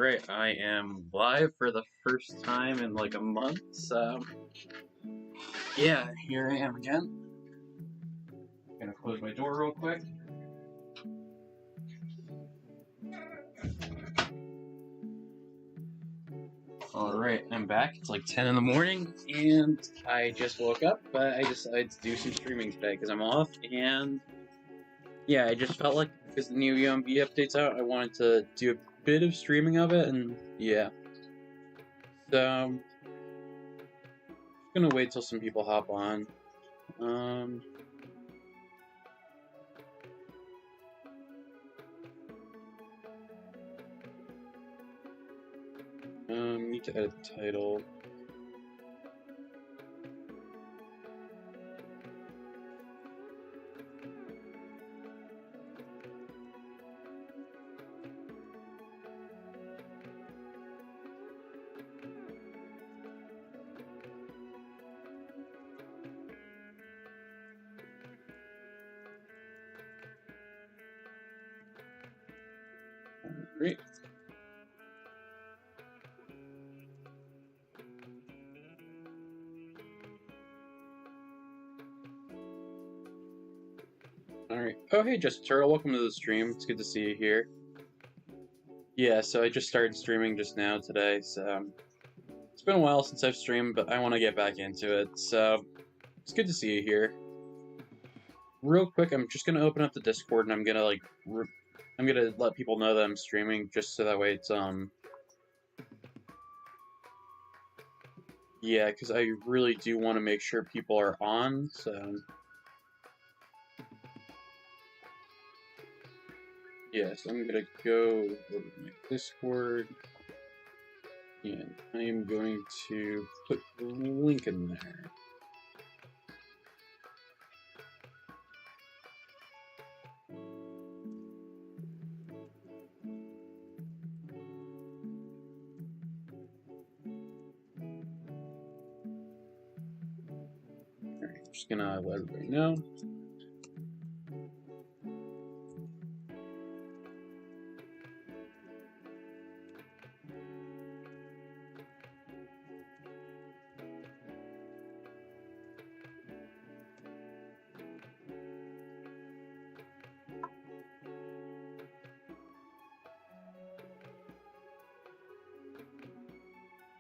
Alright, I am live for the first time in like a month, so yeah, here I am again. Gonna close my door real quick. Alright, I'm back. It's like 10 in the morning, and I just woke up, but I decided to do some streaming today because I'm off, and yeah, I just felt like because the new UMV update's out, I wanted to do a bit of streaming of it, and yeah. So, I'm gonna wait till some people hop on. Need to edit the title. Great. Alright. Oh, hey, Just Turtle. Welcome to the stream. It's good to see you here. Yeah, so I just started streaming just now today, so it's been a while since I've streamed, but I want to get back into it, so it's good to see you here. Real quick, I'm just going to open up the Discord, and I'm going to, I'm going to let people know that I'm streaming, just so that way it's, yeah, because I really do want to make sure people are on, so... Yeah, so I'm going to go over to my Discord, and I am going to put the link in there. Alright, I'm just gonna let everybody know.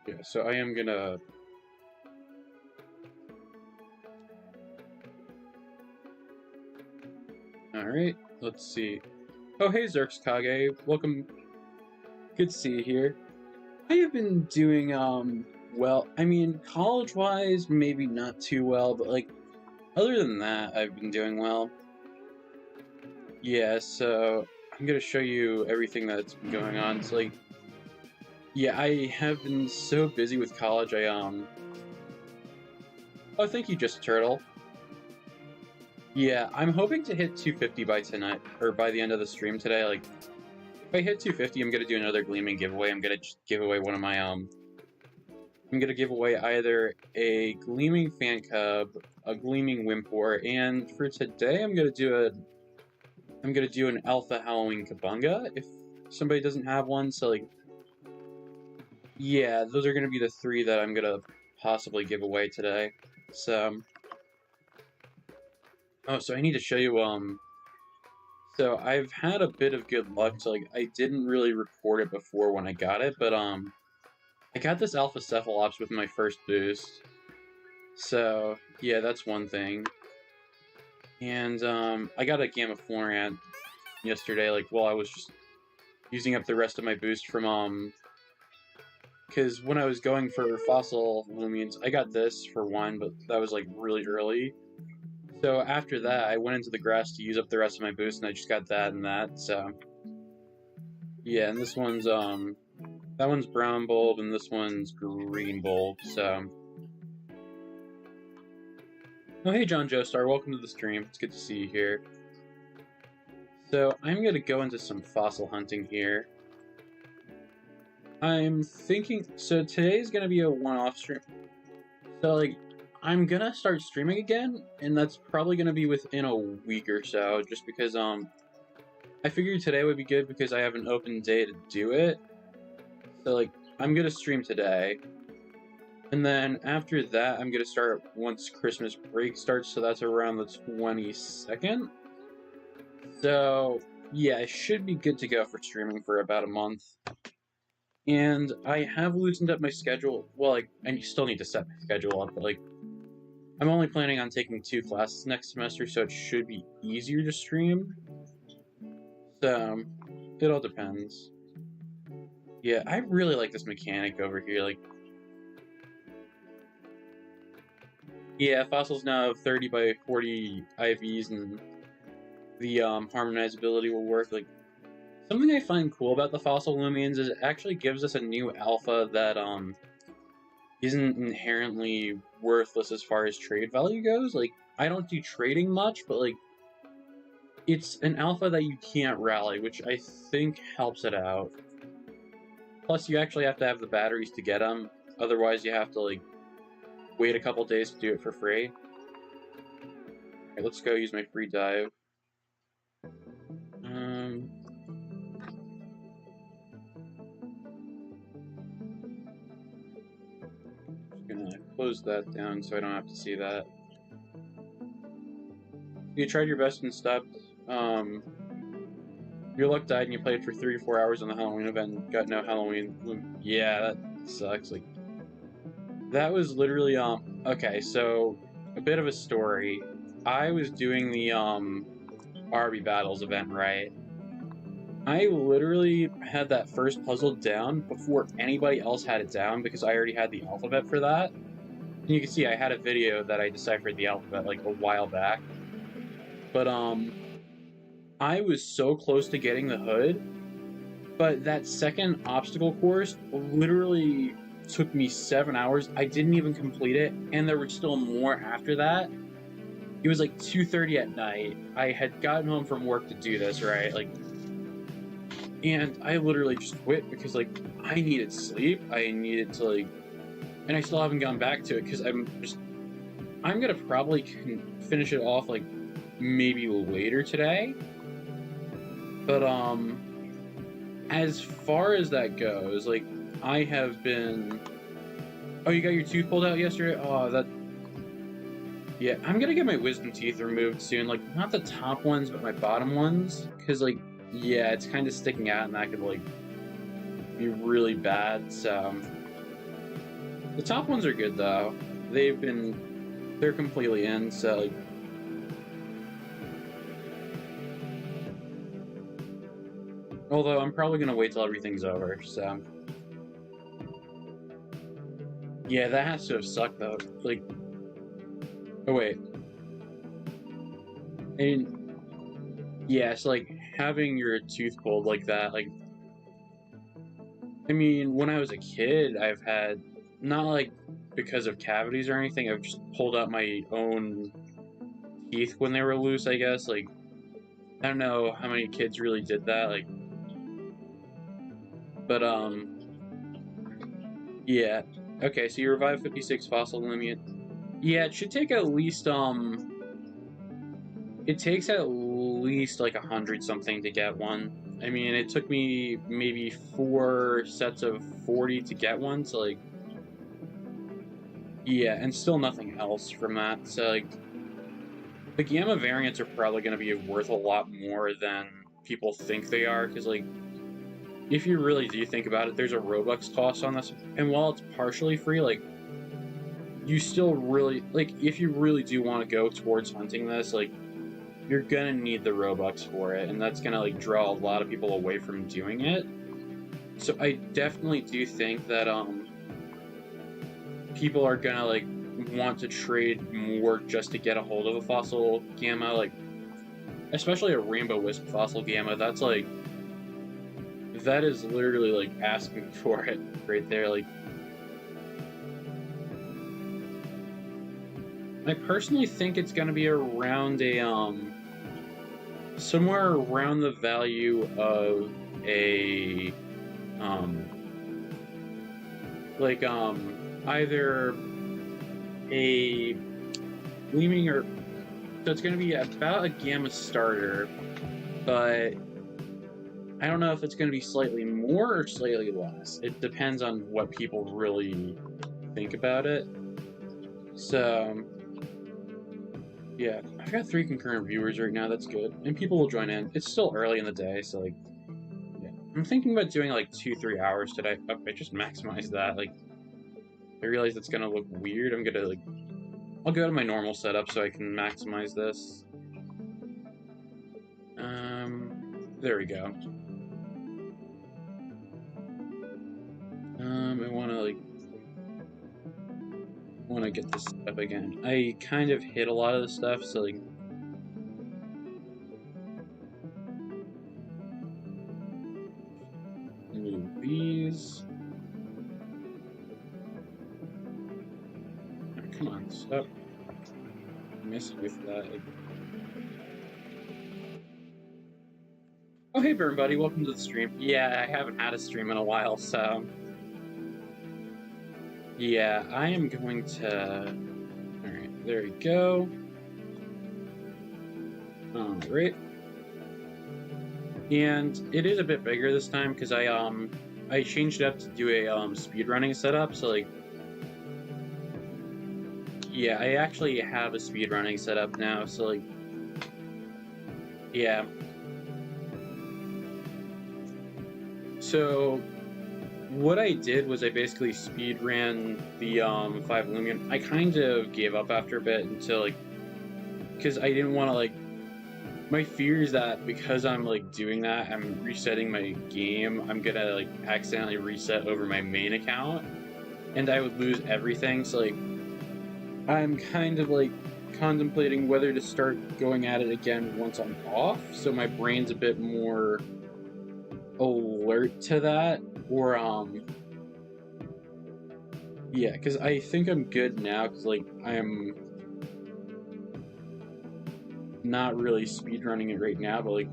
Yeah, so I am gonna... Alright, let's see. Oh, hey, Zerxkage. Welcome. Good to see you here. I have been doing, well, I mean, college-wise, maybe not too well, but, other than that, I've been doing well. Yeah, so I'm gonna show you everything that's been going on. So, yeah, I have been so busy with college, Oh, thank you, Just Turtle. Yeah, I'm hoping to hit 250 by tonight, or by the end of the stream today. If I hit 250, I'm gonna do another Gleaming giveaway. I'm gonna just give away one of my, I'm gonna give away either a Gleaming Fan Cub, a Gleaming Wimpor, and for today, I'm gonna do an Alpha Halloween Kabunga, if somebody doesn't have one, so, yeah, those are gonna be the three that I'm gonna possibly give away today, so... Oh, so I need to show you, so I've had a bit of good luck, so, I didn't really record it before when I got it, but, I got this Alpha Cephalops with my first boost, so, yeah, that's one thing. And, I got a Gamma Florant yesterday, while I was just using up the rest of my boost from, because when I was going for Fossil Loomians, I got this for one, but that was, really early. So after that, I went into the grass to use up the rest of my boost, and I just got that and that, so... Yeah, and this one's, that one's brown bulb, and this one's green bulb, so... Oh, hey, John Joestar, welcome to the stream. It's good to see you here. So, I'm gonna go into some fossil hunting here. I'm thinking... So, today's gonna be a one-off stream. So, I'm gonna start streaming again, and that's probably gonna be within a week or so, just because, I figured today would be good because I have an open day to do it. So, like, I'm gonna stream today. And then after that, I'm gonna start once Christmas break starts, so that's around the 22nd. So, yeah, I should be good to go for streaming for about a month. And I have loosened up my schedule. Well, like, I still need to set my schedule up, but, like, I'm only planning on taking 2 classes next semester, so it should be easier to stream. So, it all depends. Yeah, I really like this mechanic over here, like, yeah, fossils now have 30 by 40 IVs, and the harmonizability will work. Like, something I find cool about the fossil Loomians is it actually gives us a new alpha that isn't inherently worthless as far as trade value goes. Like, I don't do trading much, but like, it's an alpha that you can't rally, which I think helps it out. Plus, you actually have to have the batteries to get them. Otherwise, you have to like wait a couple days to do it for free. Alright, let's go use my free dive. Just gonna close that down so I don't have to see that. You tried your best and stopped. Your luck died and you played for 3 or 4 hours on the Halloween event and got no Halloween. Yeah, that sucks. Like, that was literally, okay, so, a bit of a story. I was doing the, RB Battles event, right? I literally had that first puzzle down before anybody else had it down because I already had the alphabet for that. And you can see I had a video that I deciphered the alphabet, like, a while back. But, I was so close to getting the hood, but that second obstacle course literally took me 7 hours. I didn't even complete it, and there were still more after that. It was like 2:30 at night. I had gotten home from work to do this, right? Like, and I literally just quit because like I needed sleep. I needed to like, and I still haven't gone back to it because I'm gonna probably finish it off like maybe later today. But as far as that goes, like, I have been... Oh, you got your tooth pulled out yesterday? Oh, that... Yeah, I'm gonna get my wisdom teeth removed soon. Like, not the top ones, but my bottom ones. Because, like, yeah, it's kind of sticking out, and that could, like, be really bad, so... The top ones are good, though. They're completely in, so, like... Although, I'm probably gonna wait till everything's over, so... Yeah, that has to have sucked, though. Like... Oh, wait. Yeah, it's like, having your tooth pulled like that, like... I mean, when I was a kid, I've had... Not, like, because of cavities or anything, I've just pulled out my own teeth when they were loose, I guess, like... I don't know how many kids really did that, like... But, yeah. Okay, so you revive 56 fossil Loomian. Yeah, it should take at least, It takes at least, like, 100 something to get one. I mean, it took me maybe 4 sets of 40 to get one, so, like... Yeah, and still nothing else from that, so, like... The Gamma variants are probably going to be worth a lot more than people think they are, because, like... If you really do think about it, there's a Robux cost on this, and while it's partially free, like... You still really... Like, if you really do want to go towards hunting this, like... You're gonna need the Robux for it, and that's gonna, like, draw a lot of people away from doing it. So I definitely do think that, people are gonna, like, want to trade more just to get a hold of a fossil Gamma, like, especially a Rainbow Wisp fossil Gamma, that's, like, that is literally, like, asking for it right there, like... I personally think it's gonna be around a, somewhere around the value of a, like, either a Gleaming or... So it's gonna be about a Gamma starter, but I don't know if it's going to be slightly more or slightly less. It depends on what people really think about it. So, yeah, I've got 3 concurrent viewers right now. That's good, and people will join in. It's still early in the day, so like, yeah. I'm thinking about doing like 2-3 hours today. Oh, I just maximized that. Like, I realize it's gonna look weird. I'm gonna like, I'll go to my normal setup so I can maximize this. There we go. I want to get this up again. I kind of hit a lot of the stuff, so like, move these. Oh, come on, stop messing with that. Oh, hey, Burn Buddy, welcome to the stream. Yeah, I haven't had a stream in a while, so yeah, I am going to. All right, there we go. All right. And it is a bit bigger this time because I changed it up to do a speedrunning setup. So like, yeah, I actually have a speedrunning setup now. So like, yeah. So what I did was I basically speedran the 5 Loomian. I kind of gave up after a bit until like, because I didn't want to like. My fear is that because I'm like doing that, I'm resetting my game, I'm gonna like accidentally reset over my main account and I would lose everything. So like, I'm kind of like contemplating whether to start going at it again once I'm off, so my brain's a bit more alert to that, or yeah, because I think I'm good now, because like I'm not really speedrunning it right now, but like,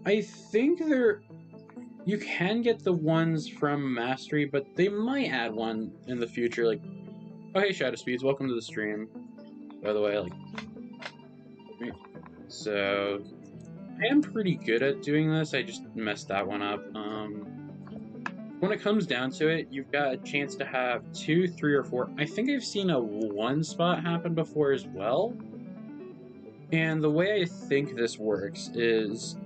I think you can get the ones from Mastery, but they might add one in the future. Like, oh hey Shadow Speeds, welcome to the stream. By the way, like, so I am pretty good at doing this. I just messed that one up. When it comes down to it, you've got a chance to have 2, 3, or 4. I think I've seen a 1 spot happen before as well. And the way I think this works is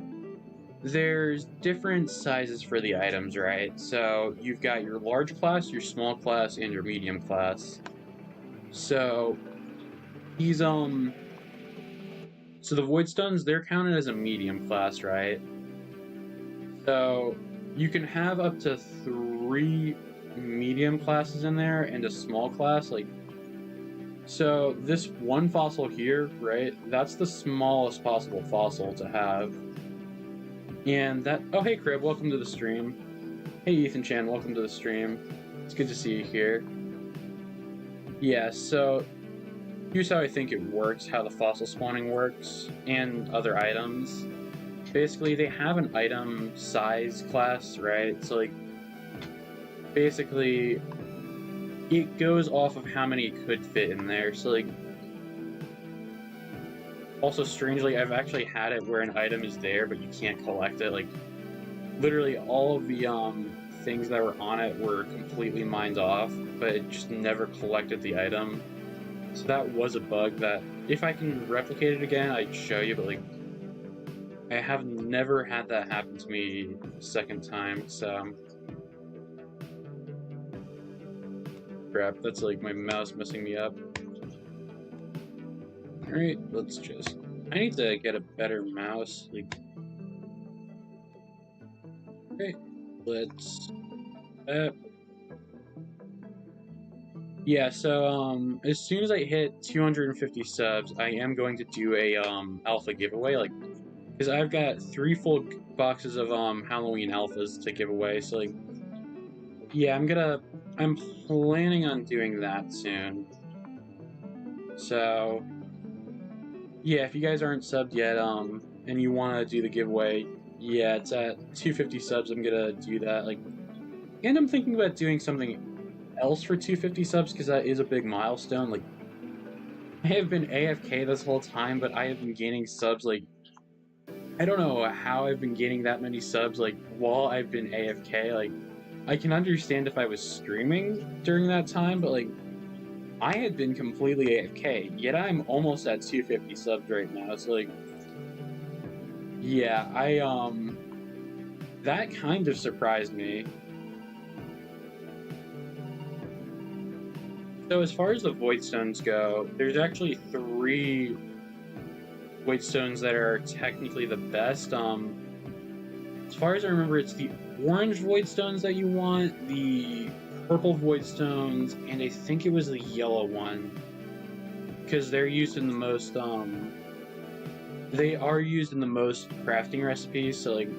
there's different sizes for the items, right? So you've got your large class, your small class, and your medium class. So these so the Void Stuns, they're counted as a medium class, right? So you can have up to 3 medium classes in there and a small class, like, so this one fossil here, right, that's the smallest possible fossil to have. And that, oh hey Crib, welcome to the stream. Hey Ethan Chan, welcome to the stream. It's good to see you here. Yeah, so here's how I think it works, how the fossil spawning works, and other items. Basically, they have an item size class, right? So like, basically, it goes off of how many could fit in there. So like, also strangely, I've actually had it where an item is there, but you can't collect it. Like, literally all of the things that were on it were completely mined off, but it just never collected the item. So that was a bug that, if I can replicate it again, I'd show you, but like, I have never had that happen to me a second time, so... Crap, that's like my mouse messing me up. Alright, let's just... I need to get a better mouse, like... Okay, let's... Yeah, so, as soon as I hit 250 subs, I am going to do a, alpha giveaway, like... Because I've got 3 full boxes of, Halloween alphas to give away, so, like... Yeah, I'm planning on doing that soon. So... Yeah, if you guys aren't subbed yet, and you want to do the giveaway, yeah, it's at 250 subs, I'm gonna do that, like... And I'm thinking about doing something else for 250 subs, because that is a big milestone, like... I have been AFK this whole time, but I have been gaining subs, like... I don't know how I've been gaining that many subs, like, while I've been AFK. Like, I can understand if I was streaming during that time, but, like, I had been completely AFK, yet I'm almost at 250 subs right now. So, like, yeah, that kind of surprised me. So as far as the Void Stones go, there's actually 3 Void Stones that are technically the best. As far as I remember, it's the orange Void Stones that you want, the purple Void Stones, and I think it was the yellow one. Because they're used in the most, they are used in the most crafting recipes, so, like,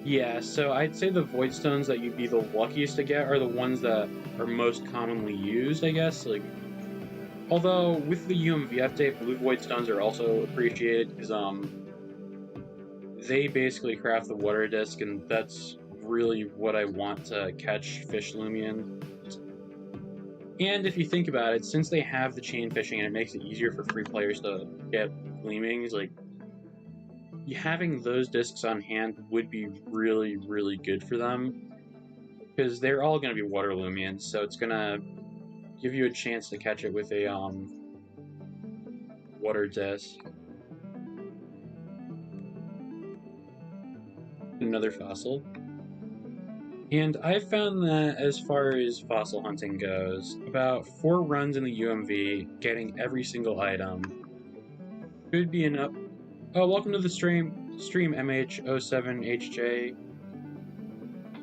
yeah, so I'd say the Void Stones that you'd be the luckiest to get are the ones that are most commonly used, I guess. Like, although with the UMV update, blue Void Stones are also appreciated because they basically craft the water disc, and that's really what I want to catch fish Loomian. And if you think about it, since they have the chain fishing and it makes it easier for free players to get gleamings, like, having those discs on hand would be really, really good for them. Because they're all going to be water Loomians, so it's going to give you a chance to catch it with a water disc. Another fossil. And I've found that as far as fossil hunting goes, about 4 runs in the UMV, getting every single item, should be enough. Oh, welcome to the stream MH07HJ.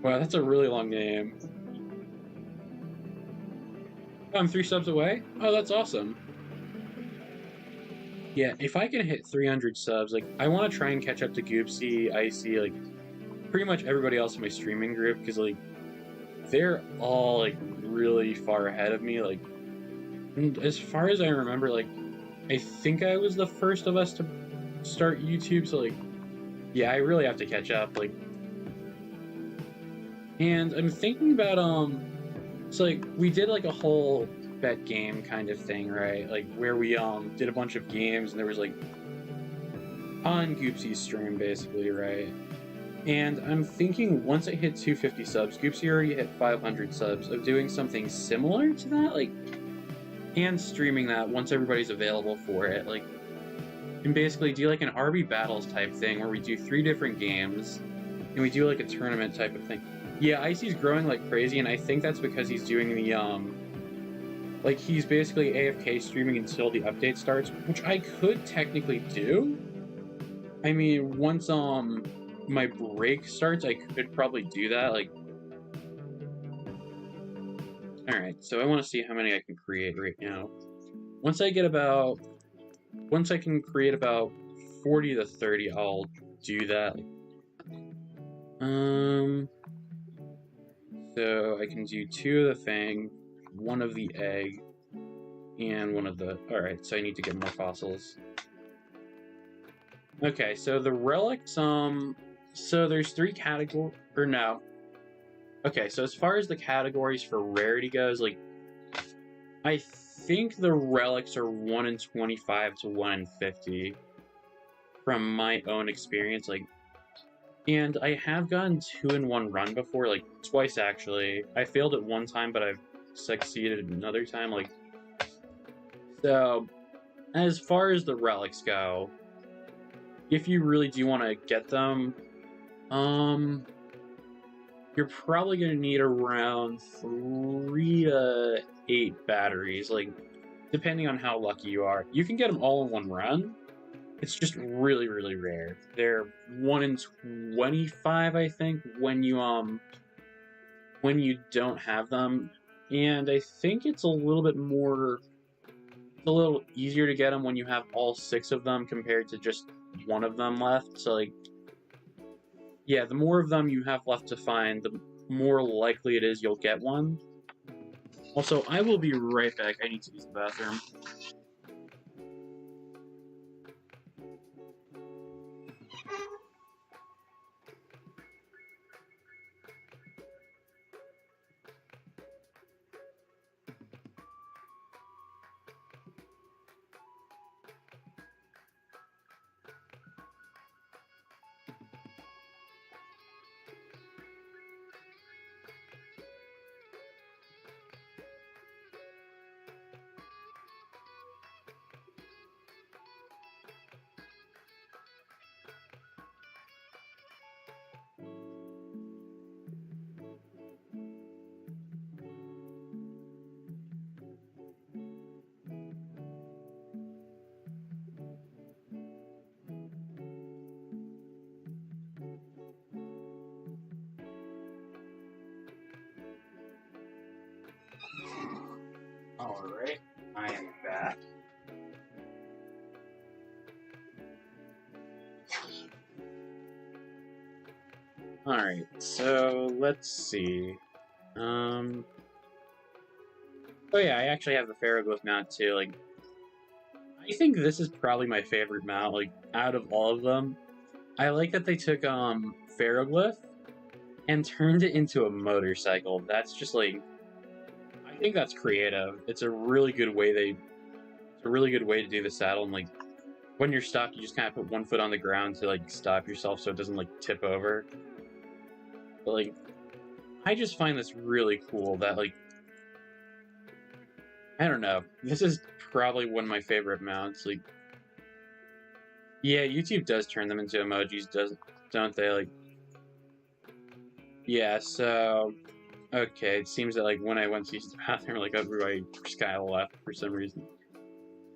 Wow, that's a really long name. Oh, I'm 3 subs away? Oh, that's awesome. Yeah, if I can hit 300 subs, like, I want to try and catch up to Goopsy, Icy, like, pretty much everybody else in my streaming group, because, like, they're all, like, really far ahead of me. Like, as far as I remember, like, I think I was the first of us to start YouTube, so, like, yeah, I really have to catch up, like, and I'm thinking about, so, like, we did, like, a whole bet game kind of thing, right? Like, where we, did a bunch of games, and there was, like, on Goopsy's stream, basically, right? And I'm thinking once I hit 250 subs, Goopsy already hit 500 subs, of doing something similar to that, like, and streaming that once everybody's available for it, like, and basically do, like, an RB Battles type thing, where we do 3 different games, and we do, like, a tournament type of thing. Yeah, Icy's growing like crazy, and I think that's because he's doing the, like, he's basically AFK streaming until the update starts, which I could technically do. I mean, once, my break starts, I could probably do that, like... Alright, so I want to see how many I can create right now. Once I can create about 40 to 30, I'll do that. So I can do 2 of the fang, 1 of the egg, and 1 of the... Alright, so I need to get more fossils. Okay, so the relics, so there's 3 categories... Or no. Okay, so as far as the categories for rarity goes, like, I think the relics are 1 in 25 to 1 in 50. From my own experience, like... And I have gotten 2 in 1 run before, like, twice, actually. I failed at 1 time, but I've succeeded another time, like... So, as far as the relics go, if you really do want to get them, you're probably going to need around 3 to 8 batteries, like, depending on how lucky you are. You can get them all in 1 run. It's just really, really rare. They're 1 in 25, I think, when you don't have them. And I think it's a little easier to get them when you have all 6 of them compared to just 1 of them left. So, like, yeah, the more of them you have left to find, the more likely it is you'll get one. Also, I will be right back. I need to use the bathroom. Alright, I am back. Alright, so let's see. Oh yeah, I actually have the Ferroglyph mount too. Like, I think this is probably my favorite mount, like, out of all of them. I like that they took, Ferroglyph and turned it into a motorcycle. That's just, like, I think that's creative. It's a really good way to do the saddle, and, like, when you're stuck, you just kind of put one foot on the ground to, like, stop yourself so it doesn't, like, tip over. But, like, I just find this really cool that, like, I don't know. This is probably one of my favorite mounts. Like, yeah, YouTube does turn them into emojis, don't they? Like, yeah, so, okay, it seems that, like, when I went to use the bathroom, like, everybody just kind of left for some reason.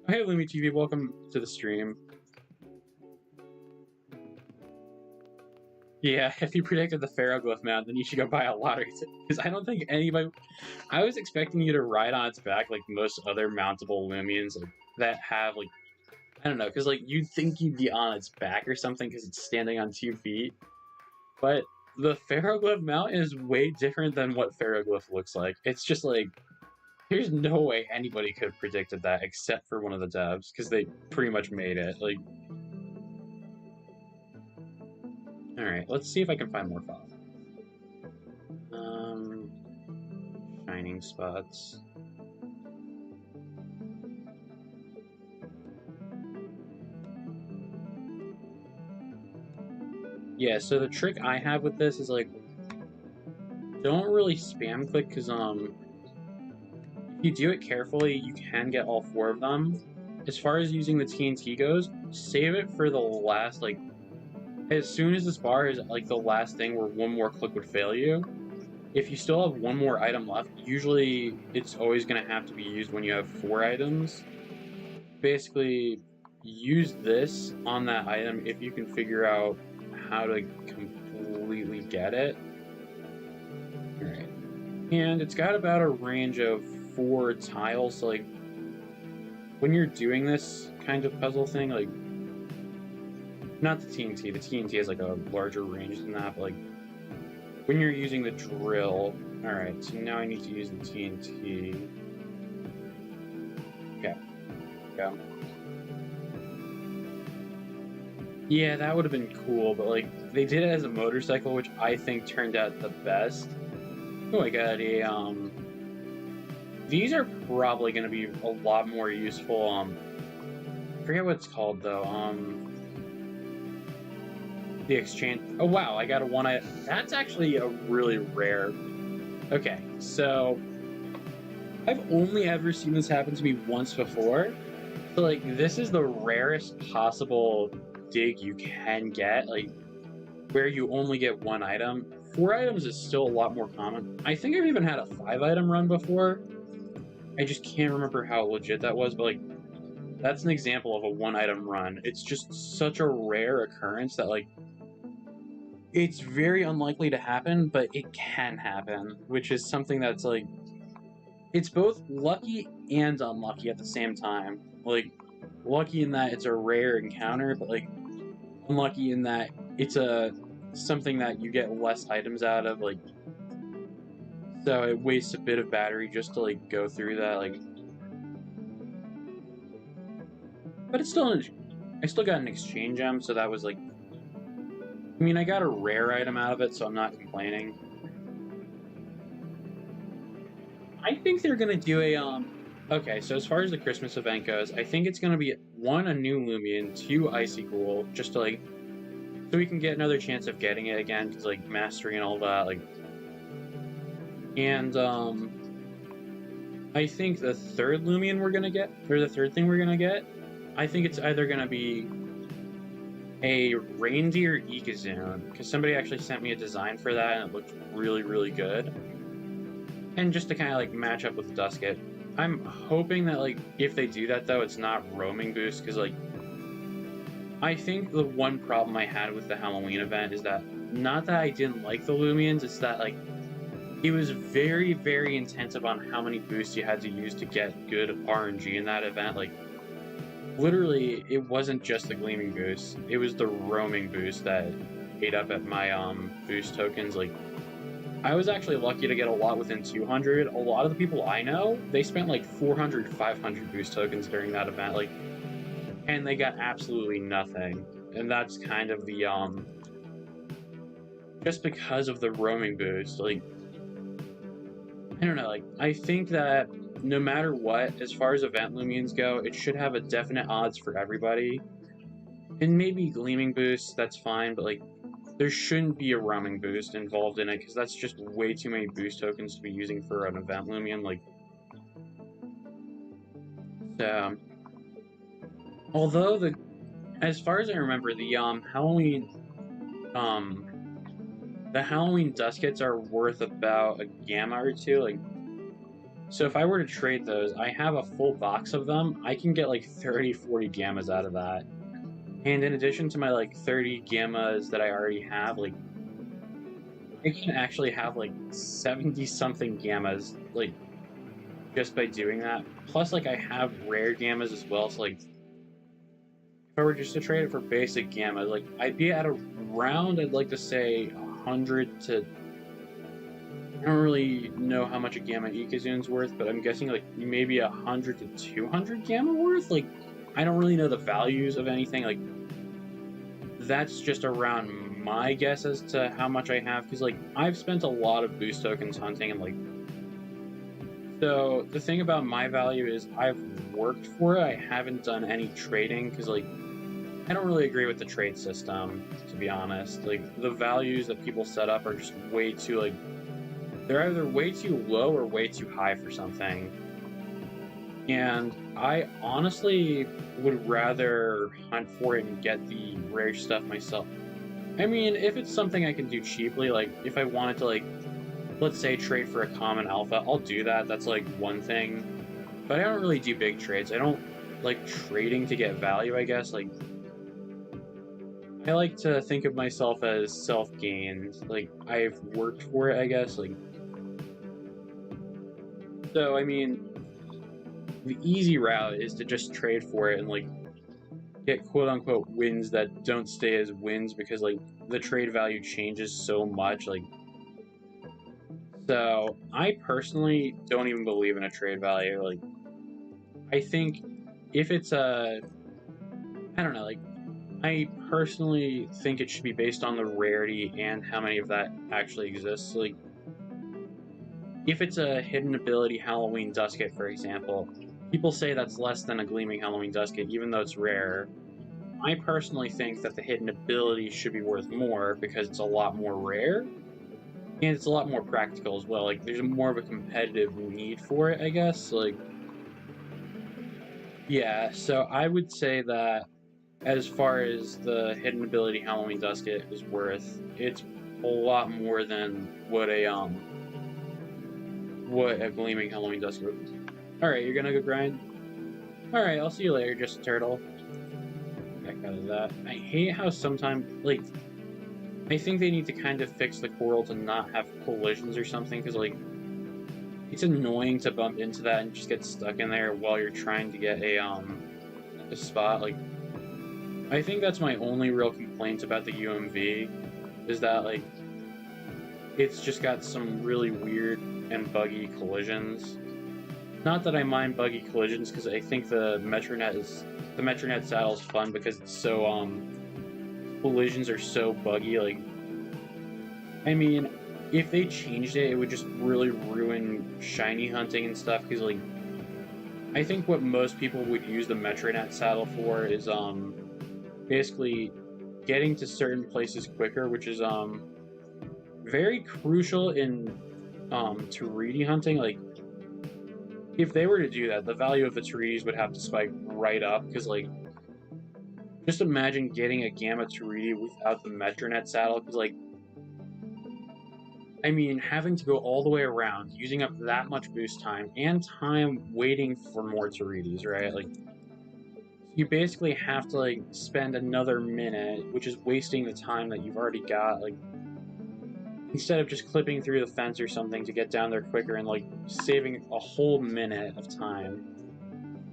Hey, Loomian TV, welcome to the stream. Yeah, if you predicted the Ferroglyph mount, then you should go buy a lottery ticket. Because I don't think anybody... I was expecting you to ride on its back like most other mountable Loomians like, that have, like... I don't know, because, like, you'd think you'd be on its back or something because it's standing on 2 feet. But the Ferroglyph mount is way different than what Ferroglyph looks like. It's just, like... There's no way anybody could have predicted that except for one of the devs, because they pretty much made it. Like... Alright, let's see if I can find more files. Shining spots. Yeah, so the trick I have with this is, like, don't really spam click, because, if you do it carefully, you can get all 4 of them. As far as using the TNT goes, save it for the last, like, as soon as this bar is, like, the last thing where one more click would fail you, if you still have one more item left, usually it's always going to have to be used when you have 4 items. Basically, use this on that item if you can figure out how to completely get it. Alright. And it's got about a range of 4 tiles, so, like, when you're doing this kind of puzzle thing, like, not the TNT has, like, a larger range than that, but, like, when you're using the drill... Alright, so now I need to use the TNT. Okay. Go. Yeah, that would have been cool, but, like, they did it as a motorcycle, which I think turned out the best. Oh, I got a, These are probably going to be a lot more useful, I forget what it's called, though, the exchange... Oh, wow, I got a one... That's actually a really rare... Okay, so... I've only ever seen this happen to me once before. So, like, this is the rarest possible dig you can get, like, where you only get 1 item. 4 items is still a lot more common. I think I've even had a 5-item run before. I just can't remember how legit that was, but, like, that's an example of a 1-item run. It's just such a rare occurrence that, like, it's very unlikely to happen, but it can happen, which is something that's, like, it's both lucky and unlucky at the same time. Like, lucky in that it's a rare encounter, but, like, unlucky in that it's something that you get less items out of, like, so it wastes a bit of battery just to, like, go through that, like, but it's still I still got an exchange gem, so that was, like, I mean, I got a rare item out of it, so I'm not complaining. I think they're gonna do a, okay, so as far as the Christmas event goes, I think it's gonna be, 1, a new Loomian, 2, Icy Ghoul, just to, like, so we can get another chance of getting it again, because, like, mastery and all that, like, and, I think the 3rd Loomian we're gonna get, or the 3rd thing we're gonna get, I think it's either gonna be a reindeer Ikazune, because somebody actually sent me a design for that, and it looked really, really good. And just to kind of, like, match up with Dusket. I'm hoping that, like, if they do that, though, it's not roaming boost, because, like, I think the one problem I had with the Halloween event is that, not that I didn't like the Loomians, it's that, like, It was very, very intensive on how many boosts you had to use to get good RNG in that event. Like, literally, it wasn't just the gleaming boost; it was the roaming boost that ate up at my boost tokens. Like, I was actually lucky to get a lot within 200. A lot of the people I know, they spent like 400, 500 boost tokens during that event. Like, and they got absolutely nothing. And that's kind of the just because of the roaming boost. Like, I don't know, like, I think that no matter what, as far as event Loomians go, it should have a definite odds for everybody. And maybe gleaming boosts, that's fine, but like, there shouldn't be a roaming boost involved in it, because that's just way too many boost tokens to be using for an event Loomian. Like, so, although as far as I remember, um, the Halloween dust kits are worth about a gamma or two. Like, so if I were to trade those, I have a full box of them. I can get like 30, 40 gammas out of that. And in addition to my like 30 gammas that I already have, like, I can actually have like 70 something gammas, like, just by doing that. Plus, like, I have rare gammas as well. So, like, if I were just to trade it for basic gammas, like, I'd be at around, I'd like to say, 100 to. I don't really know how much a gamma Ikazune's worth, but I'm guessing like maybe 100 to 200 gamma worth. Like, I don't really know the values of anything. Like, that's just around my guess as to how much I have, because like I've spent a lot of boost tokens hunting, and like, so the thing about my value is I've worked for it. I haven't done any trading, because like I don't really agree with the trade system, to be honest. Like, the values that people set up are just way too, like, they're either way too low or way too high for something. And I honestly would rather hunt for it and get the rare stuff myself. I mean, if it's something I can do cheaply, like if I wanted to, like, let's say trade for a common alpha, I'll do that. That's like one thing. But I don't really do big trades. I don't like trading to get value, I guess. Like, I like to think of myself as self-gained. Like, I've worked for it, I guess. Like, so I mean, the easy route is to just trade for it and like get quote unquote wins that don't stay as wins, because like the trade value changes so much. Like, so I personally don't even believe in a trade value. Like, I think if it's I don't know, like, I personally think it should be based on the rarity and how many of that actually exists. Like, if it's a hidden ability Halloween Dusket, for example, people say that's less than a Gleaming Halloween Dusket, even though it's rare. I personally think that the hidden ability should be worth more, because it's a lot more rare, and it's a lot more practical as well. Like, there's more of a competitive need for it, I guess. Like, yeah, so I would say that as far as the hidden ability Halloween Dusket is worth, it's a lot more than what a Gleaming Halloween Dusket would be. Alright, you're gonna go grind? Alright, I'll see you later, just a turtle. Heck out of that. I hate how sometimes, like, I think they need to kind of fix the coral to not have collisions or something, because, like, it's annoying to bump into that and just get stuck in there while you're trying to get a spot. Like, I think that's my only real complaint about the UMV, is that, like, it's just got some really weird and buggy collisions. Not that I mind buggy collisions, because I think the Metronet saddle is fun because it's so collisions are so buggy. Like, I mean, if they changed it, it would just really ruin shiny hunting and stuff. Because like, I think what most people would use the Metronet saddle for is basically getting to certain places quicker, which is very crucial in Taridi hunting. Like, if they were to do that, the value of the Taridis would have to spike right up, because like, just imagine getting a Gamma Taridi without the Metronet saddle, because like, I mean, having to go all the way around, using up that much boost time, and time waiting for more Taridis, right? Like, you basically have to like spend another minute, which is wasting the time that you've already got. Like, instead of just clipping through the fence or something to get down there quicker and, like, saving a whole minute of time.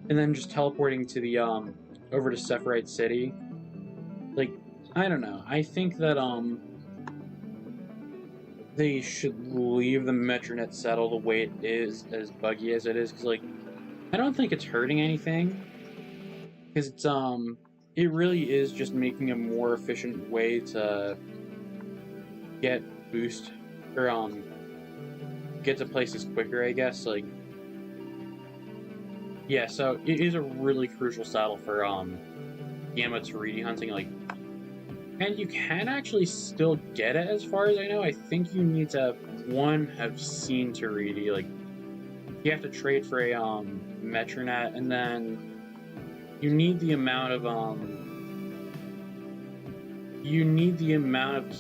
And then just teleporting to the, over to Sephiroth City. Like, I don't know. I think that, they should leave the Metronet settle the way it is, as buggy as it is, because, like, I don't think it's hurting anything. Because it's, it really is just making a more efficient way to get boost, or, get to places quicker, I guess. Like, yeah, so it is a really crucial saddle for, Gamma Taridi hunting, like, and you can actually still get it as far as I know. I think you need to, one, have seen Taridi, like, you have to trade for a, Metronet, and then you need the amount of,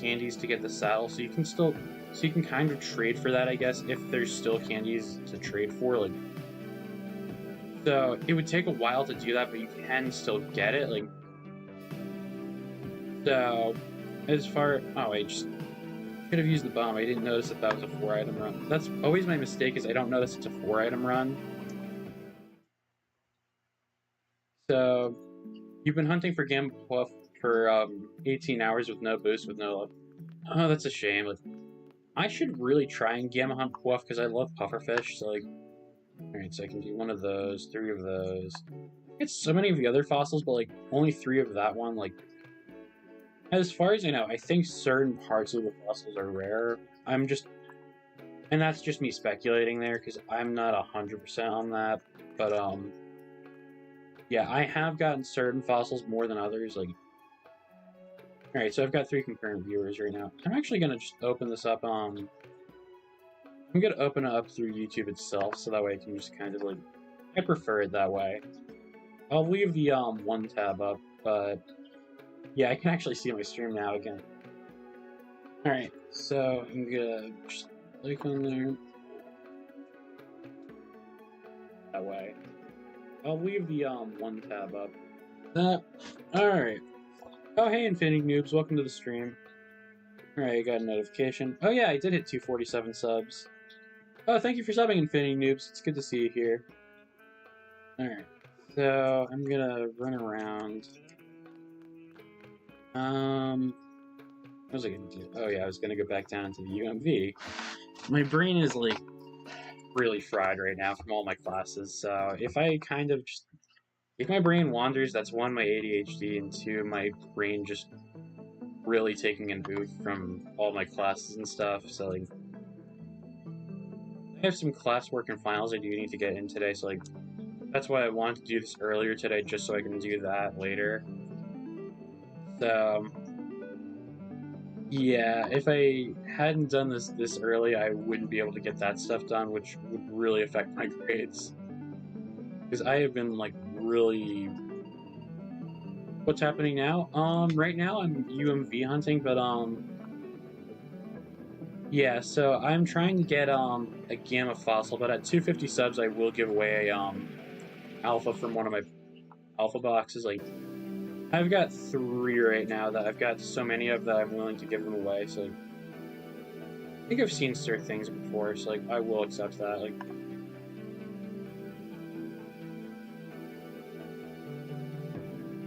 candies to get the saddle, so you can kind of trade for that, I guess, if there's still candies to trade for, like, so it would take a while to do that, but you can still get it, like, so, as far, oh, I just could have used the bomb. I didn't notice that was a 4-item run. That's always my mistake, is I don't notice it's a 4-item run. So, you've been hunting for Gamma Puff for 18 hours with no boost, with no luck. Oh, that's a shame. Like, I should really try and Gamma Hunt Puff, because I love pufferfish, so, like, alright, so I can do one of those, 3 of those. It's so many of the other fossils, but, like, only 3 of that one, like, as far as I know, I think certain parts of the fossils are rare. And that's just me speculating there, because I'm not 100% on that, but, yeah, I have gotten certain fossils more than others, like, alright, so I've got 3 concurrent viewers right now. I'm actually gonna just open this up, I'm gonna open it up through YouTube itself, so that way I can just kind of, like, I prefer it that way. I'll leave the, one tab up, but yeah, I can actually see my stream now again. Alright, so I'm gonna just click on there. That way. I'll leave the, one tab up. Alright. Oh, hey, Infinity Noobs, welcome to the stream. Alright, I got a notification. Oh yeah, I did hit 247 subs. Oh, thank you for subbing, Infinity Noobs. It's good to see you here. Alright, so I'm gonna run around. What was I gonna do? Oh yeah, I was gonna go back down to the UMV. My brain is, like, really fried right now from all my classes, so if I kind of just... If my brain wanders, that's 1, my ADHD, and 2, my brain just really taking an oof from all my classes and stuff, so, like... I have some classwork and finals I do need to get in today, so, like, that's why I wanted to do this earlier today, just so I can do that later. So, yeah, if I hadn't done this early, I wouldn't be able to get that stuff done, which would really affect my grades. Because I have been, like, really... What's happening now? Right now I'm UMV hunting, but, yeah, so I'm trying to get, a Gamma Fossil, but at 250 subs I will give away a, Alpha from one of my Alpha boxes, like... I've got 3 right now that I've got so many of that I'm willing to give them away, so... I think I've seen certain things before, so, like, I will accept that, like...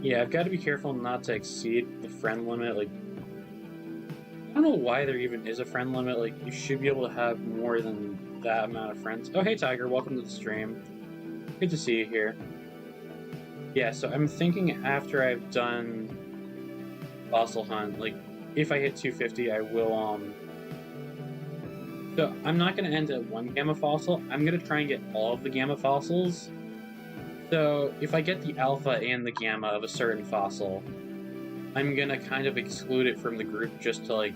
Yeah, I've got to be careful not to exceed the friend limit, like... I don't know why there even is a friend limit, like, you should be able to have more than that amount of friends. Oh, hey Tiger, welcome to the stream. Good to see you here. Yeah, so I'm thinking after I've done Fossil Hunt, like, if I hit 250, I will, So, I'm not going to end at 1 Gamma Fossil, I'm going to try and get all of the Gamma Fossils. So, if I get the Alpha and the Gamma of a certain fossil, I'm going to kind of exclude it from the group just to, like,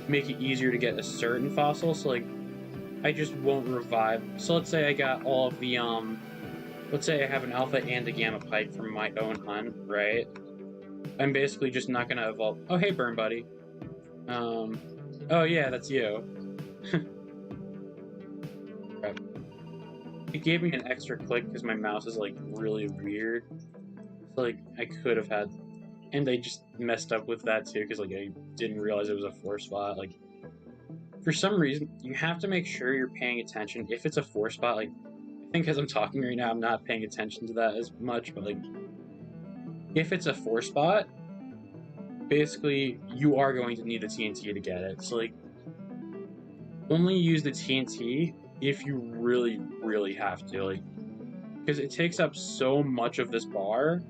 make it easier to get a certain fossil, so, like, I just won't revive. So let's say I got all of the, let's say I have an Alpha and a Gamma Pike from my own hunt, right? I'm basically just not gonna evolve. Oh, hey, Burn Buddy. Oh yeah, that's you. Right. It gave me an extra click because my mouse is, like, really weird. So, like, I could have had... And they just messed up with that, too, because, like, I didn't realize it was a 4 spot, like... for some reason, you have to make sure you're paying attention. If it's a 4 spot, like, I think as I'm talking right now, I'm not paying attention to that as much, but, like, if it's a 4 spot, basically, you are going to need the TNT to get it. So, like, only use the TNT if you really, really have to, like, because it takes up so much of this bar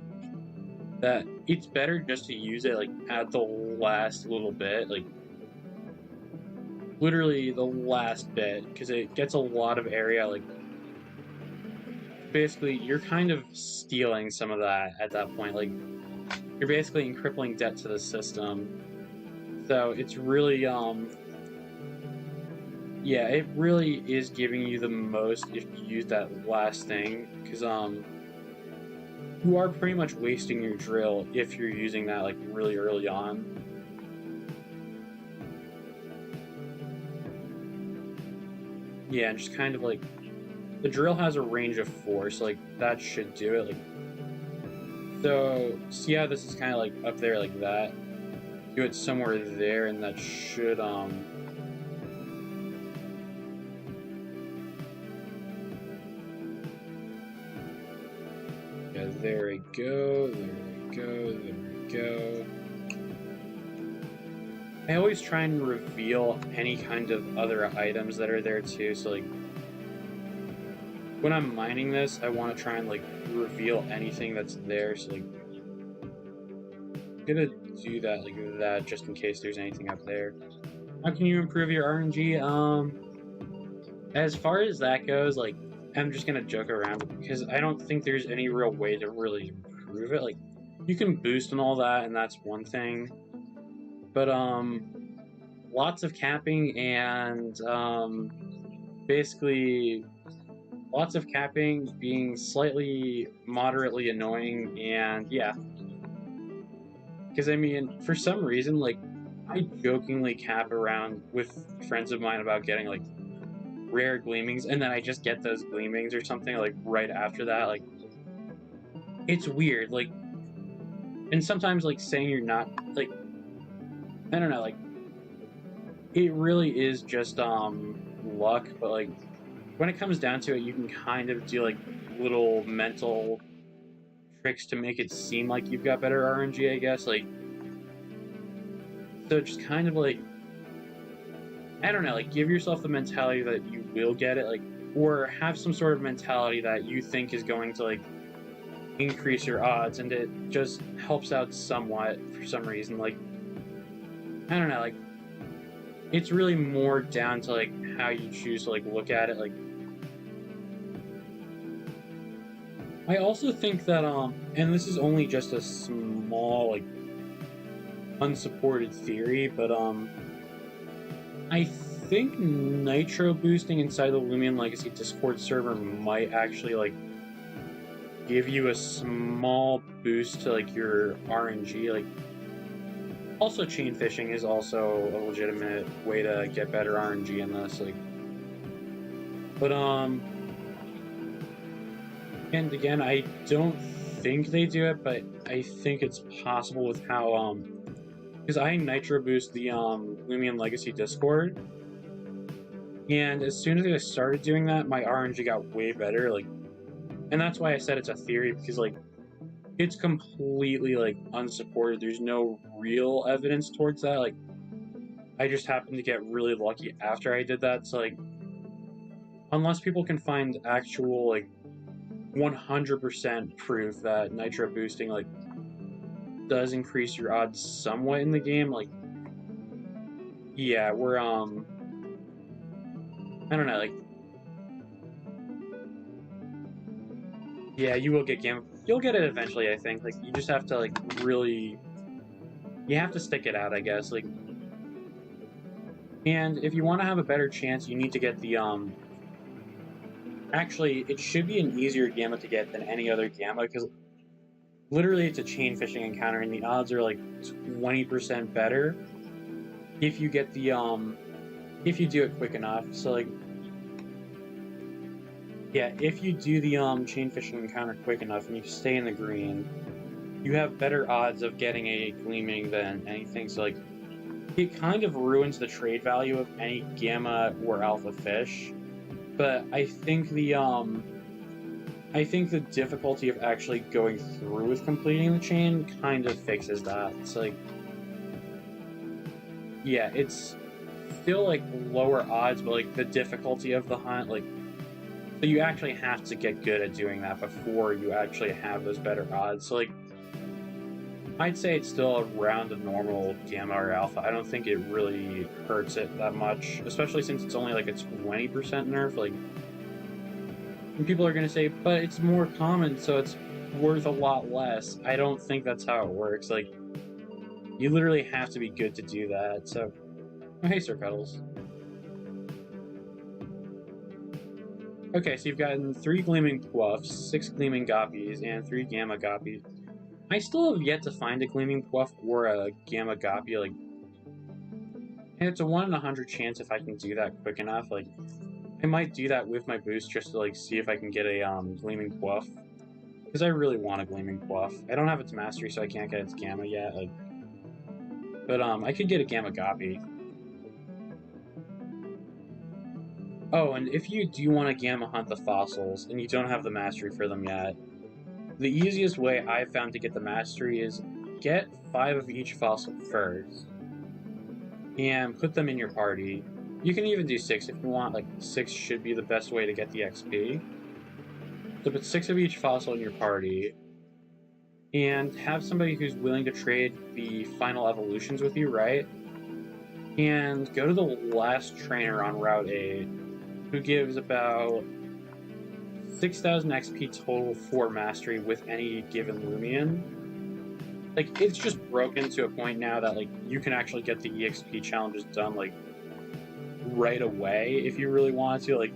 that it's better just to use it, like, at the last little bit, like, literally the last bit, because it gets a lot of area, like, basically, you're kind of stealing some of that at that point, like, you're basically in crippling debt to the system, so it's really, yeah, it really is giving you the most if you use that last thing, because, you are pretty much wasting your drill if you're using that, like, really early on. Yeah, and just kind of, like, the drill has a range of 4, so, like, that should do it, like, so, see how this is kind of, like, up there like that? Do it somewhere there, and that should, yeah, there we go, there we go, there we go. I always try and reveal any kind of other items that are there too, so, like, when I'm mining this, I want to try and, like, reveal anything that's there, so, like, I'm gonna do that like that just in case there's anything up there. How can you improve your RNG? As far as that goes, like, I'm just gonna joke around because I don't think there's any real way to really improve it. Like, you can boost and all that, and that's one thing. But, lots of capping and, basically lots of capping being slightly moderately annoying, and yeah. Because, I mean, for some reason, like, I jokingly cap around with friends of mine about getting, like, rare gleamings, and then I just get those gleamings or something, like, right after that, like, it's weird, like, and sometimes, like, saying you're not, like, I don't know, like, it really is just, luck, but, like, when it comes down to it, you can kind of do, like, little mental tricks to make it seem like you've got better RNG, I guess, like, so just kind of, like, I don't know, like, give yourself the mentality that you will get it, like, or have some sort of mentality that you think is going to, like, increase your odds, and it just helps out somewhat for some reason, like, I don't know, like, it's really more down to, like, how you choose to, like, look at it, like, I also think that, and this is only just a small, like, unsupported theory, but, I think nitro boosting inside the Loomian Legacy Discord server might actually, like, give you a small boost to, like, your RNG, like, also chain fishing is also a legitimate way to get better RNG in this, like, but, and again, I don't think they do it, but I think it's possible with how, because I nitro boost the, Loomian Legacy Discord, and as soon as I started doing that, my RNG got way better, like, and that's why I said it's a theory, because, like, it's completely, like, unsupported, there's no real evidence towards that, like, I just happened to get really lucky after I did that, so, like, unless people can find actual, like, 100% proof that nitro boosting, like, does increase your odds somewhat in the game, like, yeah, we're, I don't know, like, yeah, you will get game, you'll get it eventually, I think, like, you just have to, like, really, you have to stick it out, I guess, like, and if you want to have a better chance, you need to get the, actually, it should be an easier gamma to get than any other gamma, because literally it's a chain fishing encounter, and the odds are, like, 20% better if you get the, if you do it quick enough, so, like, yeah, if you do the, chain fishing encounter quick enough and you stay in the green, you have better odds of getting a gleaming than anything, so, like, it kind of ruins the trade value of any gamma or alpha fish, but I think the difficulty of actually going through with completing the chain kind of fixes that. It's like, yeah, it's still like lower odds, but like the difficulty of the hunt, like, so you actually have to get good at doing that before you actually have those better odds. So like, I'd say it's still around a normal gamma or alpha. I don't think it really hurts it that much, especially since it's only like a 20% nerf. Like, and people are going to say, but it's more common, so it's worth a lot less. I don't think that's how it works. Like, you literally have to be good to do that. So, oh, hey, Sir Cuddles. Okay, so you've gotten 3 Gleaming Quaffs, 6 Gleaming Goppies, and 3 Gamma Goppies. I still have yet to find a Gleaming Quaff or a Gamma Goppy, like, and it's a 1 in 100 chance if I can do that quick enough. Like, I might do that with my boost just to, like, see if I can get a, Gleaming Quaff. Because I really want a Gleaming Quaff. I don't have its Mastery, so I can't get its Gamma yet, like, but, I could get a Gamma Goppy. Oh, and if you do want to Gamma Hunt the fossils, and you don't have the Mastery for them yet, the easiest way I've found to get the Mastery is get 5 of each fossil first, and put them in your party. You can even do 6 if you want, like, 6 should be the best way to get the XP. So put 6 of each fossil in your party, and have somebody who's willing to trade the final evolutions with you, right? And go to the last trainer on Route 8, who gives about 6,000 XP total for Mastery with any given Loomian. Like, it's just broken to a point now that, like, you can actually get the EXP challenges done, like, right away if you really wanted to. Like,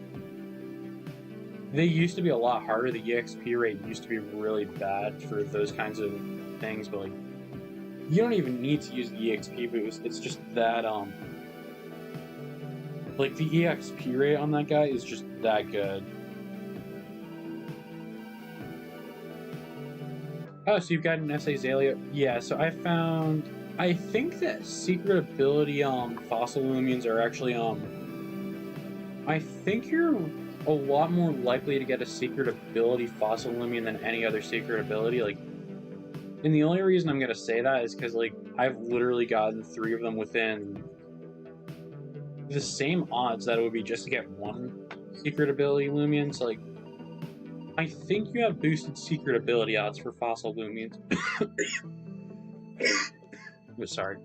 they used to be a lot harder. The EXP rate used to be really bad for those kinds of things, but, like, you don't even need to use the EXP boost. It's just that, like, the EXP rate on that guy is just that good. Oh, so you've got an SA Azalea. Yeah, so I think that secret ability fossil Loomians are actually I think you're a lot more likely to get a secret ability fossil Loomian than any other secret ability. Like, and the only reason I'm gonna say that is because, like, I've literally gotten 3 of them within the same odds that it would be just to get 1 secret ability Loomian. So, like, I think you have boosted secret ability odds for fossil Loomians. Oh, sorry.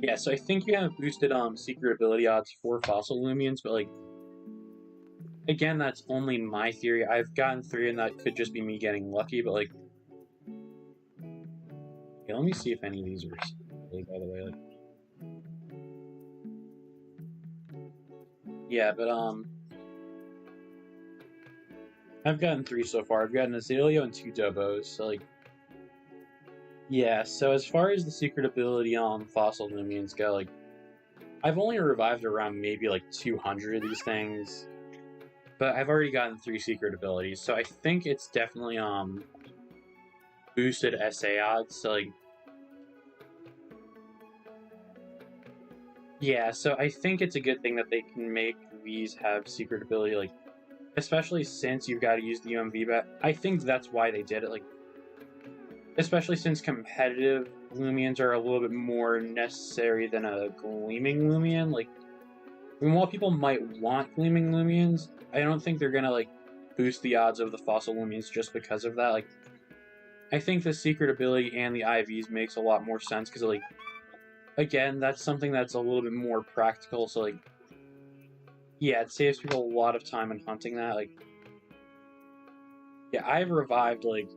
Yeah, so I think you have boosted secret ability odds for fossil Loomians, but, like, again, that's only my theory. I've gotten 3, and that could just be me getting lucky, but, like, okay, let me see if any of these are secret, by the way. Like, yeah, but I've gotten 3 so far. I've gotten Azalea and 2 Dobos, so, like, yeah, so as far as the secret ability fossil Loomians go, like, I've only revived around maybe, like, 200 of these things, but I've already gotten 3 secret abilities, so I think it's definitely, boosted SA odds, so, like, yeah, so I think it's a good thing that they can make these have secret ability, like, especially since you've got to use the UMV, but I think that's why they did it, like, especially since competitive Loomians are a little bit more necessary than a Gleaming Loomian. Like, I mean, while people might want Gleaming Loomians, I don't think they're gonna, like, boost the odds of the fossil Loomians just because of that. Like, I think the secret ability and the IVs makes a lot more sense, because, like, again, that's something that's a little bit more practical, so, like, yeah, it saves people a lot of time in hunting that. Like, yeah, I've revived, like,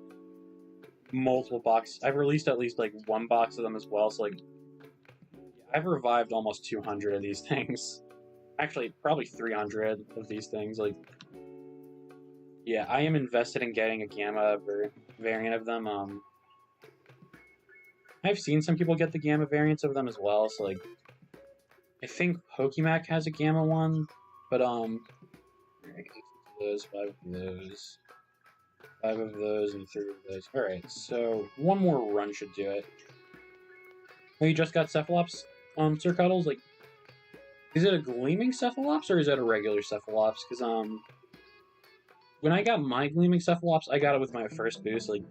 multiple boxes. I've released at least, like, 1 box of them as well, so, like, I've revived almost 200 of these things. Actually, probably 300 of these things. Like, yeah, I am invested in getting a Gamma variant of them. I've seen some people get the Gamma variants of them as well, so, like, I think Pokemac has a Gamma one, but, those, 5 of those, 5 of those, and 3 of those. Alright, so 1 more run should do it. Oh, you just got Cephalops, Sir Cuddles? Like, is it a Gleaming Cephalops or is it a regular Cephalops? Because, when I got my Gleaming Cephalops, I got it with my first boost, like,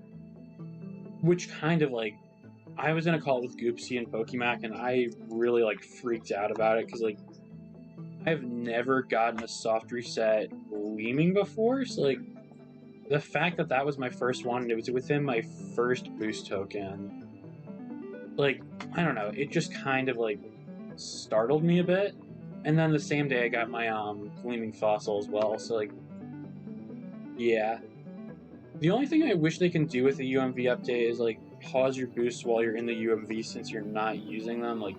which kind of, like, I was in a call with Goopsy and Pokemac, and I really, like, freaked out about it, because, like, I've never gotten a soft reset Gleaming before, so, like, the fact that that was my first one, and it was within my first boost token, like, I don't know, it just kind of, like, startled me a bit. And then the same day I got my, Gleaming Fossil as well, so, like, yeah. The only thing I wish they can do with the UMV update is, like, pause your boosts while you're in the UMV since you're not using them, like...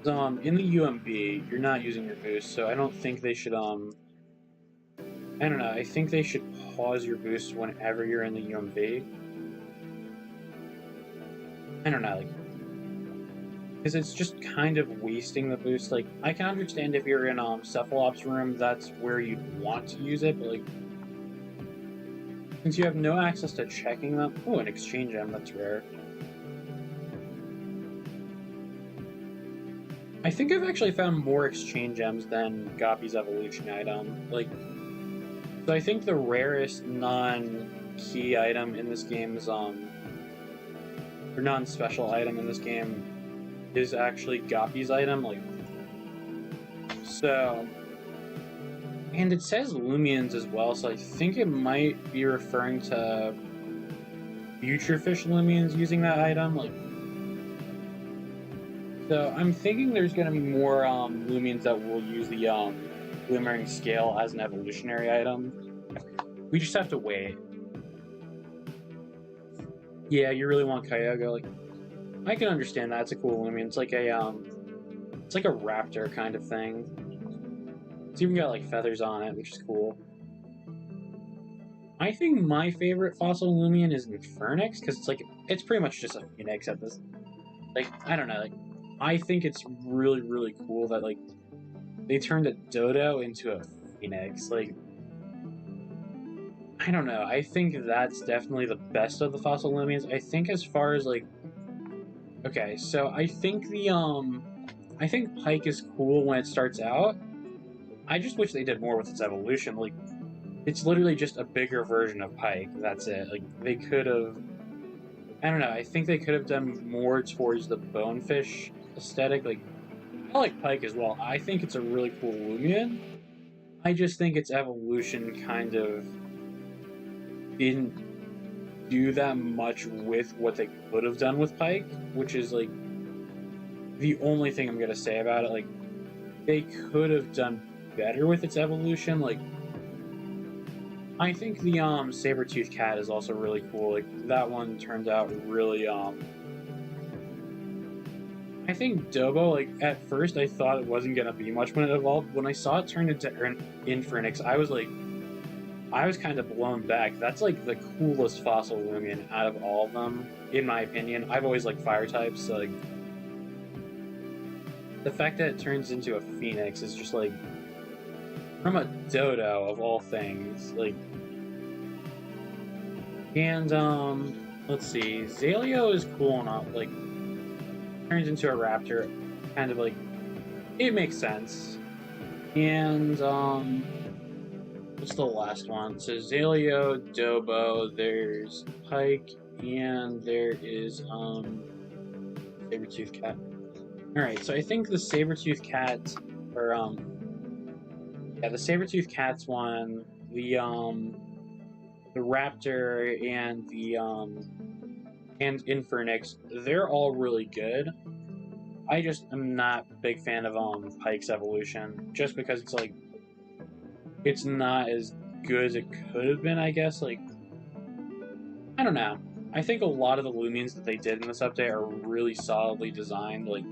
in the UMV, you're not using your boost, so I don't think they should, I don't know, I think they should pause your boosts whenever you're in the UMV. I don't know, like... because it's just kind of wasting the boost. Like, I can understand if you're in Cephalops room, that's where you'd want to use it, but like, since you have no access to checking them... Oh, an exchange gem, that's rare. I think I've actually found more exchange gems than Goppy's evolution item. Like, so I think the rarest non-key item in this game is, or non-special item in this game is actually Goppy's item, like, so, and it says Loomians as well, so I think it might be referring to future fish Loomians using that item, like, so I'm thinking there's going to be more Loomians that will use the Glimmering Scale as an evolutionary item. We just have to wait. Yeah, you really want Kyogre, like, I can understand that. It's a cool Loomian. It's like a raptor kind of thing. It's even got like feathers on it, which is cool. I think my favorite fossil Loomian is Infernix, because it's pretty much just a Phoenix at this. Like, I don't know, like, I think it's really, really cool that, like, they turned a Dodo into a Phoenix. Like, I don't know. I think that's definitely the best of the fossil Loomians. I think as far as, like, okay, so I think I think Pike is cool when it starts out. I just wish they did more with its evolution. Like, it's literally just a bigger version of Pike. That's it. Like, they could have... I don't know. I think they could have done more towards the Bonefish aesthetic. Like, I like Pike as well. I think it's a really cool Loomian. I just think its evolution kind of didn't do that much with what they could have done with Pike, which is, like, the only thing I'm gonna say about it. Like, they could have done better with its evolution. Like, I think the saber-tooth cat is also really cool. Like, that one turned out really I think Dobo, like, at first I thought it wasn't gonna be much when it evolved. When I saw it turn into Infernix, I was like, I was kind of blown back. That's like the coolest fossil Loomian out of all of them, in my opinion. I've always liked fire types, so like, the fact that it turns into a Phoenix is just like, from a Dodo of all things, like, and let's see, Zaleo is cool enough, like, turns into a raptor, kind of like, it makes sense. And what's the last one? So Zaleo, Dobo, there's Pike, and there is saber-tooth cat. Alright, so I think the saber-tooth cat, or yeah, the saber-tooth cat's one, the raptor, and the and Infernix, they're all really good. I just am not a big fan of Pike's evolution, just because it's like, it's not as good as it could have been, I guess. Like, I don't know. I think a lot of the Loomians that they did in this update are really solidly designed. Like,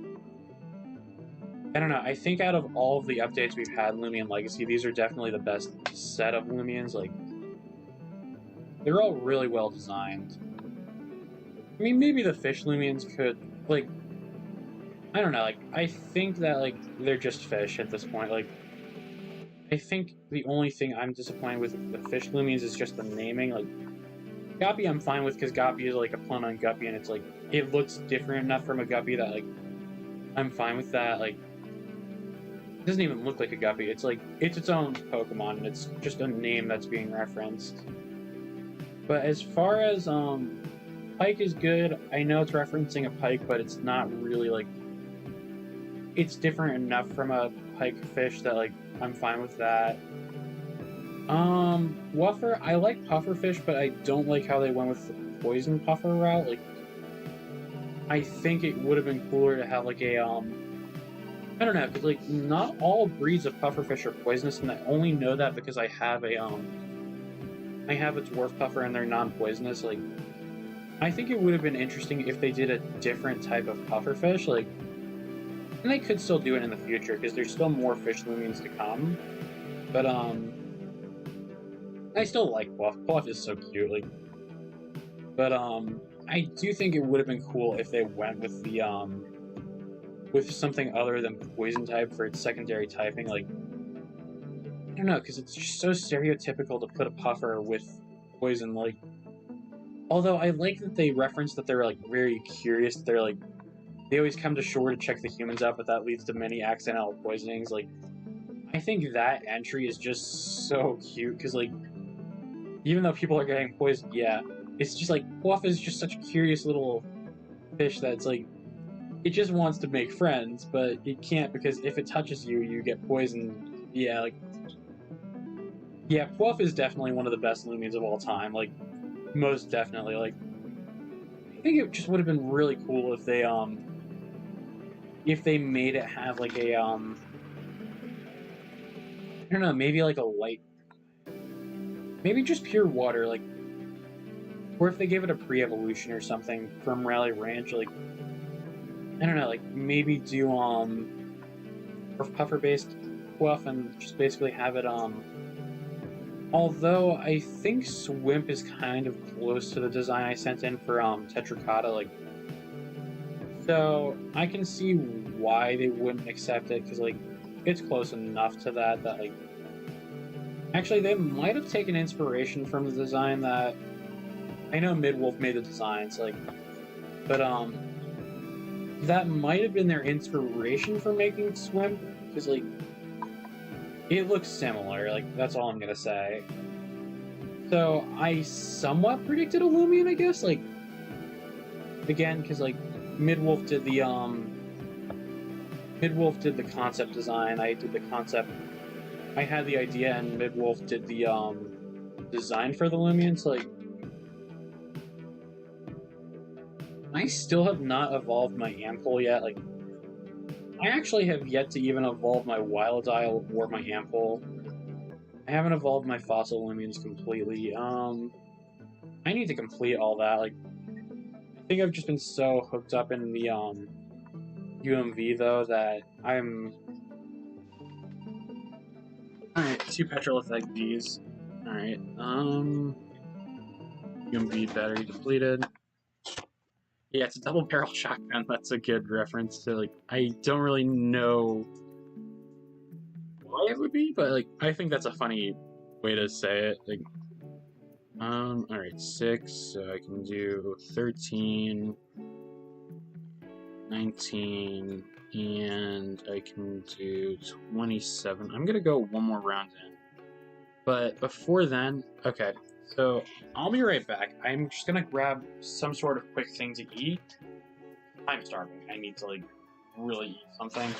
I don't know. I think out of all of the updates we've had in Loomian Legacy, these are definitely the best set of Loomians. Like, they're all really well designed. I mean, maybe the fish Loomians could, like, I don't know, like, I think that, like, they're just fish at this point. Like, I think the only thing I'm disappointed with the fish Loomians is just the naming. Like, Guppy I'm fine with because Guppy is like a pun on Guppy, and it's like it looks different enough from a Guppy that like I'm fine with that. Like it doesn't even look like a Guppy. It's like it's its own Pokemon, and it's just a name that's being referenced. But as far as Pike is good. I know it's referencing a Pike, but it's not really like it's different enough from a Pike fish that like I'm fine with that. Wuffer, I like pufferfish, but I don't like how they went with the poison puffer route. Like, I think it would have been cooler to have like a I don't know, because like not all breeds of pufferfish are poisonous, and I only know that because I have a dwarf puffer and they're non-poisonous. Like, I think it would have been interesting if they did a different type of pufferfish, like, and they could still do it in the future because there's still more fish Loomians to come. But I still like Quaff. Quaff is so cute, like. But I do think it would have been cool if they went with the with something other than poison type for its secondary typing. Like, I don't know, because it's just so stereotypical to put a puffer with poison. Like, although I like that they reference that they're like very curious. They're like they always come to shore to check the humans out, but that leads to many accidental poisonings. Like, I think that entry is just so cute because like even though people are getting poisoned, yeah, it's just like Quaff is just such a curious little fish that's like it just wants to make friends, but it can't because if it touches you, you get poisoned. Yeah, like yeah, Quaff is definitely one of the best Loomians of all time. Like most definitely. Like I think it just would have been really cool if they made it have like a I don't know, maybe like a light, maybe just pure water, like, or if they gave it a pre-evolution or something from Rally Ranch, like, I don't know, like maybe do puffer based Quaff and just basically have it although I think Swimp is kind of close to the design I sent in for Tetricata, like, so I can see why they wouldn't accept it because like it's close enough to that like actually they might have taken inspiration from the design that I know Midwolf made the designs, like, but that might have been their inspiration for making Swimp because like it looks similar, like that's all I'm gonna say. So I somewhat predicted a Loomian, I guess, like again because like Midwolf did the concept design. I did the concept. I had the idea, and Midwolf did the design for the Loomians. Like, I still have not evolved my Ampole yet. Like, I actually have yet to even evolve my Wildile or my Ampole. I haven't evolved my fossil Loomians completely. I need to complete all that. Like, I think I've just been so hooked up in the UMV though that I'm. Alright, 2 Petrolithic Bs. Alright, UMV battery depleted. Yeah, it's a double barrel shotgun. That's a good reference to, like, I don't really know why it would be, but, like, I think that's a funny way to say it. Like, alright, 6, so I can do 13, 19, and I can do 27. I'm gonna go one more round in. But before then, okay, so I'll be right back. I'm just gonna grab some sort of quick thing to eat. I'm starving. I need to, like, really eat something.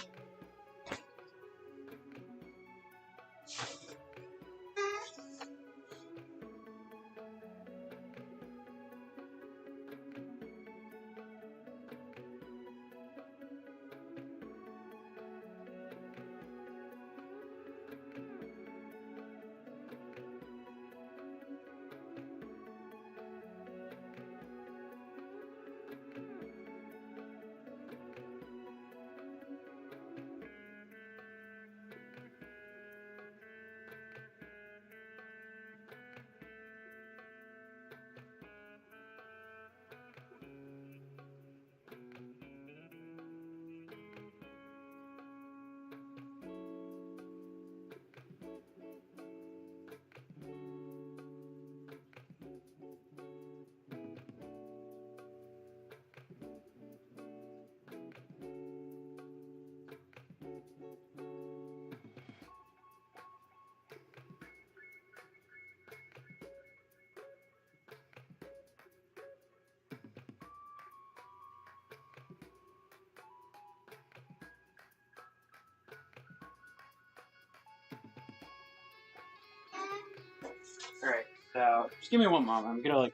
So just give me one moment. I'm gonna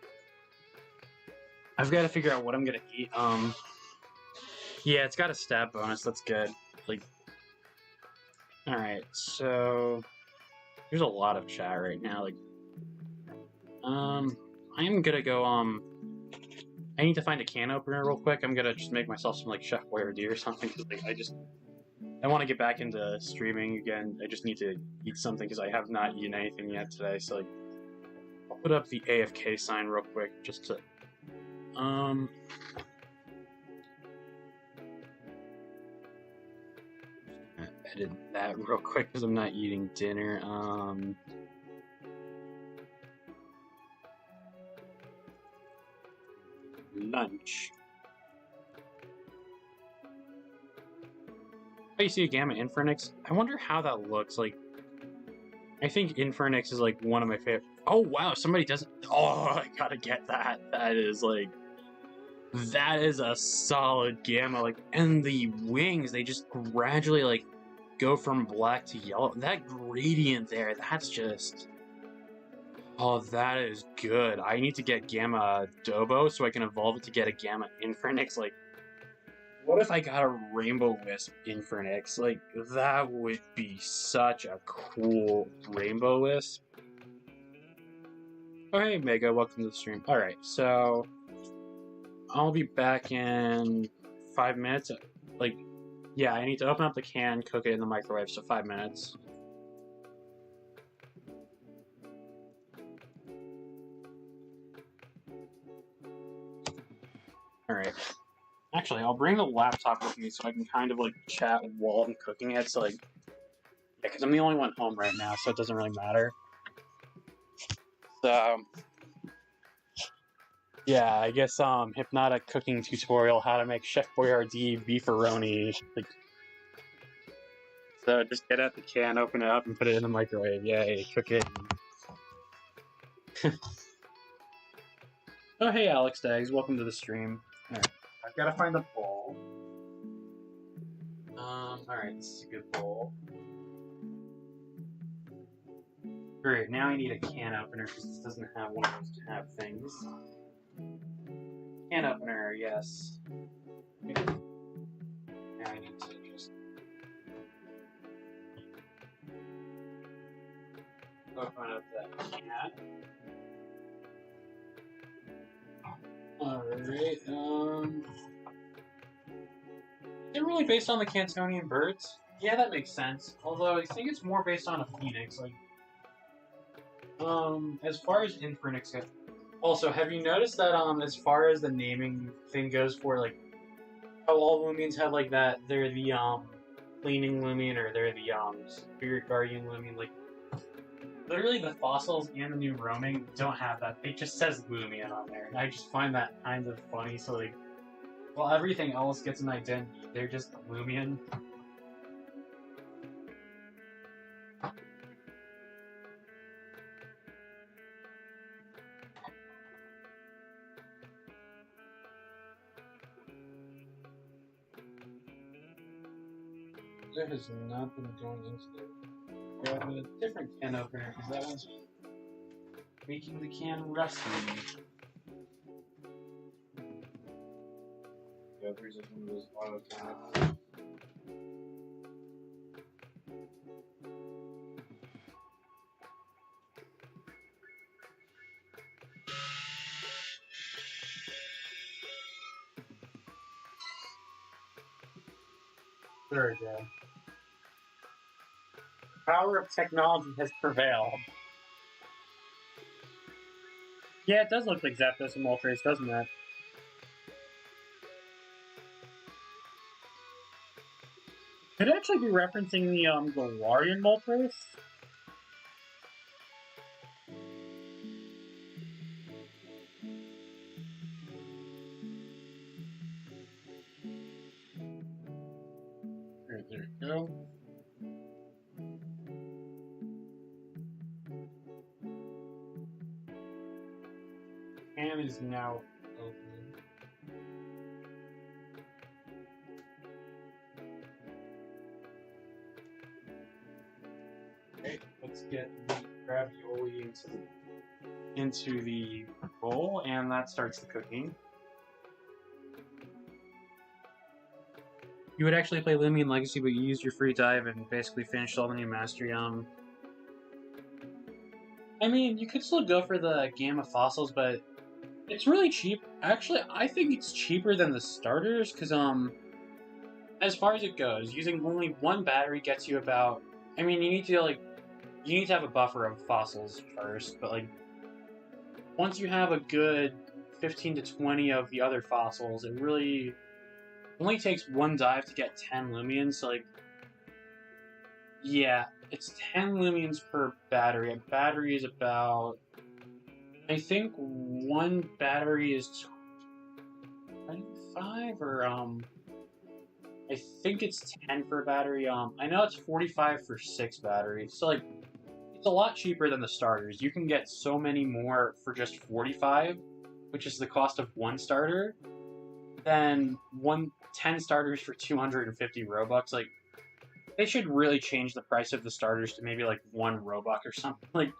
I've got to figure out what I'm gonna eat. Yeah, it's got a stat bonus. That's good. All right. So there's a lot of chat right now. I'm gonna go. I need to find a can opener real quick. I'm gonna just make myself some Chef Boyardee or something. I want to get back into streaming again. I just need to eat something because I have not eaten anything yet today. So I'll put up the AFK sign real quick just to edit that real quick because I'm not eating dinner. Lunch. Oh, you see a Gamma Infernix? I wonder how that looks. I think Infernix is one of my favorite. Oh wow, somebody doesn't. Oh, I gotta get that. That is a solid Gamma. And the wings, they just gradually go from black to yellow. That gradient there, that's just. Oh, that is good. I need to get Gamma Dobo so I can evolve it to get a Gamma Infernix. What if I got a Rainbow Wisp Infernix? That would be such a cool Rainbow Wisp. Oh, hey, Mega, welcome to the stream. Alright, so I'll be back in 5 minutes. Yeah, I need to open up the can, cook it in the microwave, so 5 minutes. Alright. Actually, I'll bring the laptop with me so I can kind of chat while I'm cooking it. So yeah, because I'm the only one home right now, so it doesn't really matter. So yeah, I guess hypnotic cooking tutorial: how to make Chef Boyardee beefaroni. So just get out the can, open it up, and put it in the microwave. Yay, cook it. Oh hey, Alex Dags, welcome to the stream. All right, I've got to find a bowl. Alright, this is a good bowl. Great, now I need a can opener because this doesn't have one of those to have things. Can opener, yes. Now I need to just open up that can. Alright, they're really based on the Cantonian birds? Yeah, that makes sense. Although I think it's more based on a phoenix. As far as Infernix goes. Also, have you noticed that as far as the naming thing goes for how all Loomians have that they're the cleaning Loomian or they're the spirit guardian Loomian, literally the fossils and the new roaming don't have that. It just says Loomian on there. And I just find that kind of funny. So while everything else gets an identity, they're just Loomian. There has not been going into there. Grab a different can opener because that one's making the can rusty. Yeah, there's just one of those auto cans. There we go. The power of technology has prevailed. Yeah, it does look like Zapdos and Moltres, doesn't it? Could it actually be referencing the Galarian Moltres? Alright, there we go. Can is now open. Okay, let's get the ravioli into the into the bowl, and that starts the cooking. You would actually play Loomian Legacy, but you used your free dive and basically finished all the new mastery. I mean, you could still go for the Gamma Fossils, but it's really cheap. Actually, I think it's cheaper than the starters, because, as far as it goes, using only one battery gets you about... I mean, you need to have a buffer of fossils first, but, like, once you have a good 15 to 20 of the other fossils, it really only takes one dive to get 10 Loomians, so, like, yeah, it's 10 Loomians per battery. A battery is about... I think one battery is 25, or, I think it's 10 for a battery. I know it's 45 for 6 batteries, so, like, it's a lot cheaper than the starters. You can get so many more for just 45, which is the cost of one starter, than 10 starters for 250 Robux. Like, they should really change the price of the starters to maybe, like, 1 Robux or something. Like,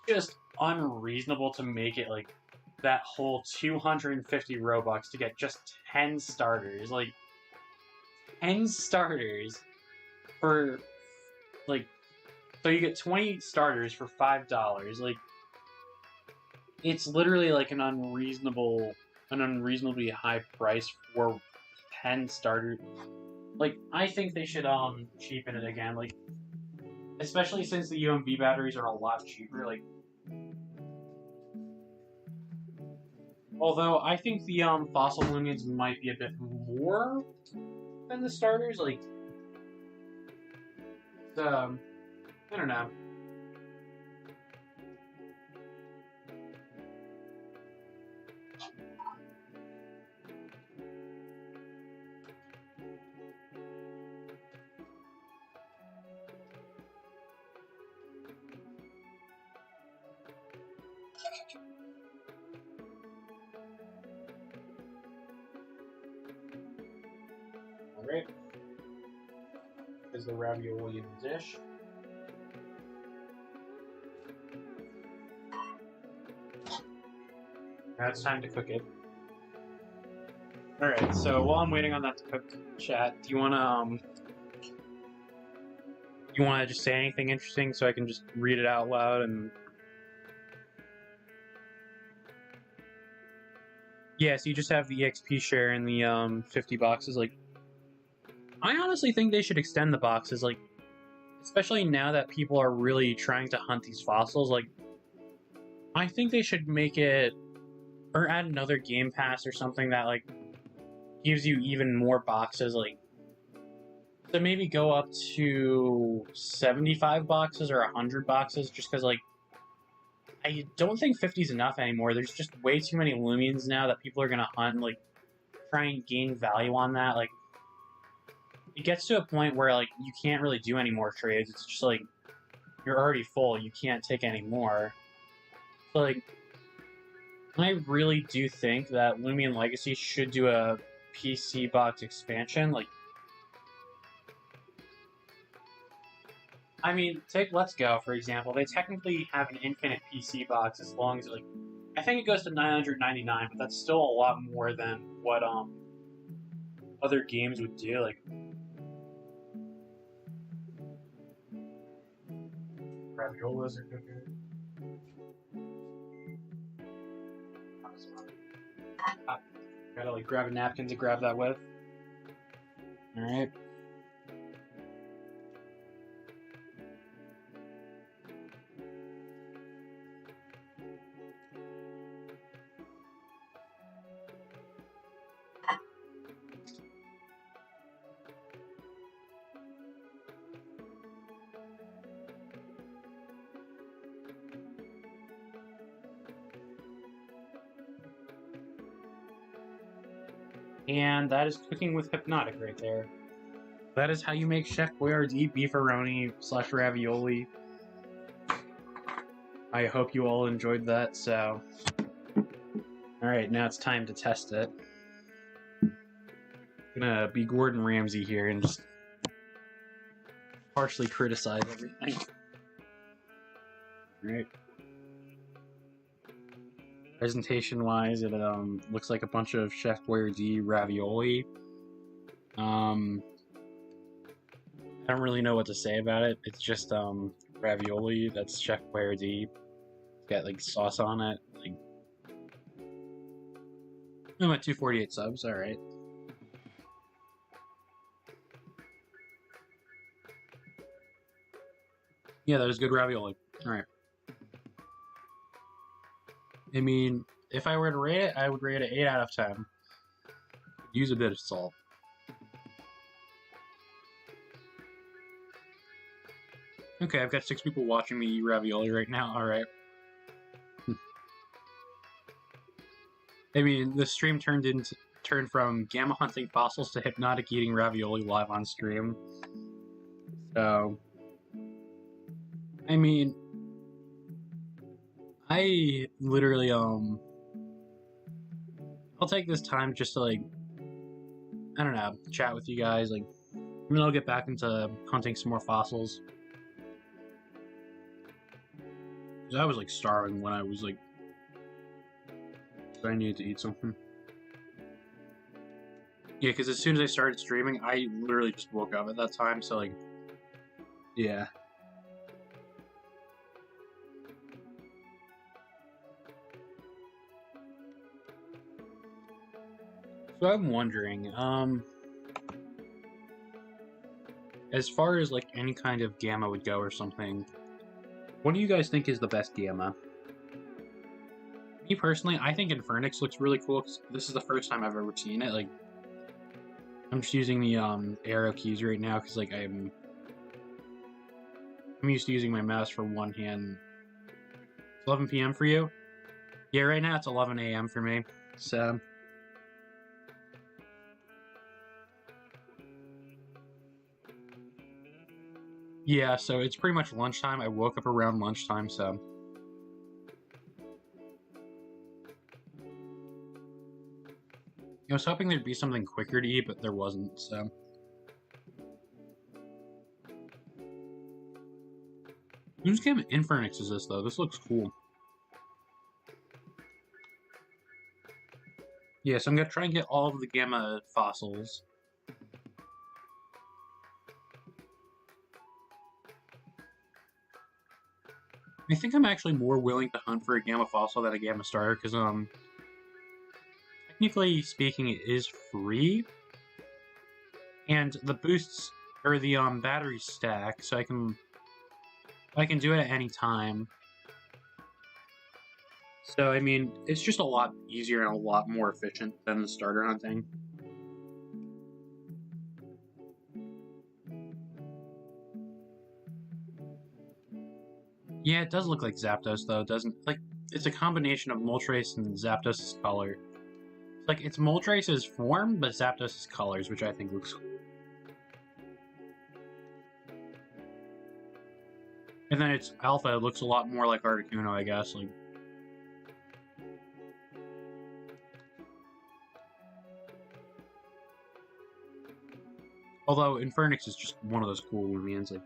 it's just unreasonable to make it, like, that whole 250 Robux to get just 10 starters. Like, 10 starters for, like, so you get 20 starters for $5. Like, it's literally like an unreasonably high price for 10 starters. Like, I think they should cheapen it again. Like, especially since the UMV batteries are a lot cheaper. Like, although I think the fossil Loomians might be a bit more than the starters. Like, I don't know. Alright. There's the ravioli in the dish. Now it's time to cook it. Alright, so while I'm waiting on that to cook, chat, do you wanna just say anything interesting so I can just read it out loud? And yeah, so you just have the EXP share in the 50 boxes. Like, I honestly think they should extend the boxes, like, especially now that people are really trying to hunt these fossils. Like, I think they should make it, or add another game pass or something that, like, gives you even more boxes. Like, so maybe go up to 75 boxes or 100 boxes, just because, like, I don't think 50 is enough anymore. There's just way too many Loomians now that people are gonna hunt and, like, try and gain value on that. Like, it gets to a point where, like, you can't really do any more trades. It's just like, you're already full, you can't take any more. So, like, I really do think that Loomian Legacy should do a PC box expansion. Like, I mean, take Let's Go, for example. They technically have an infinite PC box as long as, like, I think it goes to 999, but that's still a lot more than what other games would do. Like, raviolas are cooking. Gotta, like, grab a napkin to grab that with. Alright. And that is cooking with Hypnotic right there. That is how you make Chef Boyardee beefaroni / ravioli. I hope you all enjoyed that, so... Alright, now it's time to test it. I'm gonna be Gordon Ramsay here and just partially criticize everything. Alright. Presentation-wise, it looks like a bunch of Chef Boyardee ravioli. I don't really know what to say about it. It's just ravioli that's Chef Boyardee. It's got like sauce on it. Like, I'm at 248 subs. All right. Yeah, that was good ravioli. All right. I mean, if I were to rate it, I would rate it 8 out of 10. Use a bit of salt. Okay, I've got 6 people watching me eat ravioli right now. All right. I mean, the stream turned from gamma hunting fossils to hypnotic eating ravioli live on stream. So, I mean, I literally I'll take this time just to like, I don't know, chat with you guys. Like, and then I'll get back into hunting some more fossils. I was like starving when I was like, so I needed to eat something. Yeah, because as soon as I started streaming, I literally just woke up at that time, so like, yeah. So I'm wondering, as far as like any kind of gamma would go or something, what do you guys think is the best gamma? Me personally, I think Infernix looks really cool because this is the first time I've ever seen it. Like, I'm just using the arrow keys right now because like I'm used to using my mouse for one hand. It's 11 p.m. for you? Yeah, right now it's 11 a.m. for me. So. Yeah, so it's pretty much lunchtime. I woke up around lunchtime, so. I was hoping there'd be something quicker to eat, but there wasn't, so. Whose game Infernix is this, though? This looks cool. Yeah, so I'm gonna try and get all of the gamma fossils. I think I'm actually more willing to hunt for a gamma fossil than a gamma starter, because, technically speaking, it is free. And the boosts, or the, batteries stack, so I can do it at any time. So, I mean, it's just a lot easier and a lot more efficient than the starter hunting. Yeah, it does look like Zapdos, though, doesn't it? Like, it's a combination of Moltres and Zapdos' color. It's like, it's Moltres' form, but Zapdos' colors, which I think looks cool. And then its alpha looks a lot more like Articuno, I guess. Like, although Infernix is just one of those cool Loomians. Like,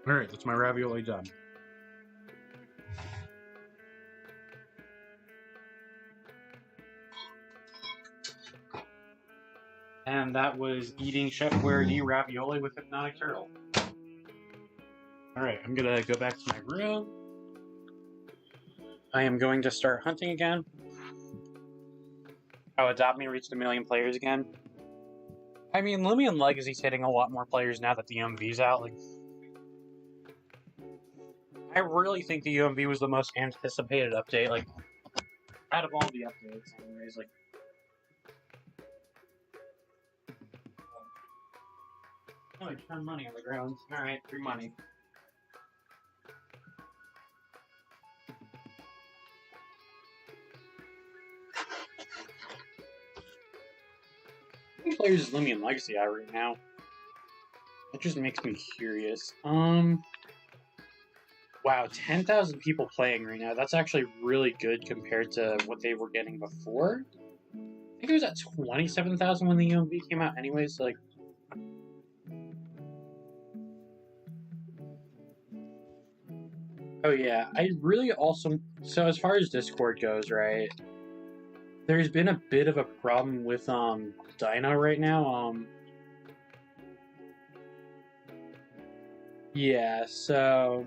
alright, that's my ravioli done. And that was eating Chef Boyardee ravioli with Hypnotic Turtle. Alright, I'm gonna go back to my room. I am going to start hunting again. Oh, Adopt Me reached 1 million players again. I mean, Loomian Legacy's hitting a lot more players now that the UMV's out. Like, I really think the UMV was the most anticipated update, like, out of all the updates, anyways, like. Oh, I found money on the ground. Alright, free money. How many players is Loomian Legacy at right now? That just makes me curious. Wow, 10,000 people playing right now. That's actually really good compared to what they were getting before. I think it was at 27,000 when the UMV came out anyways, like... Oh yeah, I really also... So as far as Discord goes, right? There's been a bit of a problem with, Dino right now, Yeah, so...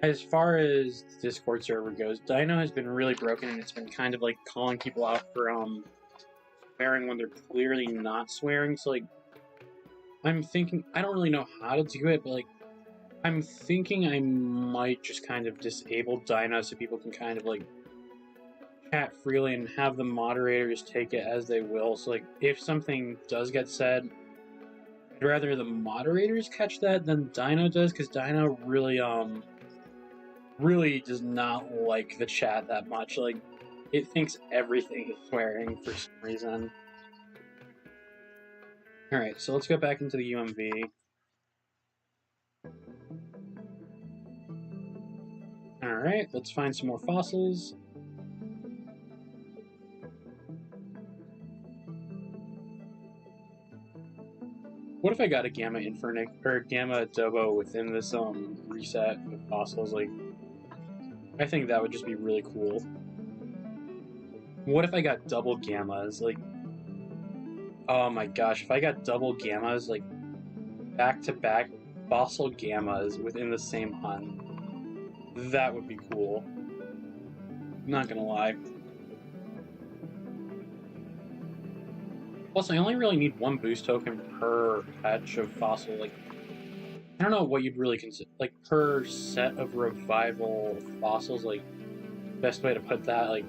As far as the Discord server goes, Dino has been really broken, and it's been kind of, like, calling people out for, swearing when they're clearly not swearing, so, like... I'm thinking... I don't really know how to do it, but, like... I'm thinking I might just kind of disable Dino so people can kind of, like, chat freely and have the moderators take it as they will. So, like, if something does get said, I'd rather the moderators catch that than Dino does, because Dino really, really does not like the chat that much. Like, it thinks everything is swearing for some reason. Alright, so let's go back into the UMV. Alright, let's find some more fossils. What if I got a Gamma Infernic, or Gamma Adobo within this, reset of fossils? Like, I think that would just be really cool. What if I got double Gammas? Like, oh my gosh, if I got double Gammas, like, back-to-back fossil Gammas within the same hunt, that would be cool. Not gonna lie. Plus, I only really need one boost token per patch of fossil. Like, I don't know what you'd really consider, like, per set of revival fossils, like, best way to put that, like...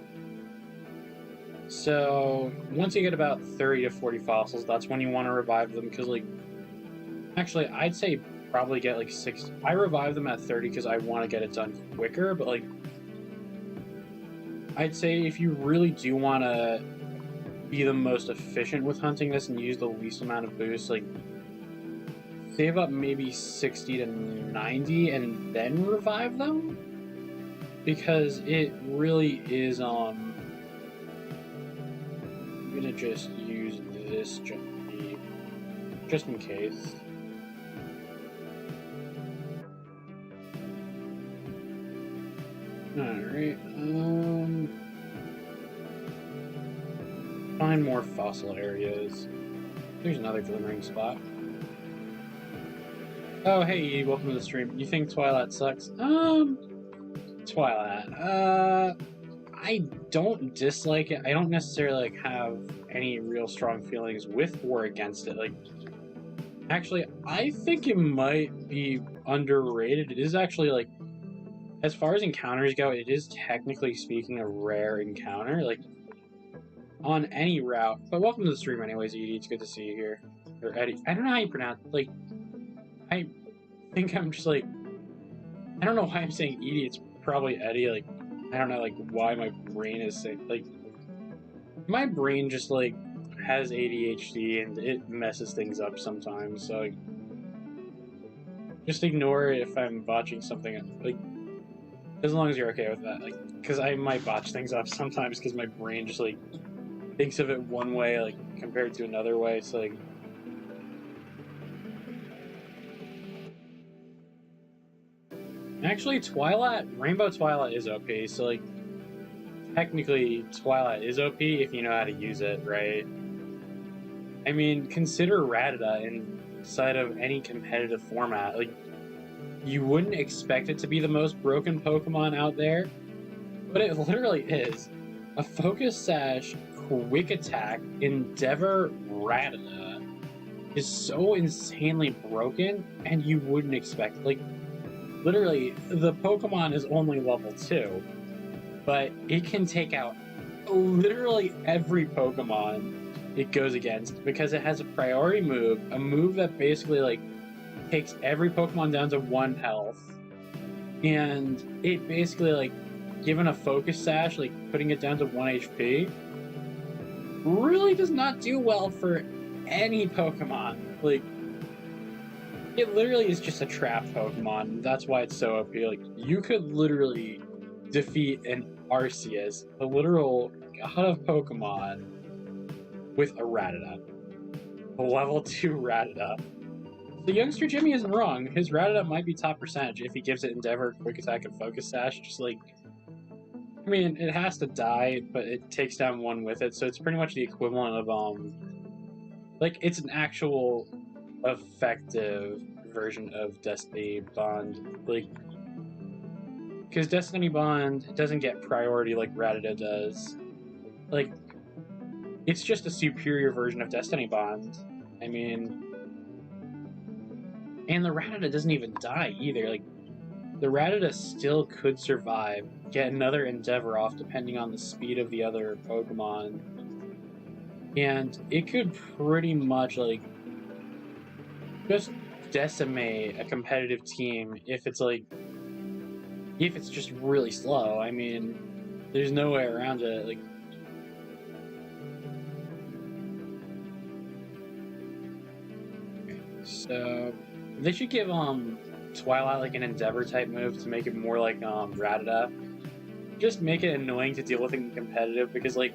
So, once you get about 30 to 40 fossils, that's when you want to revive them, because, like... Actually, I'd say probably get, like, 6... I revive them at 30 because I want to get it done quicker, but, like... I'd say if you really do want to be the most efficient with hunting this and use the least amount of boost, like, save up maybe 60 to 90 and then revive them, because it really is, I'm gonna just use this just in case. Alright, find more fossil areas. There's another glimmering spot. Oh, hey, welcome to the stream. You think Twilight sucks? Twilight. I don't dislike it. I don't necessarily, like, have any real strong feelings with or against it. Like, actually, I think it might be underrated. It is actually, like, as far as encounters go, it is technically speaking a rare encounter. Like, on any route. But welcome to the stream anyways, Edie. It's good to see you here. Or Eddie. I don't know how you pronounce it. Like, I think I'm just like... I don't know why I'm saying Edie. It's probably Eddie. Like, I don't know, like, why my brain is saying... Like, my brain just, like, has ADHD and it messes things up sometimes. So, like, just ignore it if I'm botching something. Like, as long as you're okay with that. Like, because I might botch things up sometimes because my brain just, like, thinks of it one way, like, compared to another way, so, like... Actually, Rainbow Twilight is OP, so, like, technically, Twilight is OP if you know how to use it, right? I mean, consider Rattata inside of any competitive format. Like, you wouldn't expect it to be the most broken Pokemon out there, but it literally is. A Focus Sash, Quick Attack, Endeavor Rattata is so insanely broken, and you wouldn't expect. Like, literally, the Pokemon is only level 2, but it can take out literally every Pokemon it goes against, because it has a priority move, a move that basically, like, takes every Pokemon down to 1 health, and it basically, like, given a Focus Sash, like, putting it down to 1 HP, really does not do well for any Pokemon. Like, it literally is just a trap Pokemon. That's why it's so OP. Like, you could literally defeat an Arceus, the literal god of Pokemon, with a Rattata. A level 2 Rattata. So youngster Jimmy isn't wrong. His Rattata might be top percentage if he gives it Endeavor, Quick Attack, and Focus Sash. Just like, I mean, it has to die, but it takes down one with it, so it's pretty much the equivalent of, like, it's an actual effective version of Destiny Bond. Like, because Destiny Bond doesn't get priority like Rattata does. Like, it's just a superior version of Destiny Bond. I mean, and the Rattata doesn't even die either. Like, the Rattata still could survive, get another Endeavor off depending on the speed of the other Pokemon, and it could pretty much, like, just decimate a competitive team if it's, like, if it's just really slow. I mean, there's no way around it. Like, okay, so they should give Twilight like an Endeavor type move to make it more like Rattata. Just make it annoying to deal with in competitive because like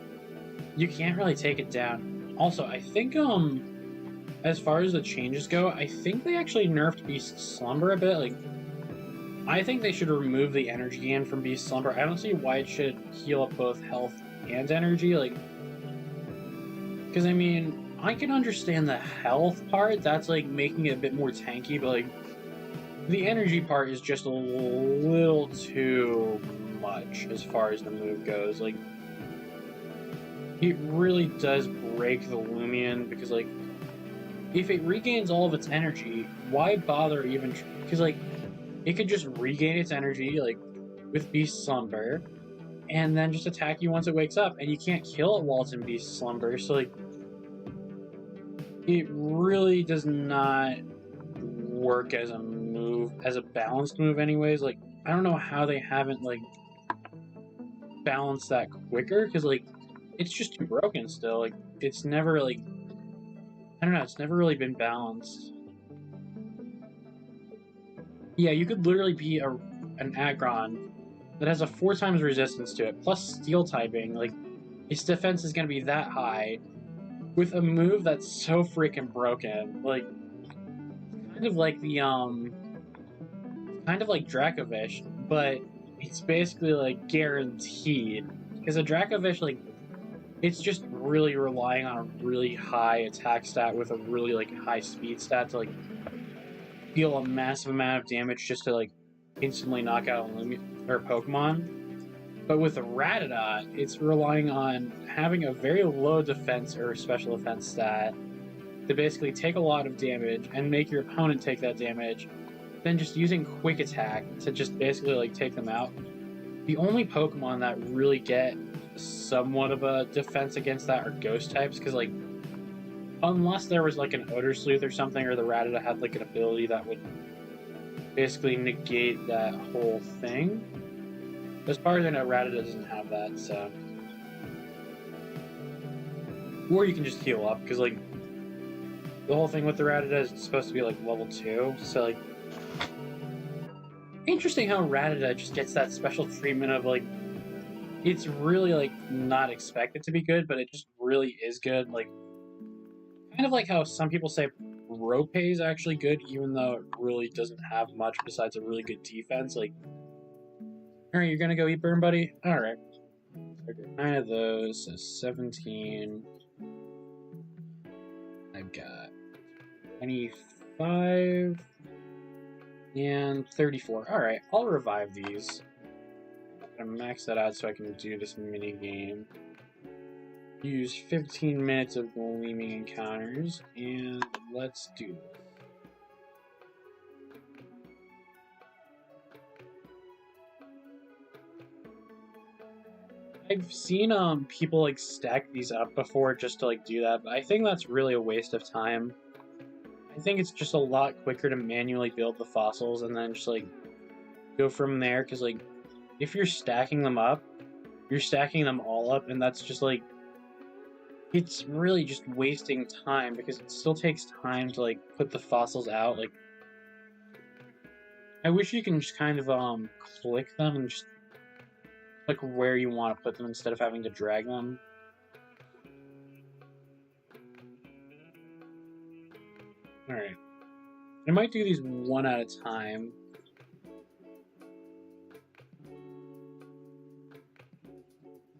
you can't really take it down. Also, I think as far as the changes go, I think they actually nerfed Beast Slumber a bit. Like, I think they should remove the energy gain from Beast Slumber. I don't see why it should heal up both health and energy. Like, because I mean, I can understand the health part. That's like making it a bit more tanky, but like the energy part is just a little too much as far as the move goes. Like, it really does break the Loomian because like if it regains all of its energy, why bother even? Because like it could just regain its energy like with Beast Slumber, and then just attack you once it wakes up, and you can't kill it while it's in Beast Slumber. So like it really does not work as a move, as a balanced move anyways. Like, I don't know how they haven't like balanced that quicker, because like it's just too broken still. Like, it's never like, I don't know, it's never really been balanced. Yeah, you could literally be an Aggron that has a 4 times resistance to it, plus steel typing. Like, its defense is going to be that high with a move that's so freaking broken. Like, kind of like the kind of like Dracovish, but it's basically like guaranteed. Because a Dracovish, like, it's just really relying on a really high attack stat with a really like high speed stat to like deal a massive amount of damage just to like instantly knock out a Loomian or Pokemon. But with a Rattata, it's relying on having a very low defense or special defense stat to basically take a lot of damage and make your opponent take that damage, then just using Quick Attack to just basically like take them out. The only Pokemon that really get somewhat of a defense against that are Ghost types, because like unless there was like an Odor Sleuth or something, or the Rattata had like an ability that would basically negate that whole thing. As far as I know, Rattata doesn't have that, so. Or you can just heal up, because like the whole thing with the Rattata is it's supposed to be like level 2, so like interesting how Rattata just gets that special treatment of like it's really like not expected to be good, but it just really is good. Like, kind of like how some people say Rope is actually good, even though it really doesn't have much besides a really good defense. Like, alright, you're gonna go eat Burn Buddy? Alright. Okay, 9 of those, so 17. I've got 25 and 34. Alright, I'll revive these. I'm gonna max that out so I can do this mini game. Use 15 minutes of gleaming encounters, and let's do this. I've seen people like stack these up before just to like do that, but I think that's really a waste of time. I think it's just a lot quicker to manually build the fossils and then just like go from there, because like if you're stacking them up, you're stacking them all up, and that's just like it's really just wasting time because it still takes time to like put the fossils out. Like, I wish you can just kind of click them and just click where you want to put them instead of having to drag them. All right, I might do these one at a time.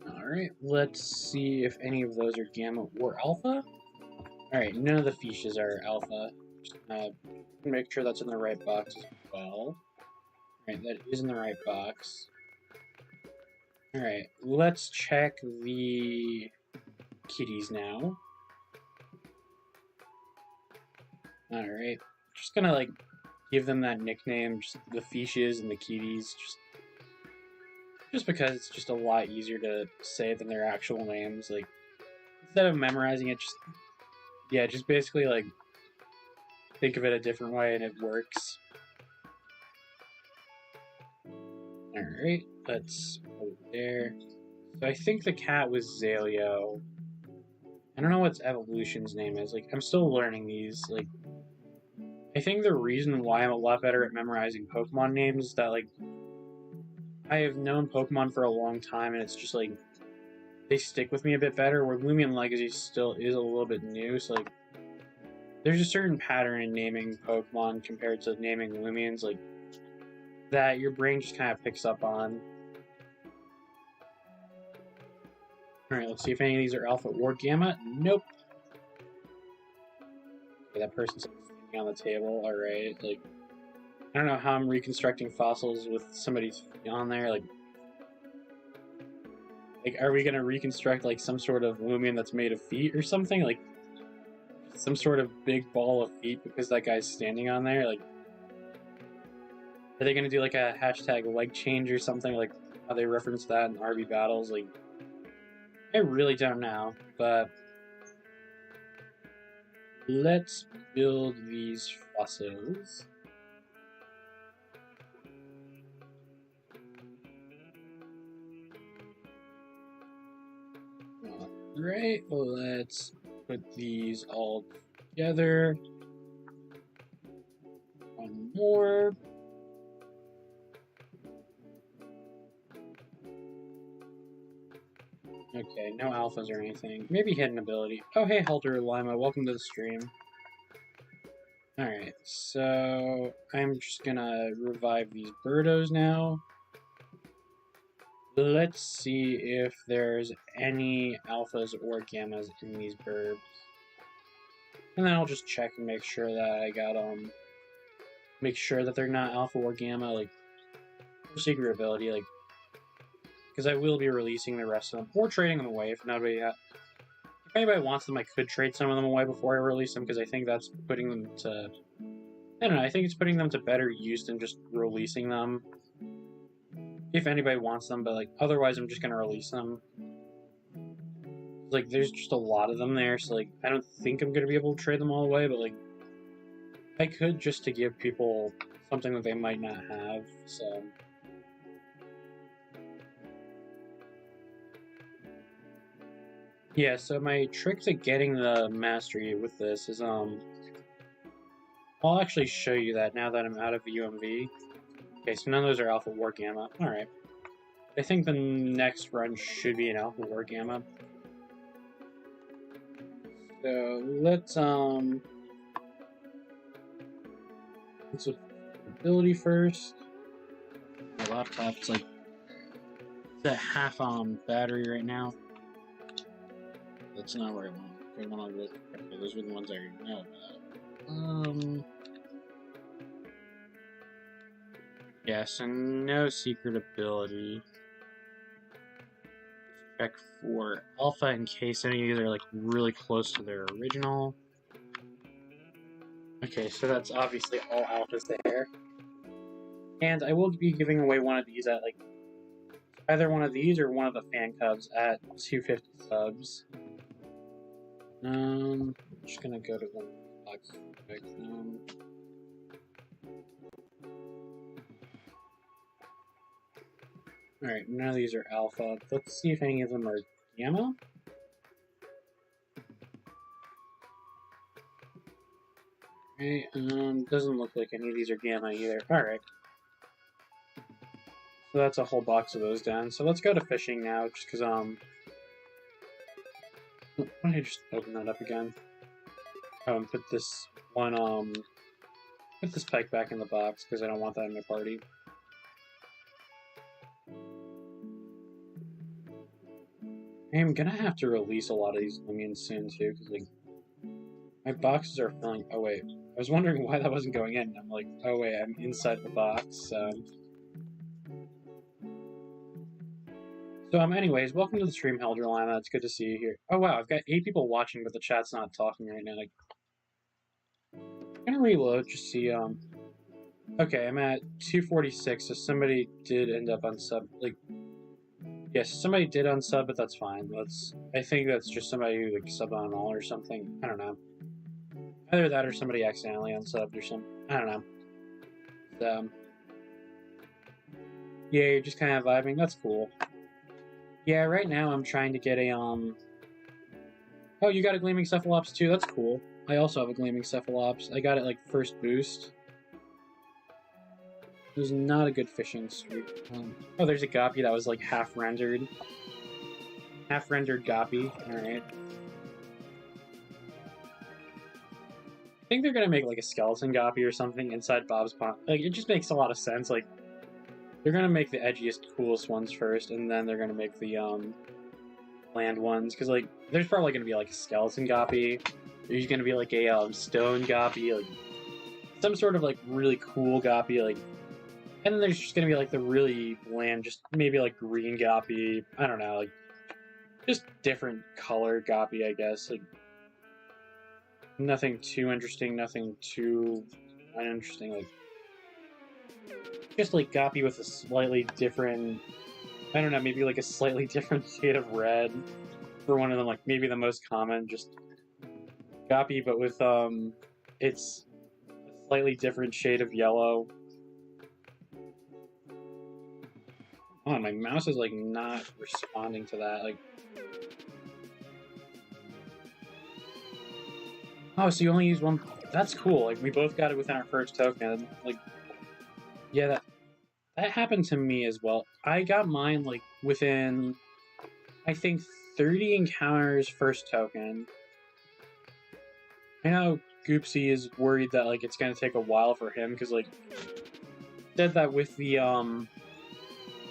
Alright, let's see if any of those are gamma or alpha. Alright, none of the fishes are alpha. Just make sure that's in the right box as well. Alright, that is in the right box. Alright, let's check the kitties now. Alright, just gonna like give them that nickname, just the fishes and the kitties, just because it's just a lot easier to say than their actual names. Like, instead of memorizing it, just basically like think of it a different way and it works. Alright, let's put it there. So I think the cat was Zaleo. I don't know what its evolution's name is. Like, I'm still learning these. Like, I think the reason why I'm a lot better at memorizing Pokemon names is that, like, I have known Pokemon for a long time, and it's just, like, they stick with me a bit better, where Loomian Legacy still is a little bit new, so, like, there's a certain pattern in naming Pokemon compared to naming Loomians, like, that your brain just kind of picks up on. Alright, let's see if any of these are Alpha or Gamma. Nope. Okay, that person's standing on the table. Alright, like, I don't know how I'm reconstructing fossils with somebody's on there. Like, are we gonna reconstruct, like, some sort of Loomian that's made of feet or something? Like, some sort of big ball of feet because that guy's standing on there? Like, are they gonna do, like, a hashtag leg change or something? Like, how they reference that in RB battles? Like, I really don't know, but let's build these fossils. Alright, let's put these all together. One more. Okay, no alphas or anything. Maybe hidden ability. Oh, hey, Helter Lima, welcome to the stream. Alright, so I'm just gonna revive these birdos now. Let's see if there's any alphas or gammas in these burbs. And then I'll just check and make sure that I got, make sure that they're not alpha or gamma, like, for secret ability, like, because I will be releasing the rest of them, or trading them away if nobody, if anybody wants them, I could trade some of them away before I release them, because I think that's putting them to, I don't know, I think it's putting them to better use than just releasing them. If anybody wants them, but, like, otherwise I'm just gonna release them. Like, there's just a lot of them there, so, like, I don't think I'm gonna be able to trade them all away, but, like, I could just to give people something that they might not have, so. Yeah, so my trick to getting the mastery with this is, I'll actually show you that now that I'm out of the UMV. Okay, so none of those are Alpha or Gamma. Alright. I think the next run should be an Alpha or Gamma. So, let's look at ability first. My laptop's like, it's at half battery right now. That's not where I want. I want to look. Okay, those were the ones I already know about. Yeah, so no secret ability. Check for alpha in case any of these are like really close to their original. Okay, so that's obviously all alphas there. And I will be giving away one of these at like either one of these or one of the fan cubs at 250 subs. I'm just gonna go to one box quick. Alright, none of these are alpha. Let's see if any of them are gamma. Okay, doesn't look like any of these are gamma either. Alright. So that's a whole box of those down. So let's go to fishing now, just because, why don't I just open that up again? Oh, and put this one, put this pike back in the box, because I don't want that in my party. I'm gonna have to release a lot of these Loomians soon, too, because, like, my boxes are filling. Oh, wait. I was wondering why that wasn't going in. I'm like, oh, wait, I'm inside the box, so. So, anyways, welcome to the stream, Helderlana. It's good to see you here. Oh, wow, I've got 8 people watching, but the chat's not talking right now. Like, I'm gonna reload, just see, okay, I'm at 246, so somebody did end up unsub. Like, yes, somebody did unsub, but that's fine. I think that's just somebody who, like, subbed on all or something. I don't know. Either that or somebody accidentally unsubbed or something. I don't know. So, yeah, you're just kind of vibing. That's cool. Yeah, right now I'm trying to get a, Oh, you got a Gleaming Cephalops too? That's cool. I also have a Gleaming Cephalops. I got it, like, first boost. It was not a good fishing streak. Oh, there's a Goppy that was, like, half-rendered. Half-rendered Goppy. Alright. I think they're gonna make, like, a skeleton Goppy or something inside Bob's Pond. Like, it just makes a lot of sense. Like, they're gonna make the edgiest, coolest ones first, and then they're gonna make the, land ones. Because, like, there's probably gonna be, like, a skeleton Goppy. There's gonna be, like, a, stone Goppy. Like, some sort of, like, really cool Goppy. Like, and then there's just gonna be, like, the really bland, just maybe, like, green Goppy. I don't know, like, just different color Goppy, I guess. Like, nothing too interesting, nothing too uninteresting. Like, just, like, Goppy with a slightly different, I don't know, maybe, like, a slightly different shade of red for one of them. Like, maybe the most common, just Goppy, but with, it's a slightly different shade of yellow. Oh, my mouse is, like, not responding to that. Like, oh, so you only use one. That's cool. Like, we both got it within our first token. Like, yeah, that happened to me as well. I got mine, like, within, I think, 30 encounters first token. I know Goopsy is worried that, like, it's gonna take a while for him, because, like, said that with the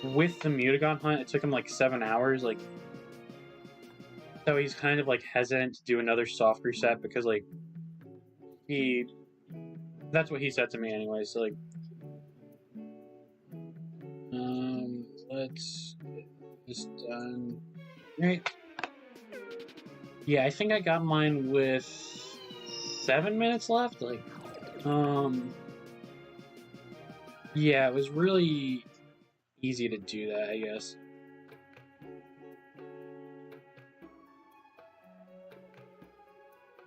Mutagon hunt, it took him, like, 7 hours, like, so he's kind of, like, hesitant to do another soft reset, because, like, that's what he said to me anyway, so, like, let's get this done. Right. Yeah, I think I got mine with 7 minutes left, like, yeah, it was really easy to do that, I guess.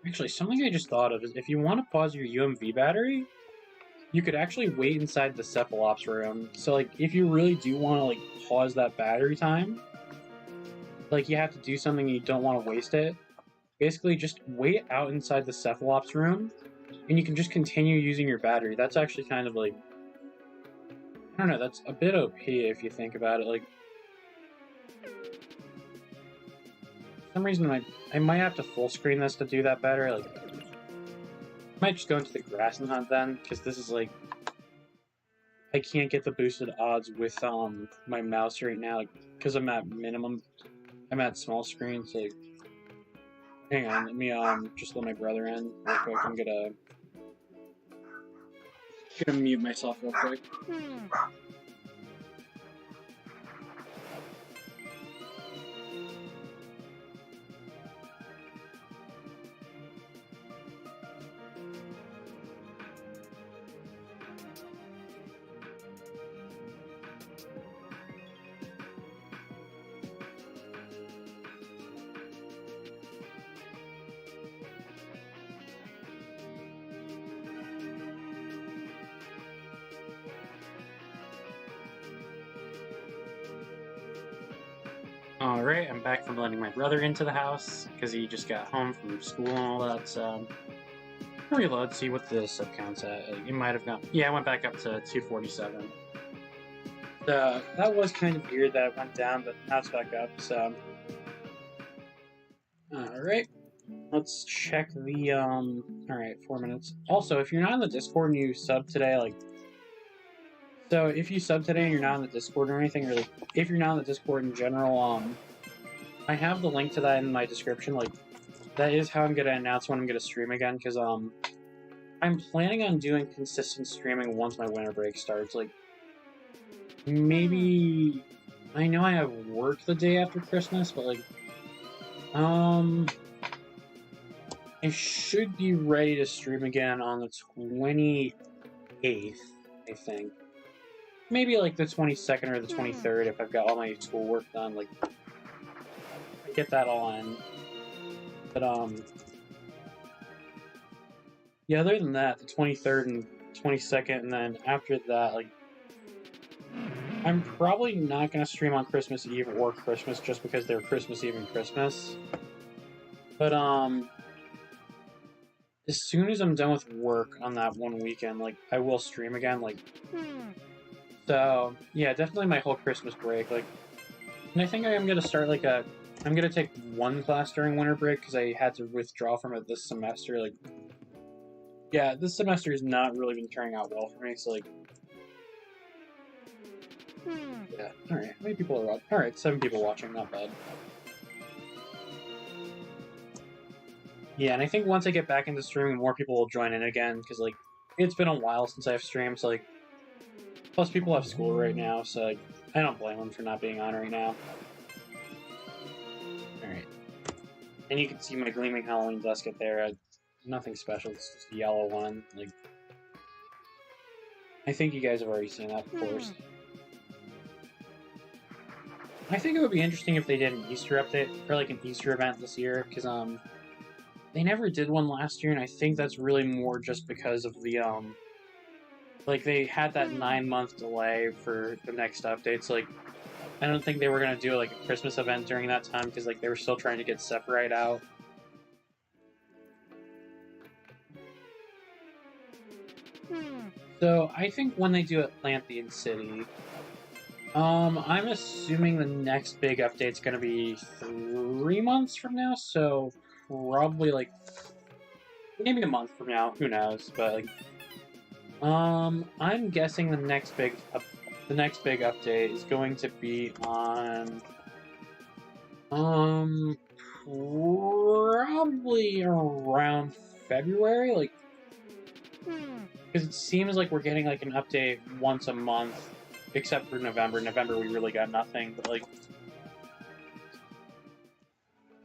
Actually, something I just thought of is if you want to pause your UMV battery, you could actually wait inside the Cephalops room. So, like, if you really do want to, like, pause that battery time, like, you have to do something and you don't want to waste it, basically just wait out inside the Cephalops room, and you can just continue using your battery. That's actually kind of, like, I don't know, that's a bit OP if you think about it. Like, for some reason I might have to full screen this to do that better. Like, I might just go into the grass and hunt then, because this is, like, I can't get the boosted odds with my mouse right now, like, because I'm at minimum. I'm at small screen, so, like, hang on, let me just let my brother in real quick. I'm gonna mute myself real quick. Alright, I'm back from letting my brother into the house, because he just got home from school and all that, so... Reload, see what the sub count's at. It might have gone. Yeah, it went back up to 247. That was kind of weird that it went down, but now it's back up, so. Alright. Let's check the, Alright, 4 minutes. Also, if you're not in the Discord and you sub today, like. So, if you sub today and you're not in the Discord or anything, or like, if you're not in the Discord in general, I have the link to that in my description, like. That is how I'm gonna announce when I'm gonna stream again, because, I'm planning on doing consistent streaming once my winter break starts, like, maybe, I know I have work the day after Christmas, but, like, I should be ready to stream again on the 28th, I think. Maybe, like, the 22nd or the 23rd if I've got all my schoolwork done, like, get that all in. But, yeah, other than that, the 23rd and 22nd, and then after that, like, I'm probably not going to stream on Christmas Eve or Christmas just because they're Christmas Eve and Christmas. But, as soon as I'm done with work on that one weekend, like, I will stream again, like, so, yeah, definitely my whole Christmas break, like, and I think I am going to start, like, I'm going to take one class during winter break because I had to withdraw from it this semester, like, yeah, this semester has not really been turning out well for me, so, like, yeah, alright, how many people are watching? Alright, 7 people watching, not bad. Yeah, and I think once I get back into streaming, more people will join in again, because, like, it's been a while since I've streamed, so, like, plus people have school right now, so, like, I don't blame them for not being on right now. Alright. And you can see my Gleaming Halloween dusket there. Nothing special, it's just a yellow one. Like, I think you guys have already seen that before. I think it would be interesting if they did an Easter update, or like an Easter event this year, because, they never did one last year, and I think that's really more just because of the, like, they had that 9-month delay for the next updates. Like, I don't think they were going to do, like, a Christmas event during that time, because, like, they were still trying to get Separate out. So, I think when they do Atlantean City, I'm assuming the next big update's going to be 3 months from now, so probably, like, maybe a month from now, who knows, but, like, I'm guessing the next big update is going to be on, probably around February, like, because it seems like we're getting, like, an update once a month, except for November. November, we really got nothing, but, like,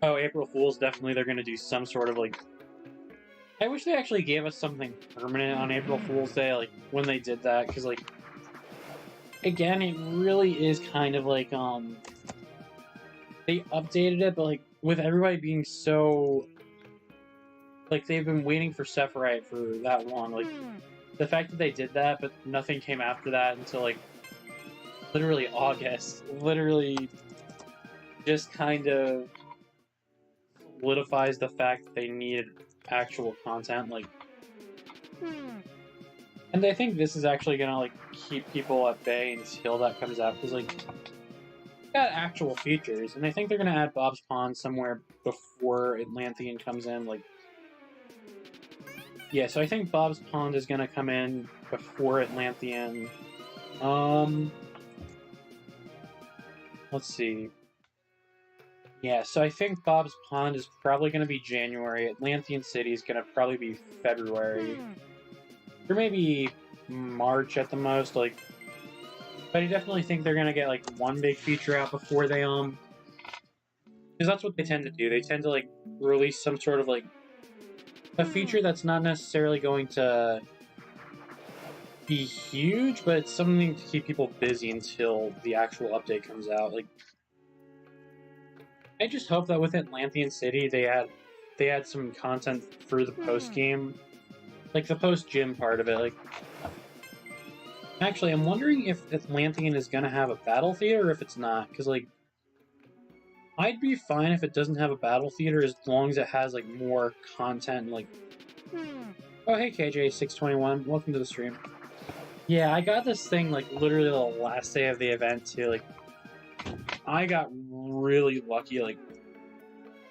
oh, April Fool's, definitely they're gonna do some sort of, like, I wish they actually gave us something permanent on April Fool's Day, like, when they did that, because, like, again, it really is kind of like, they updated it, but, like, with everybody being so, like, they've been waiting for Sephirite for that long, like, the fact that they did that, but nothing came after that until, like, literally August, literally just kind of solidifies the fact that they needed actual content, like, and I think this is actually gonna, like, keep people at bay until that comes out, because, like, it's got actual features, and I think they're gonna add Bob's Pond somewhere before Atlantean comes in, like, yeah, so I think Bob's Pond is gonna come in before Atlantean. Let's see. Yeah, so I think Bob's Pond is probably going to be January. Atlantean City is going to probably be February. Or maybe March at the most, like... But I definitely think they're going to get, like, one big feature out before they, because that's what they tend to do. They tend to, like, release some sort of, like, a feature that's not necessarily going to be huge, but it's something to keep people busy until the actual update comes out. Like, I just hope that with Atlantean City they add some content for the post game, like the post gym part of it. Like, actually, I'm wondering if Atlantean is gonna have a battle theater or if it's not, because, like, I'd be fine if it doesn't have a battle theater as long as it has, like, more content, like, Oh, hey KJ621, welcome to the stream. Yeah, I got this thing like literally the last day of the event too. Like, I got really lucky. Like,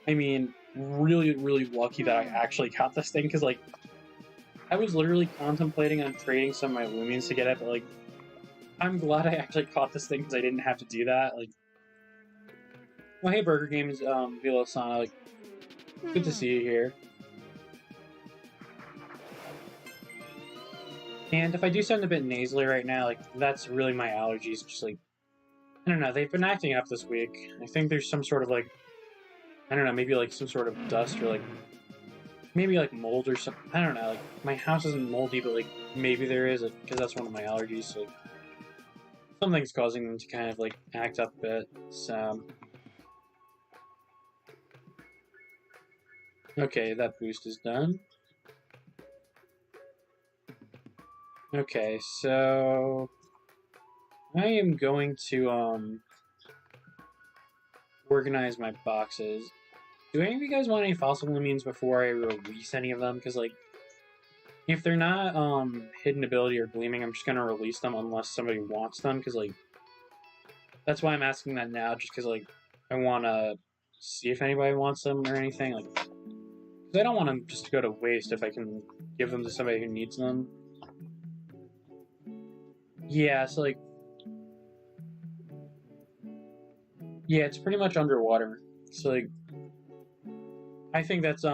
I mean, really, really lucky that I actually got this thing because like I was literally contemplating on trading some of my Loomians to get it, but like I'm glad I actually caught this thing because I didn't have to do that. Like, well, hey Burger Games, Vilosana, like, good to see you here. And if I do sound a bit nasally right now, like, that's really my allergies. Just like, I don't know, they've been acting up this week. I think there's some sort of like, I don't know, maybe like some sort of dust or like, maybe like mold or something. I don't know. Like, my house isn't moldy, but like, maybe there is, because that's one of my allergies. So, like, something's causing them to kind of like act up a bit. So, okay, that boost is done. Okay, so I am going to organize my boxes. Do any of you guys want any fossil Loomians before I release any of them? Because like, if they're not hidden ability or gleaming, I'm just gonna release them unless somebody wants them. Because like, that's why I'm asking that now. Just because like, I want to see if anybody wants them or anything. Like, because I don't want them just to go to waste if I can give them to somebody who needs them. Yeah, so like, yeah, it's pretty much underwater. So like, I think that's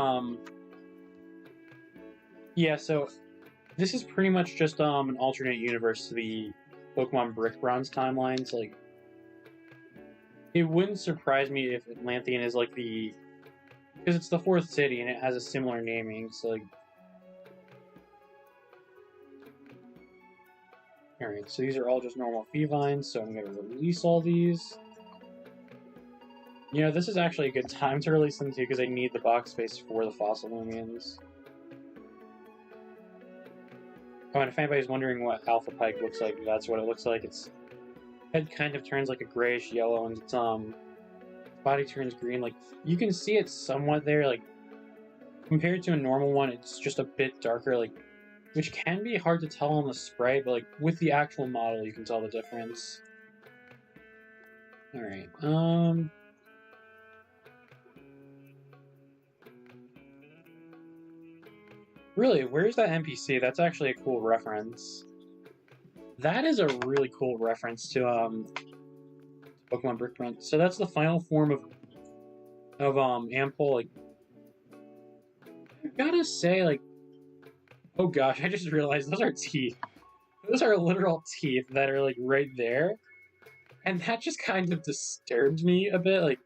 yeah, so this is pretty much just an alternate universe to the Pokemon Brick Bronze timelines. Like, it wouldn't surprise me if Atlantean is like the, because it's the fourth city and it has a similar naming. So like, all right, so these are all just normal Feevines. So I'm gonna release all these. You know, this is actually a good time to release them too because I need the box space for the fossil Loomians. Oh, and if anybody's wondering what Alpha Pike looks like, that's what it looks like. Its head kind of turns like a grayish yellow, and its body turns green. Like, you can see it somewhat there. Like, compared to a normal one, it's just a bit darker. Like, which can be hard to tell on the sprite, but like with the actual model, you can tell the difference. All right. Really, where's that NPC? That's actually a cool reference. That is a really cool reference to Pokemon Brick Bronze. So that's the final form of Ampol. Like, I gotta say, like, oh gosh, I just realized those are teeth. Those are literal teeth that are like right there, and that just kind of disturbed me a bit. Like,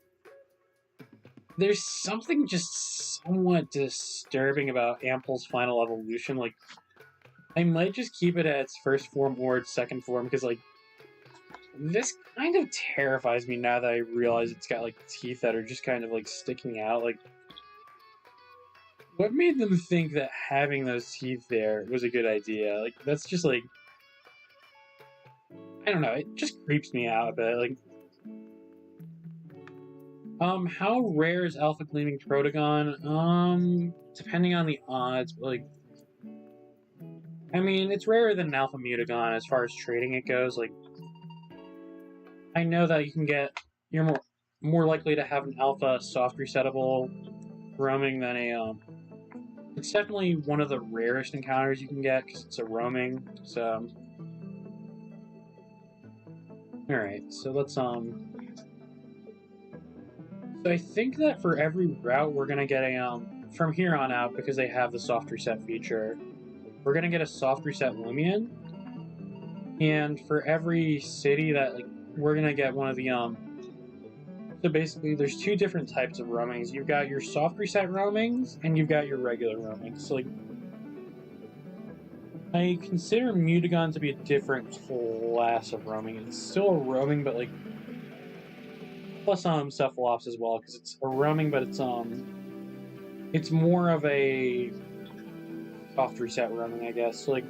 there's something just somewhat disturbing about Ampol's final evolution. Like, I might just keep it at its first form or its second form, because, like, this kind of terrifies me now that I realize it's got, like, teeth that are just kind of, like, sticking out. Like, what made them think that having those teeth there was a good idea? Like, that's just, like, I don't know, it just creeps me out a bit. Like, how rare is Alpha Gleaming Protagon? Depending on the odds, but, like, I mean, it's rarer than an Alpha Mutagon as far as trading it goes. Like, I know that you can get, you're more likely to have an Alpha soft resettable roaming than a, it's definitely one of the rarest encounters you can get because it's a roaming, so. Alright, so let's, so I think that for every route we're gonna get a, from here on out, because they have the soft reset feature, we're gonna get a soft reset Loomian, and for every city that, like, we're gonna get one of the, so basically there's two different types of roamings. You've got your soft reset roamings, and you've got your regular roamings. So, like, I consider Mutagon to be a different class of roaming. It's still a roaming, but, like, plus Cephalops as well, because it's a roaming, but it's more of a soft reset roaming, I guess. So, like,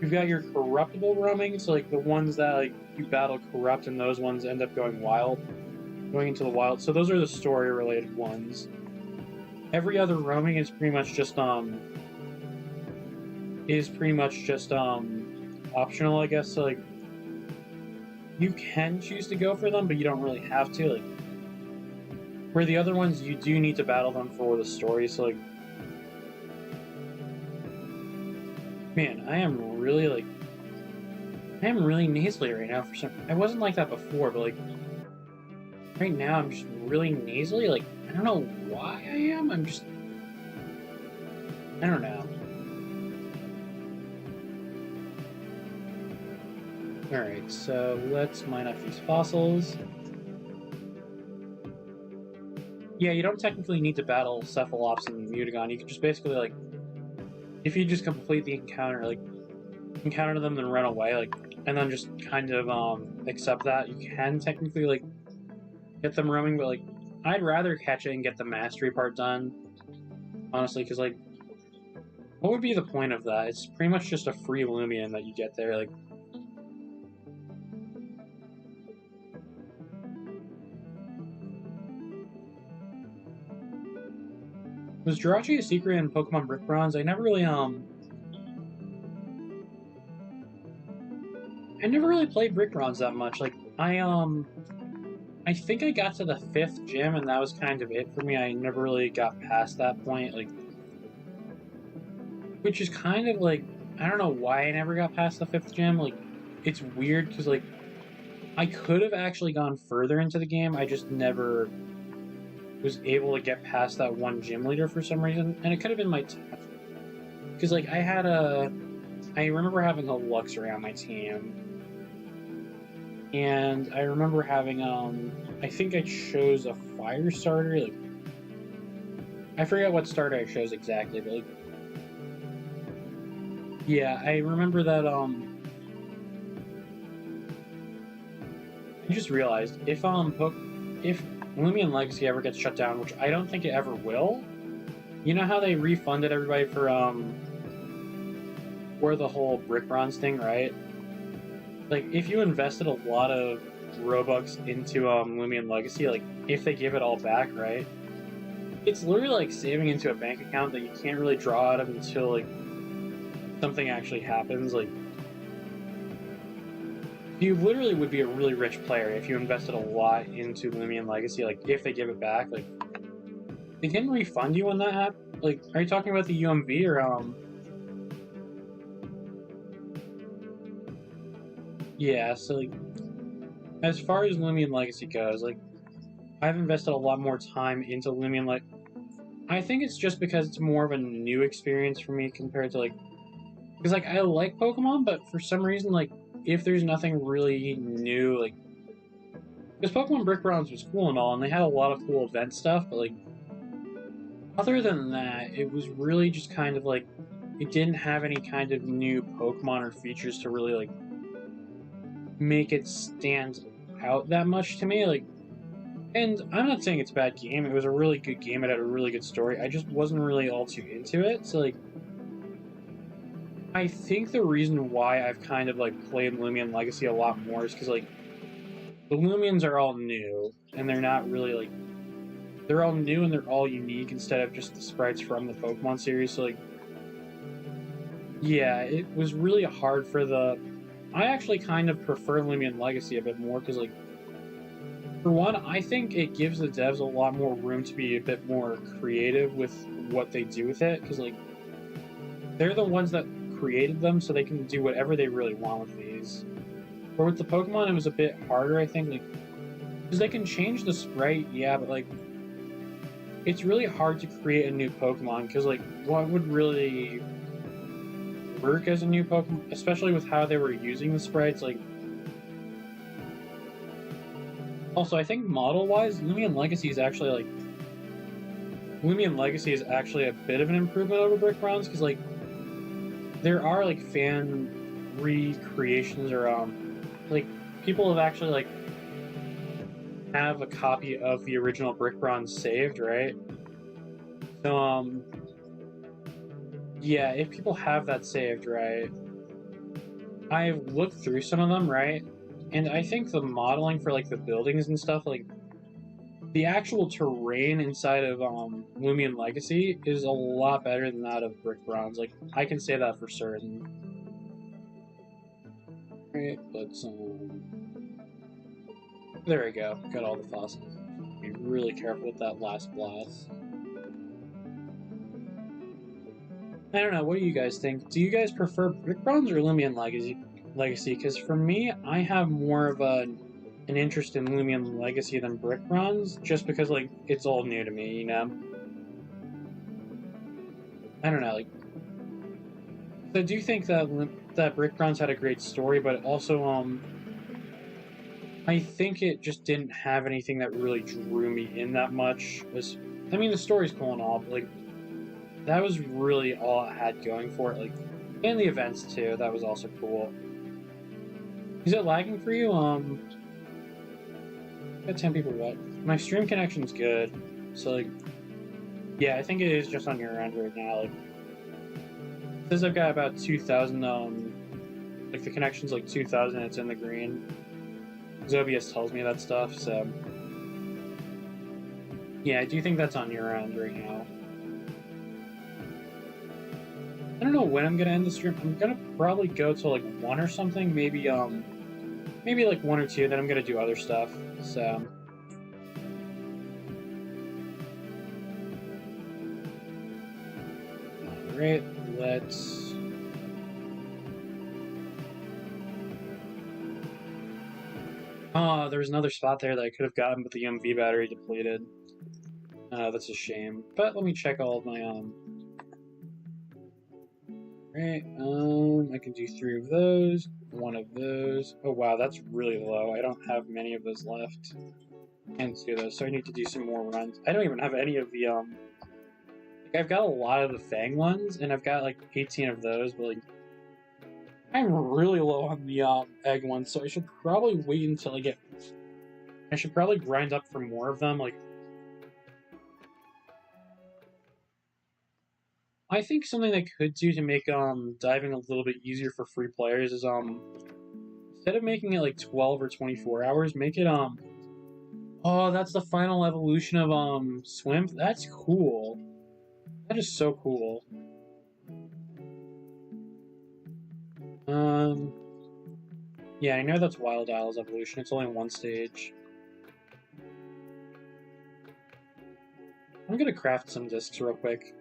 you've got your corruptible roaming, so like the ones that like you battle corrupt, and those ones end up going wild, going into the wild. So those are the story-related ones. every other roaming is pretty much just optional, I guess. So, like, you can choose to go for them, but you don't really have to. Like, where the other ones, you do need to battle them for the story. So, like, man, I am really nasally right now for some. I wasn't like that before, but like right now I'm just really nasally. Like, I don't know why I am. I don't know. Alright, so let's mine up these fossils. Yeah, you don't technically need to battle Cephalops and Mutagon. You can just basically, like, if you just complete the encounter, like, encounter them and run away, like, and then just kind of, accept that, you can technically, like, get them roaming, but, like, I'd rather catch it and get the mastery part done, honestly, because, like, what would be the point of that? It's pretty much just a free Loomian that you get there, like, was Jirachi a secret in Pokemon Brick Bronze? I never really played Brick Bronze that much. Like, I think I got to the 5th gym, and that was kind of it for me. I never really got past that point, like, which is kind of, like, I don't know why I never got past the 5th gym. Like, it's weird, because, like, I could have actually gone further into the game, I just never was able to get past that one gym leader for some reason, and it could have been my because, like, I remember having a Luxray on my team, and I remember having, I think I chose a fire starter, like, I forget what starter I chose exactly, but, like, yeah, I remember that, I just realized, if Loomian Legacy ever gets shut down, which I don't think it ever will, you know how they refunded everybody for the whole Brick Bronze thing, right? Like, if you invested a lot of Robux into Loomian Legacy, like, if they give it all back, right? It's literally like saving into a bank account that you can't really draw out of until, like, something actually happens. Like, you literally would be a really rich player if you invested a lot into Loomian Legacy, like, if they give it back. Like, they didn't refund you when that happened? Like, are you talking about the UMV or, yeah, so, like, as far as Loomian Legacy goes, like, I've invested a lot more time into Loomian, like, I think it's just because it's more of a new experience for me compared to, like, because, like, I like Pokemon, but for some reason, like, if there's nothing really new, like, because Pokemon Brick Bronze was cool and all, and they had a lot of cool event stuff, but, like, other than that, it was really just kind of, like, it didn't have any kind of new Pokemon or features to really, like, make it stand out that much to me, like, and I'm not saying it's a bad game, it was a really good game, it had a really good story, I just wasn't really all too into it, so, like, I think the reason why I've kind of, like, played Loomian Legacy a lot more is because, like, the Loomians are all new, and they're not really, like, they're all new and they're all unique instead of just the sprites from the Pokemon series, so, like, yeah, it was really hard for the... I actually kind of prefer Loomian Legacy a bit more, because, like, for one, I think it gives the devs a lot more room to be a bit more creative with what they do with it, because, like, they're the ones that created them, so they can do whatever they really want with these. Or with the Pokemon, it was a bit harder, I think, like, because they can change the sprite, yeah, but, like, it's really hard to create a new Pokemon, because, like, what would really work as a new Pokemon, especially with how they were using the sprites, like... Also, I think model-wise, Loomian Legacy is actually, like... Loomian Legacy is actually a bit of an improvement over Brick Bronze, because, like, there are, like, fan recreations or, like, people have actually, like, have a copy of the original Brick Bronze saved, right? So, yeah, if people have that saved, right, I've looked through some of them, right, and I think the modeling for, like, the buildings and stuff, like, the actual terrain inside of Loomian Legacy is a lot better than that of Brick Bronze. Like, I can say that for certain. Right, let's there we go. Got all the fossils. Be really careful with that last blast. I don't know. What do you guys think? Do you guys prefer Brick Bronze or Loomian Legacy? Because for me, I have more of an interest in Loomian Legacy than Brick Bronze, just because like it's all new to me, you know. I don't know. Like, so do you think that Brick Bronze had a great story, but also I think it just didn't have anything that really drew me in that much. I mean, the story's cool and all, but like that was really all it had going for it. Like, and the events too. That was also cool. Is it lagging for you? Got 10 people what? My stream connection's good, so like, yeah, I think it is just on your end right now. Like, it says I've got about 2,000. Like the connection's like 2,000. It's in the green. Because OBS tells me that stuff. So, yeah, I do think that's on your end right now. I don't know when I'm gonna end the stream. I'm gonna probably go to like 1 or something. Maybe maybe like 1 or 2. Then I'm gonna do other stuff. So. Alright, let's. Oh, there was another spot there that I could have gotten, but the UMV battery depleted. That's a shame. But let me check all of my Right, I can do 3 of those, 1 of those. Oh wow, that's really low. I don't have many of those left. Can't do those, so I need to do some more runs. I don't even have any of the like, I've got a lot of the Fang ones, and I've got like 18 of those, but like I'm really low on the egg ones, so I should probably wait until I get. I should probably grind up for more of them. Like, I think something they could do to make diving a little bit easier for free players is instead of making it like 12 or 24 hours, make it oh, that's the final evolution of swim. That's cool. That is so cool. Yeah, I know that's Wild Isle's evolution. It's only 1 stage. I'm gonna craft some discs real quick.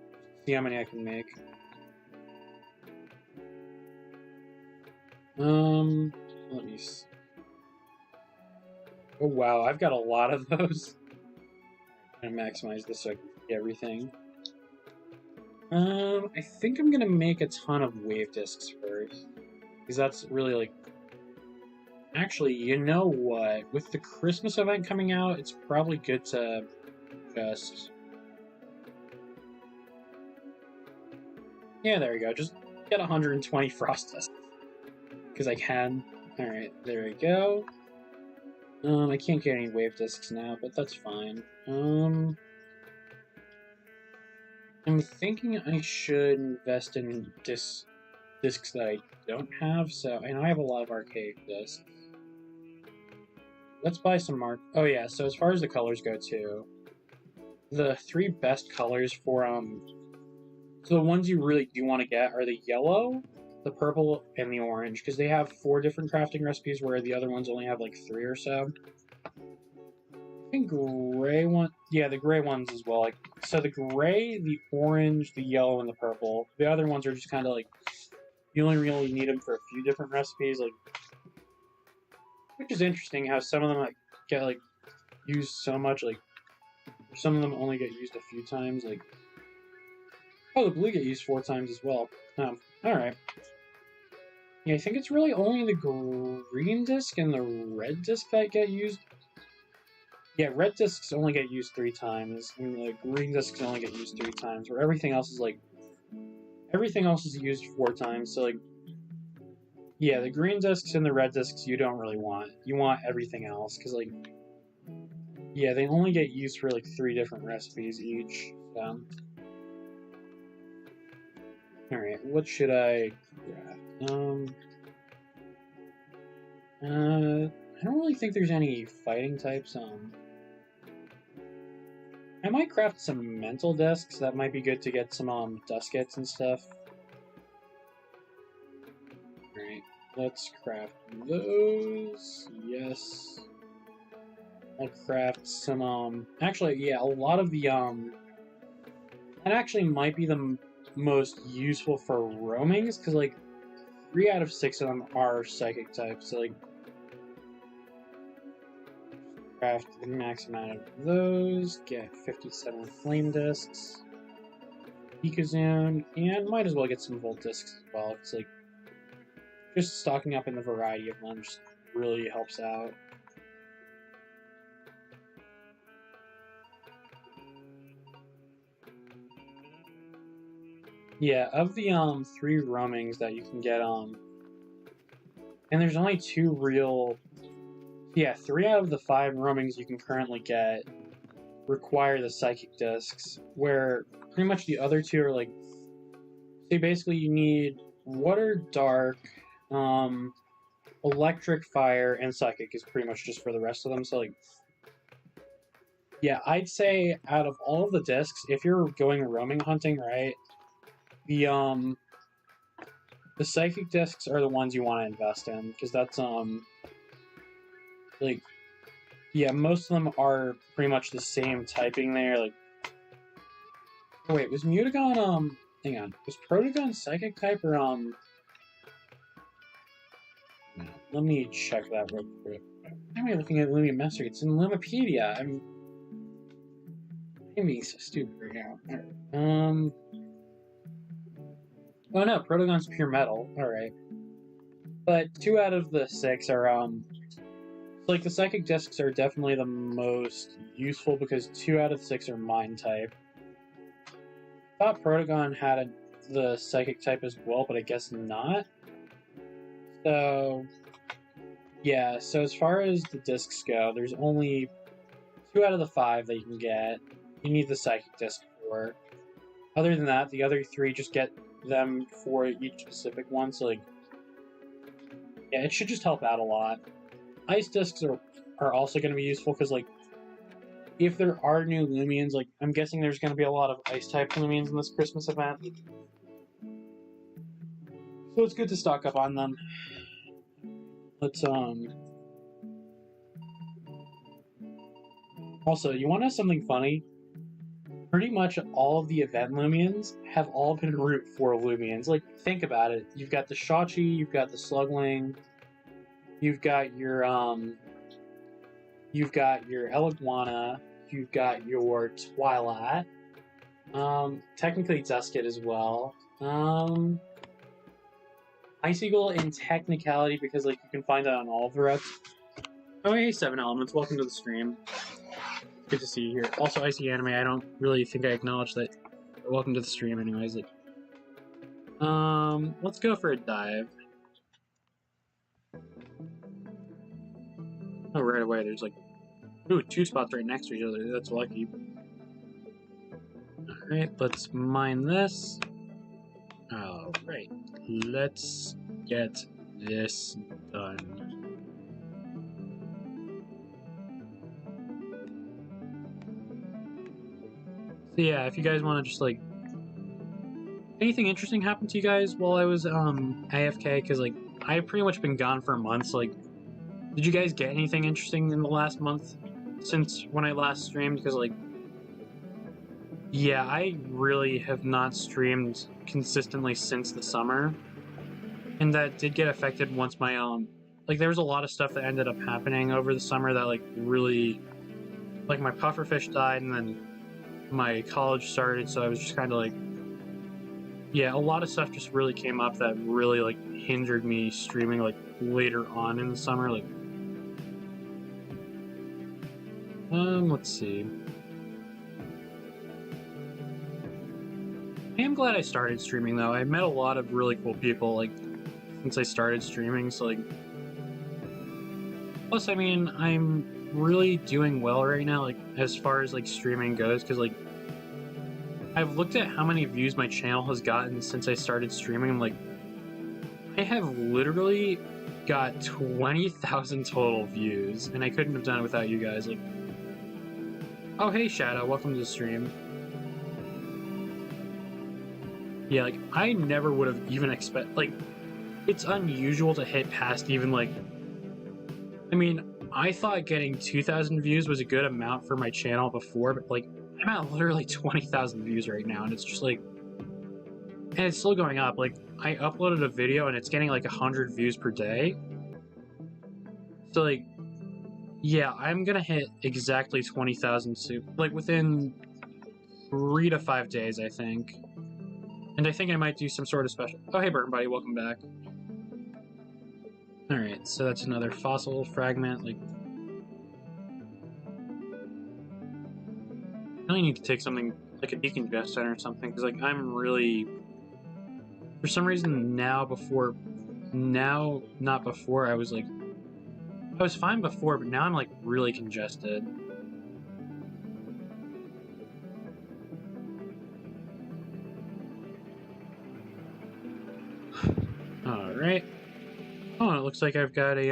See how many I can make. Let me see. Oh wow, I've got a lot of those. I'm gonna maximize this so I can get everything. I think I'm gonna make a ton of wave discs first. Because that's really like... Actually, you know what? With the Christmas event coming out, it's probably good to just... Yeah, there we go. Just get 120 frost discs. Because I can. Alright, there we go. I can't get any wave discs now, but that's fine. I'm thinking I should invest in discs that I don't have, so I know I have a lot of archaic discs. Let's buy some oh yeah, so as far as the colors go too, the 3 best colors for so the ones you really do want to get are the yellow, the purple, and the orange, because they have 4 different crafting recipes where the other ones only have like 3 or so. I think gray one, yeah, the gray ones as well. Like, so the gray, the orange, the yellow, and the purple. The other ones are just kind of like, you only really need them for a few different recipes, like, which is interesting how some of them like get like used so much, like some of them only get used a few times. Like, oh, the blue get used 4 times as well. All right. Yeah, I think it's really only the green disc and the red disc that get used. Yeah, red discs only get used 3 times, and the green discs only get used 3 times, where everything else is like... Everything else is used 4 times, so like... Yeah, the green discs and the red discs you don't really want. You want everything else, because like... Yeah, they only get used for like 3 different recipes each, so... Alright, what should I grab? I don't really think there's any fighting types, I might craft some mental discs. That might be good to get some dust kits and stuff. Alright, let's craft those. Yes. I'll craft some, actually, yeah, a lot of the, that actually might be the most useful for roamings, because, like, 3 out of 6 of them are psychic types, so, like, craft the max amount of those, get 57 flame discs, Pikazune, and might as well get some volt discs as well. It's like, just stocking up in the variety of them just really helps out. Yeah, of the 3 roamings that you can get and there's only 2 real. Yeah, 3 out of the 5 roamings you can currently get require the psychic discs, where pretty much the other 2 are like. So basically, you need water, dark, electric, fire, and psychic is pretty much just for the rest of them. So like. Yeah, I'd say out of all of the discs, if you're going roaming hunting, right? The psychic discs are the ones you want to invest in, because that's like, yeah, most of them are pretty much the same typing there. Like, oh, wait, was Mutagon hang on, was Protagon psychic type or no, let me check that real quick. Why am I looking at Loomian Master? It's in Lumipedia. I'm being so stupid right now. Oh no, Protagon's pure metal. Alright. But 2 out of the 6 are, like, the psychic discs are definitely the most useful because 2 out of 6 are mind type. I thought Protagon had the psychic type as well, but I guess not. So, yeah, so as far as the discs go, there's only 2 out of the 5 that you can get. You need the psychic disc for. Other than that, the other 3 just get them for each specific one, so like, yeah, it should just help out a lot. Ice discs are also going to be useful because, like, if there are new Loomians, like, I'm guessing there's going to be a lot of ice type Loomians in this Christmas event, so it's good to stock up on them. Let's also, you want to know something funny? Pretty much all of the event Loomians have all been Route 4 Loomians. Like, think about it. You've got the Shachi, you've got the Slugling, you've got your Eliguana, you've got your Twilight, technically Dusket as well. Ice-Eagle in technicality because, like, you can find it on all of the routes. Oh, hey, 7 Elements, welcome to the stream. Good to see you here. Also, Icy Anime, I don't really think I acknowledged that. Welcome to the stream anyways. Like, let's go for a dive. Oh, right away, there's like, ooh, 2 spots right next to each other. That's lucky. Alright, let's mine this. Alright, let's get this done. So yeah, if you guys want to just, like, anything interesting happened to you guys while I was AFK, because, like, I've pretty much been gone for a month, so, like, did you guys get anything interesting in the last month since when I last streamed? Because, like, yeah, I really have not streamed consistently since the summer, and that did get affected once my like, there was a lot of stuff that ended up happening over the summer that, like, really, like, my pufferfish died, and then my college started, so I was just kind of like, yeah, a lot of stuff just really came up that really, like, hindered me streaming, like, later on in the summer. Like, let's see. I am glad I started streaming, though. I met a lot of really cool people, like, since I started streaming, so, like, plus, I mean, I'm really doing well right now, like, as far as, like, streaming goes, because, like, I've looked at how many views my channel has gotten since I started streaming. I'm like, I have literally got 20,000 total views, and I couldn't have done it without you guys. Like, Oh, hey, Shadow. Welcome to the stream. Yeah, like, I never would have even like, it's unusual to hit past even, like... I mean, I thought getting 2,000 views was a good amount for my channel before, but, like, I'm at literally 20,000 views right now, and it's just, like... And it's still going up. Like, I uploaded a video, and it's getting, like, 100 views per day. So, like... Yeah, I'm gonna hit exactly 20,000 soon. Like, within 3 to 5 days, I think. And I think I might do some sort of special... Oh, hey, Burton Buddy, welcome back. Alright, so that's another fossil fragment, like... I really need to take something, like a decongestant or something, because, like, I'm really... For some reason, now, not before, I was, like... I was fine before, but now I'm, like, really congested. Alright. Oh, and it looks like I've got a,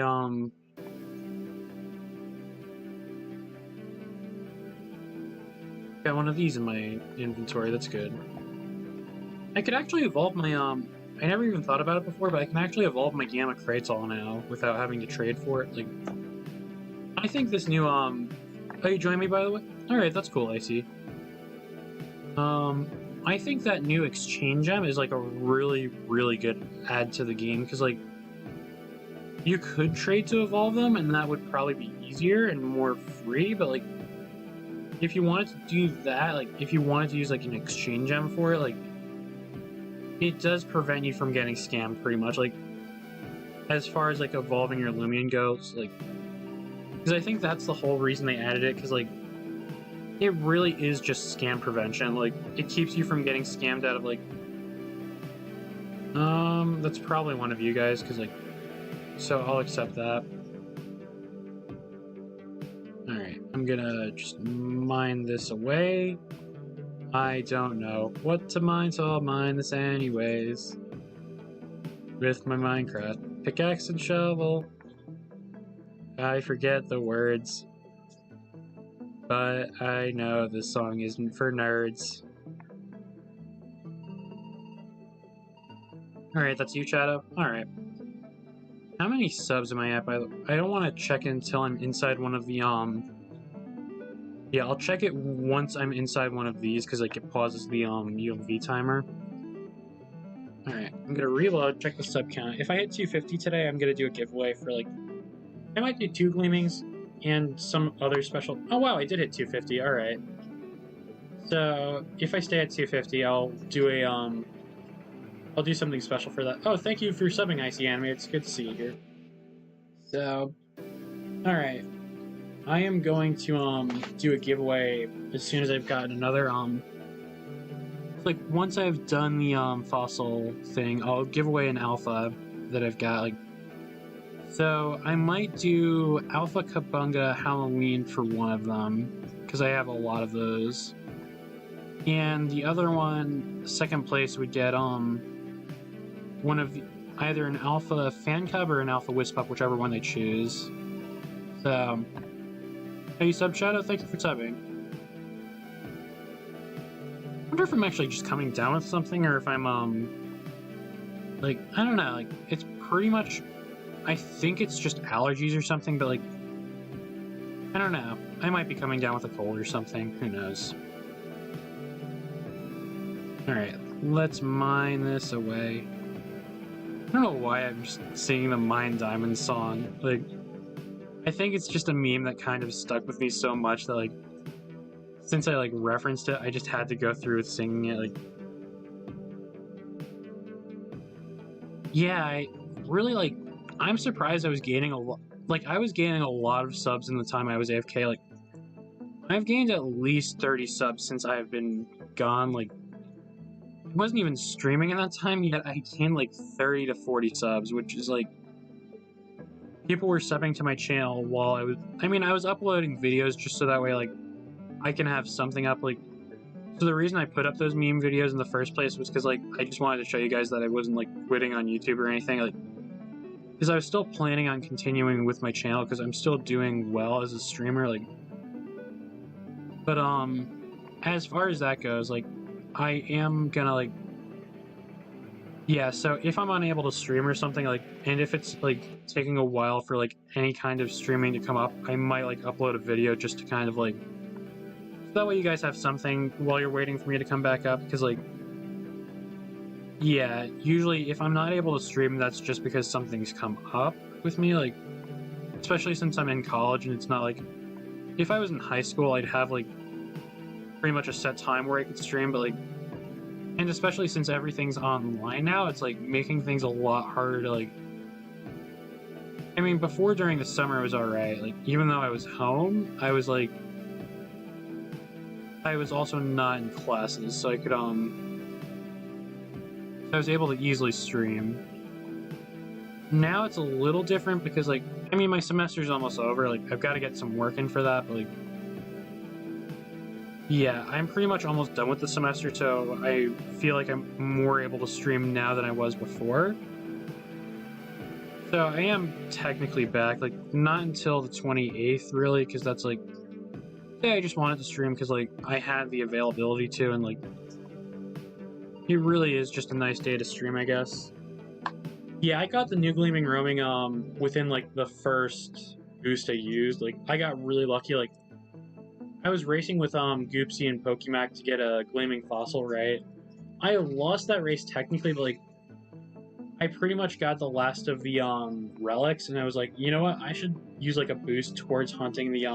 got one of these in my inventory, that's good. I could actually evolve my, I never even thought about it before, but I can actually evolve my Gamma Kratal now without having to trade for it. Like, I think this new, oh, you joined me, by the way? Alright, that's cool, Icy. I think that new exchange gem is, like, a really, really good add to the game, because, like, you could trade to evolve them, and that would probably be easier and more free, but, like, if you wanted to do that, like, if you wanted to use, like, an exchange gem for it, like, it does prevent you from getting scammed, pretty much, like, as far as, like, evolving your Loomian goes, like, because I think that's the whole reason they added it, because, like, it really is just scam prevention, like, it keeps you from getting scammed out of, like, that's probably one of you guys, because, like, so I'll accept that. Alright, I'm gonna just mine this away. I don't know what to mine, so I'll mine this anyways. With my Minecraft pickaxe and shovel. I forget the words. But I know this song isn't for nerds. Alright, that's you, Shadow? Alright. How many subs am I at, by the way? I don't want to check until I'm inside one of the, Yeah, I'll check it once I'm inside one of these, because, like, it pauses the, UMV timer. Alright, I'm gonna reload, check the sub count. If I hit 250 today, I'm gonna do a giveaway for, like... I might do 2 Gleamings and some other special... Oh, wow, I did hit 250, alright. So, if I stay at 250, I'll do a, I'll do something special for that. Oh, thank you for subbing, Icy Anime. It's good to see you here. So, alright. I am going to, do a giveaway as soon as I've gotten another, like, once I've done the, fossil thing, I'll give away an alpha that I've got, like... So, I might do Alpha Kabunga Halloween for one of them, because I have a lot of those. And the other one, second place, would get, one of either an Alpha Fan Cub or an Alpha Wispup, whichever one they choose. So, hey, Sub Shadow, thank you for subbing. I wonder if I'm actually just coming down with something, or if I'm, like, I don't know, like, it's pretty much, I think it's just allergies or something, but, like, I don't know. I might be coming down with a cold or something, who knows. Alright, let's mine this away. I don't know why I'm just singing the Mine Diamond song. Like, I think it's just a meme that kind of stuck with me so much that, like, since I, like, referenced it, I just had to go through with singing it, like... Yeah, I really, like, I'm surprised I was gaining a lot... Like, I was gaining a lot of subs in the time I was AFK, like... I've gained at least 30 subs since I've been gone, like... I wasn't even streaming at that time, yet I gained, like, 30 to 40 subs, which is, like... People were subbing to my channel while I was... I mean, I was uploading videos just so that way, like, I can have something up, like... So the reason I put up those meme videos in the first place was because, like, I just wanted to show you guys that I wasn't, like, quitting on YouTube or anything, like... Because I was still planning on continuing with my channel, because I'm still doing well as a streamer, like... But as far as that goes, like, I am gonna like, yeah. So if I'm unable to stream or something, like, and if it's like taking a while for like any kind of streaming to come up, I might like upload a video just to kind of like, so that way you guys have something while you're waiting for me to come back up. Because like, yeah, usually if I'm not able to stream, that's just because something's come up with me. Like, especially since I'm in college and it's not like, if I was in high school, I'd have like pretty much a set time where I could stream, but like, and especially since everything's online now, it's like making things a lot harder to like. I mean, before during the summer it was alright. Like, even though I was home, I was like, I was also not in classes, so I could I was able to easily stream. Now it's a little different because like, I mean, my semester's almost over. Like, I've got to get some work in for that, but like, yeah, I'm pretty much almost done with the semester, so I feel like I'm more able to stream now than I was before. So I am technically back, like, not until the 28th, really, because that's like, yeah, I just wanted to stream because like I had the availability to, and like, it really is just a nice day to stream, I guess. Yeah, I got the new Gleaming Roaming within like the first boost I used. Like, I got really lucky. Like, I was racing with Goopsy and Pokemac to get a Gleaming Fossil, right? I lost that race technically, but like, I pretty much got the last of the relics, and I was like, you know what? I should use like a boost towards hunting the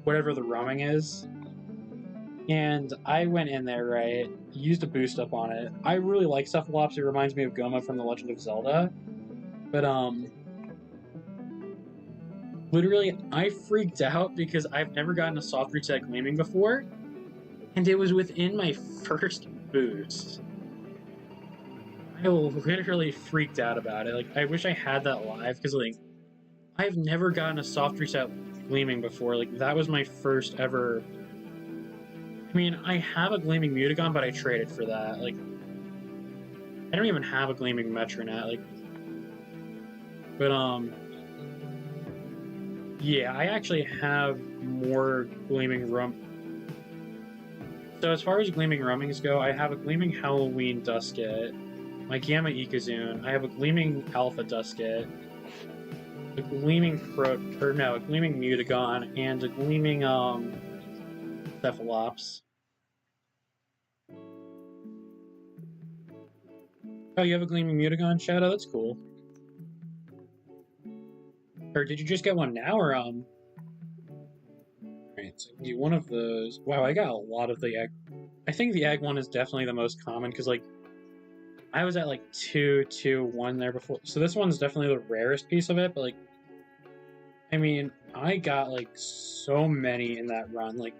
whatever the roaming is. And I went in there, right? Used a boost up on it. I really like Cephalops. It reminds me of Goma from The Legend of Zelda. But literally, I freaked out because I've never gotten a soft reset Gleaming before, and it was within my first boost. I literally freaked out about it. Like, I wish I had that live, because like, I've never gotten a soft reset Gleaming before. Like, that was my first ever. I mean, I have a Gleaming Mutagon, but I traded for that. Like, I don't even have a Gleaming Metronet. Like, but yeah, I actually have more Gleaming So as far as Gleaming Roamings go, I have a Gleaming Halloween Dusket, my Gamma Ikazune, I have a Gleaming Alpha Dusket, a Gleaming a Gleaming Mutagon, and a Gleaming Cephalops. Oh, you have a Gleaming Mutagon, Shadow? That's cool. Or did you just get one now, or Alright, so do one of those. Wow, I got a lot of the egg. I think the egg one is definitely the most common, because like, I was at like 2, 2, 1 there before. So this one's definitely the rarest piece of it, but like, I mean, I got like so many in that run. Like,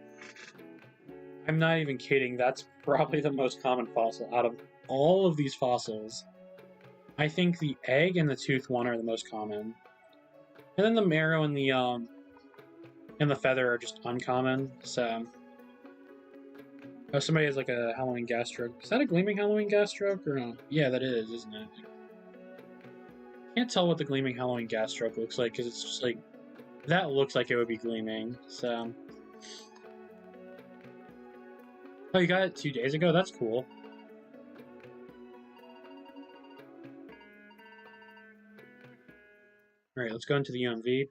I'm not even kidding. That's probably the most common fossil out of all of these fossils. I think the egg and the tooth one are the most common. And then the marrow and the feather are just uncommon. So, oh, somebody has like a Halloween Gastroke. Is that a Gleaming Halloween Gastroke or no? Yeah, that is, isn't it? Can't tell what the Gleaming Halloween Gastroke looks like, because it's just like, that looks like it would be Gleaming. So, oh, you got it 2 days ago? That's cool. Alright, let's go into the UMV.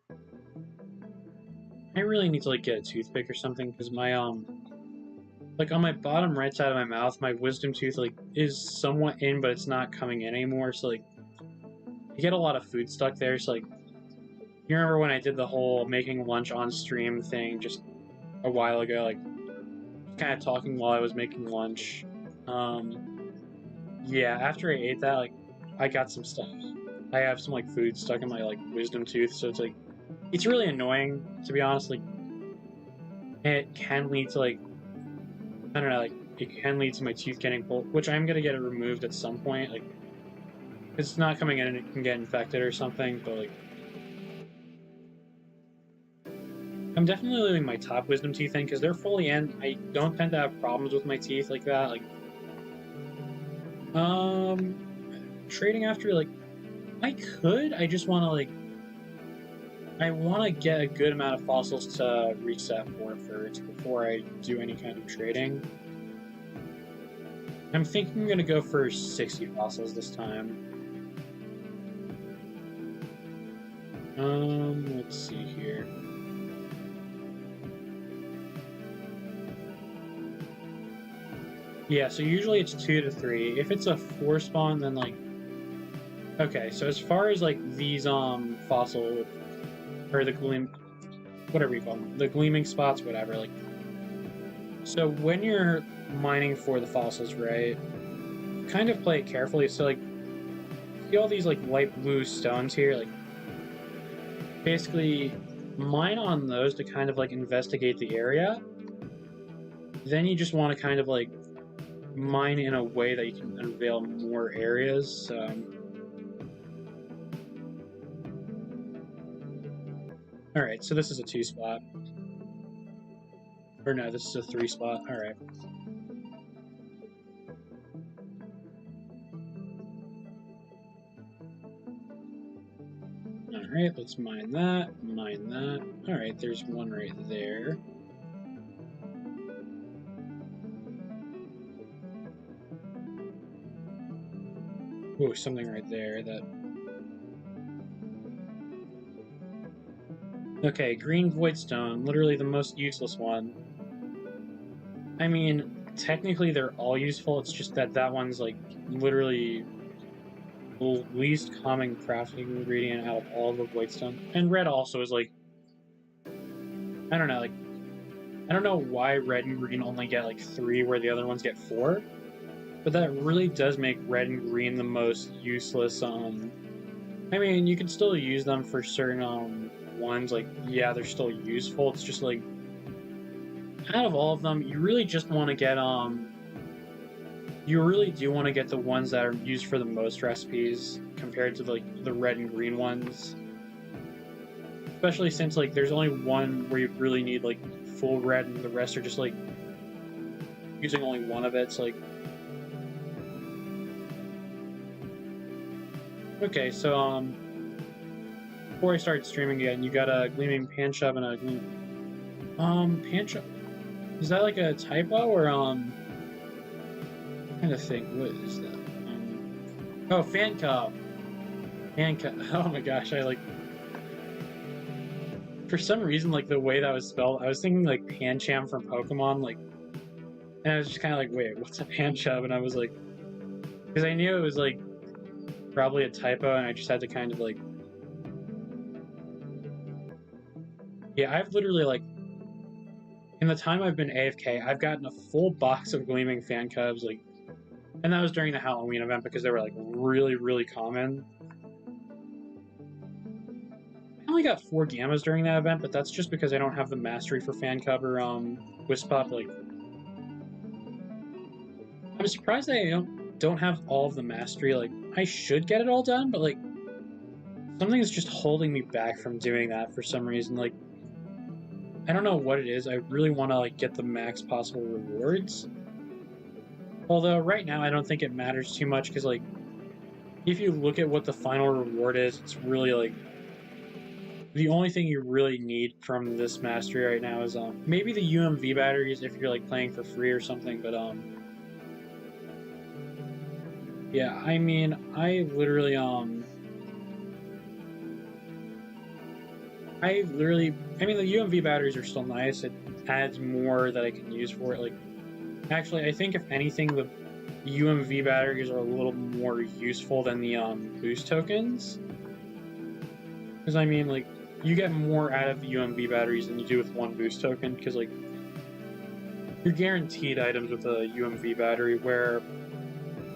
I really need to like get a toothpick or something, because my like on my bottom right side of my mouth, my wisdom tooth like is somewhat in, but it's not coming in anymore. So like, you get a lot of food stuck there. So like, you remember when I did the whole making lunch on stream thing just a while ago, like kind of talking while I was making lunch. Yeah, after I ate that, like, I got some stuff. I have some like food stuck in my like wisdom tooth, so it's like, it's really annoying, to be honest. Like, it can lead to like, I don't know, like, it can lead to my teeth getting pulled, which I'm gonna get it removed at some point. Like, it's not coming in and it can get infected or something, but like, I'm definitely leaving my top wisdom teeth in because they're fully in. I don't tend to have problems with my teeth like that. Like, trading after, like, I could. I just want to like, I want to get a good amount of fossils to reach that 4 first before I do any kind of trading. I'm thinking I'm going to go for 60 fossils this time. Let's see here. Yeah, so usually it's 2 to 3. If it's a 4 spawn, then like... Okay, so as far as like these fossil or the gleam, whatever you call them, the gleaming spots, whatever, like, so when you're mining for the fossils, right, kind of play it carefully. So like, see all these like light blue stones here, like, basically mine on those to kind of like investigate the area. Then you just want to kind of like mine in a way that you can unveil more areas. Alright, so this is a 2 spot. Or no, this is a 3 spot. Alright. Alright, let's mine that. Mine that. Alright, there's one right there. Ooh, something right there that... Okay, green voidstone, literally the most useless one. I mean, technically they're all useful, it's just that that one's like literally the least common crafting ingredient out of all the voidstone. And red also is like... I don't know, like... I don't know why red and green only get like 3 where the other ones get 4. But that really does make red and green the most useless, I mean, you can still use them for certain, ones, like, yeah, they're still useful, it's just, like, out of all of them, you really just want to get, you really do want to get the ones that are used for the most recipes, compared to, like, the red and green ones. Especially since, like, there's only one where you really need, like, full red, and the rest are just, like, using only one of it, it's, like... Okay, so, before I start streaming again, you got a Gleaming Panchub and a Gleaming... Panchub... Is that like a typo, or, I'm trying to think, what is that? Oh, Fan Cub! Fan Cub, oh my gosh, I, like... For some reason, like, the way that was spelled, I was thinking, like, Pancham from Pokemon, like... And I was just kind of like, wait, what's a Panchub? And I was like... Because I knew it was, like, probably a typo, and I just had to kind of, like... Yeah, I've literally, like... In the time I've been AFK, I've gotten a full box of Gleaming Fan Cubs, like... And that was during the Halloween event, because they were, like, really, really common. I only got 4 Gammas during that event, but that's just because I don't have the mastery for Fan Cub or, Wispop, like... I'm surprised I don't have all of the mastery, like... I should get it all done, but, like... Something's just holding me back from doing that for some reason, like... I don't know what it is, I really want to, like, get the max possible rewards. Although, right now, I don't think it matters too much, because, like... If you look at what the final reward is, it's really, like... The only thing you really need from this mastery right now is, maybe the UMV batteries if you're, like, playing for free or something, but, yeah, I mean, I literally, I mean, the UMV batteries are still nice, it adds more that I can use for it, like... Actually, I think if anything, the UMV batteries are a little more useful than the, boost tokens. Because, I mean, like, you get more out of the UMV batteries than you do with one boost token, because, like, you're guaranteed items with a UMV battery, where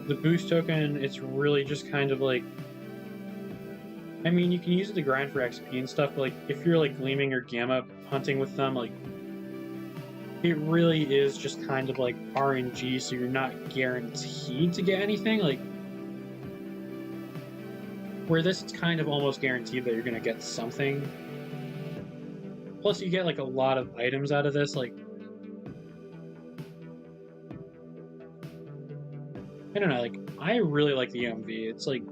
the boost token, it's really just kind of, like... I mean, you can use it to grind for XP and stuff, but, like, if you're, like, Gleaming or Gamma hunting with them, like, it really is just kind of, like, RNG, so you're not guaranteed to get anything, like... Where this, it's kind of almost guaranteed that you're gonna get something. Plus, you get, like, a lot of items out of this, like... I don't know, like, I really like the UMV. It's, like...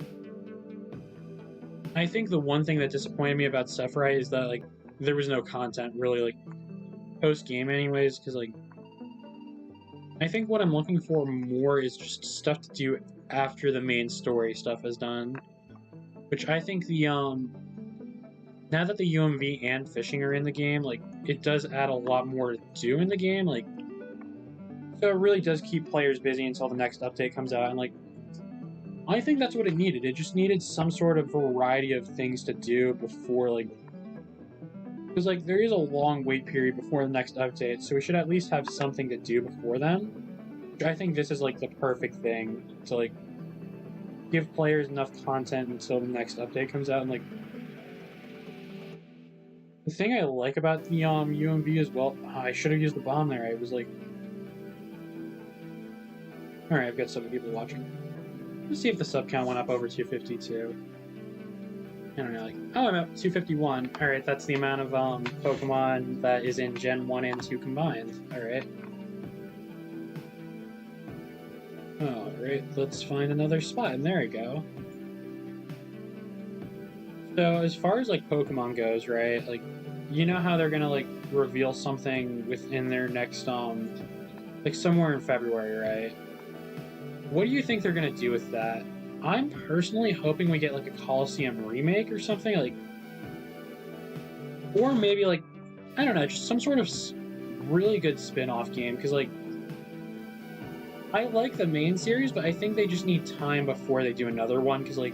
I think the one thing that disappointed me about Sephiroth is that like there was no content really like post game anyways, because like I think what I'm looking for more is just stuff to do after the main story stuff is done. Which I think the now that the UMV and fishing are in the game, like it does add a lot more to do in the game, like so it really does keep players busy until the next update comes out, and like I think that's what it needed. It just needed some sort of variety of things to do before like because like there is a long wait period before the next update, so we should at least have something to do before then. I think this is like the perfect thing to like give players enough content until the next update comes out, and like the thing I like about the UMV as well. Oh, I should have used the bomb there. I was like, all right, I've got some people watching. Let's see if the sub count went up over 252. I don't know, like, oh, I'm at 251. All right, that's the amount of Pokemon that is in Gen 1 and 2 combined. All right. All right, let's find another spot, and there we go. So as far as like Pokemon goes, right? Like, you know how they're gonna like reveal something within their next like somewhere in February, right? What do you think they're gonna do with that? I'm personally hoping we get like a Coliseum remake or something, like, or maybe like I don't know, just some sort of really good spin-off game, because like I like the main series, but I think they just need time before they do another one, because like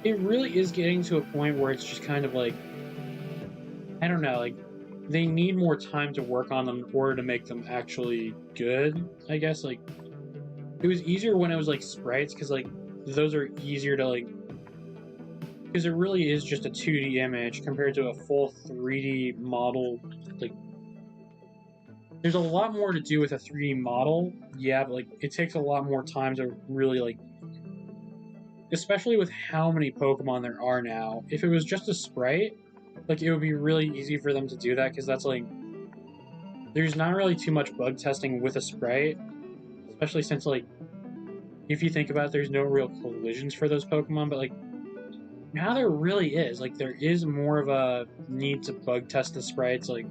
it really is getting to a point where it's just kind of like I don't know, like they need more time to work on them in order to make them actually good, I guess. Like it was easier when it was like sprites, because like those are easier to like because it really is just a 2D image compared to a full 3D model. Like there's a lot more to do with a 3D model, yeah, but like it takes a lot more time to really like, especially with how many Pokemon there are now. If it was just a sprite, like it would be really easy for them to do that, because that's like there's not really too much bug testing with a sprite, especially since like if you think about it, there's no real collisions for those Pokemon, but like now there really is. Like there is more of a need to bug test the sprites like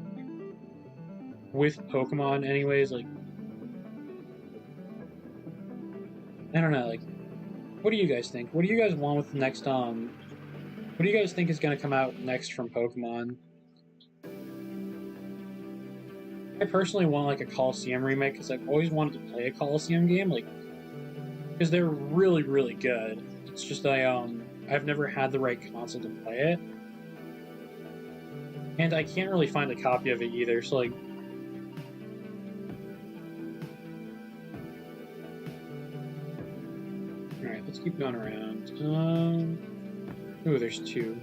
with Pokemon anyways. Like I don't know, like what do you guys think? What do you guys want with the next what do you guys think is going to come out next from Pokemon? I personally want like a Coliseum remake, because I've always wanted to play a Coliseum game, like because they're really, really good. It's just I've never had the right console to play it, and I can't really find a copy of it either. So like, all right, let's keep going around. Ooh, there's two.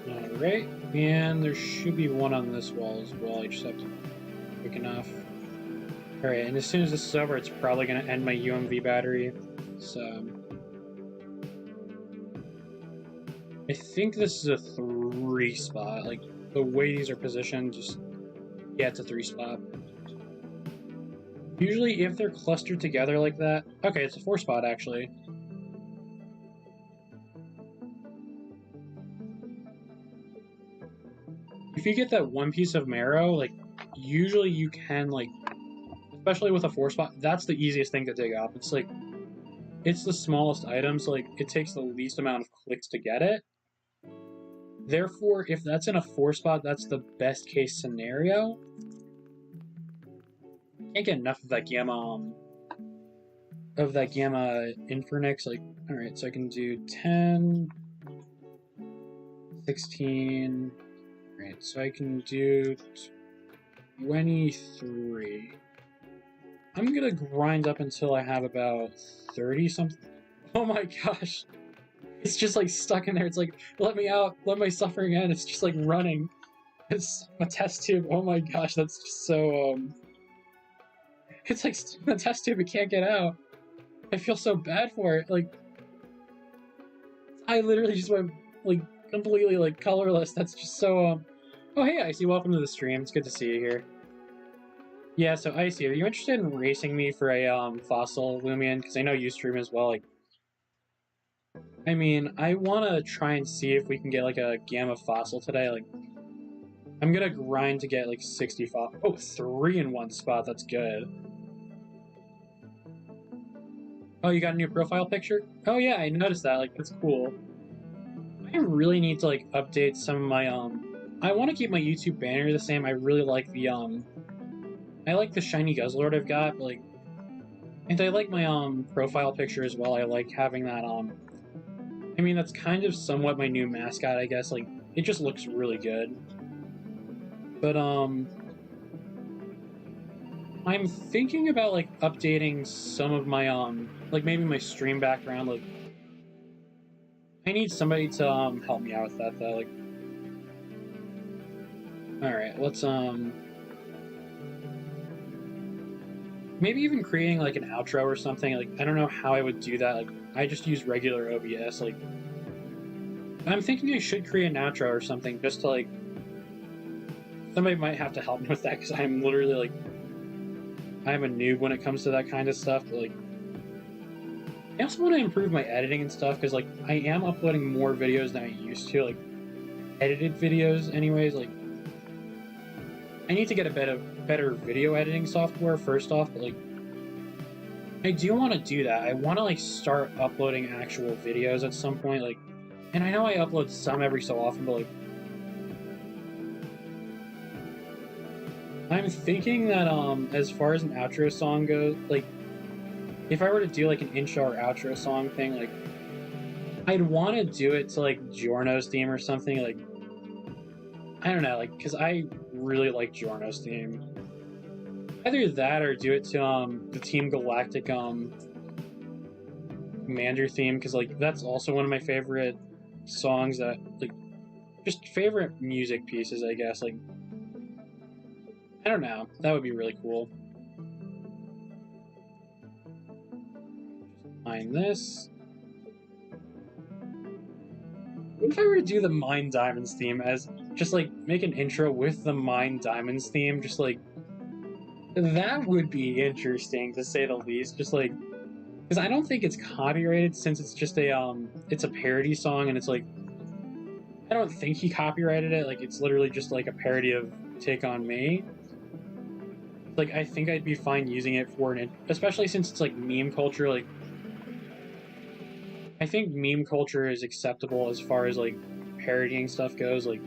Alright, and there should be one on this wall as well. I just have to quick enough. Alright, and as soon as this is over, it's probably going to end my UMV battery. So I think this is a 3 spot. Like the way these are positioned, just yeah, it's a 3 spot. Usually if they're clustered together like that, okay, it's a 4 spot actually. If you get that one piece of marrow, like usually you can like, especially with a 4 spot, that's the easiest thing to dig up. It's like it's the smallest item, so like it takes the least amount of clicks to get it. Therefore, if that's in a 4 spot, that's the best case scenario. Can't get enough of that gamma Infernyx. Like, all right, so I can do 10, 16. All right, so I can do 23. I'm gonna grind up until I have about 30 something. Oh my gosh. It's just like stuck in there. It's like, let me out, let my suffering end. It's just like running. It's a test tube. Oh my gosh, that's just so It's like the test tube, it can't get out. I feel so bad for it. Like, I literally just went like completely like colorless. That's just so Oh hey Icy, welcome to the stream. It's good to see you here. Yeah, so Icy, are you interested in racing me for a fossil Loomian? Because I know you stream as well. Like, I mean, I want to try and see if we can get like a gamma fossil today. Like, I'm gonna grind to get like 65. Oh, 3 in one spot. That's good. Oh, you got a new profile picture? Oh yeah, I noticed that. Like, that's cool. I really need to like update some of my I want to keep my YouTube banner the same. I really like the I like the shiny Guzzlord I've got, but, like, and I like my profile picture as well. I like having that I mean, that's kind of somewhat my new mascot, I guess. Like, it just looks really good. But I'm thinking about like updating some of my like maybe my stream background. Like, I need somebody to help me out with that though. Like, all right, let's maybe even creating like an outro or something. Like, I don't know how I would do that. Like, I just use regular OBS. Like, I'm thinking I should create an outro or something just to like. Somebody might have to help me with that because I'm literally like, I'm a noob when it comes to that kind of stuff. But, like, I also want to improve my editing and stuff because like I am uploading more videos than I used to, like edited videos. Anyways, like I need to get a better video editing software first off. But like, I do want to do that. I want to like start uploading actual videos at some point. Like, and I know I upload some every so often, but like. I'm thinking that as far as an outro song goes, like if I were to do like an intro or outro song thing, like I'd want to do it to like Giorno's theme or something. Like, I don't know, like because I really like Giorno's theme. Either that or do it to the Team Galactic Commander theme, because like that's also one of my favorite songs that like just favorite music pieces, I guess. Like, I don't know. That would be really cool. Find this. What if I were to do the Mine Diamonds theme as just like make an intro with the Mine Diamonds theme? Just like that would be interesting to say the least. Just like because I don't think it's copyrighted since it's just it's a parody song and it's like I don't think he copyrighted it. Like it's literally just like a parody of Take on Me. Like, I think I'd be fine using it for an, especially since it's like meme culture. Like, I think meme culture is acceptable as far as like parodying stuff goes. Like,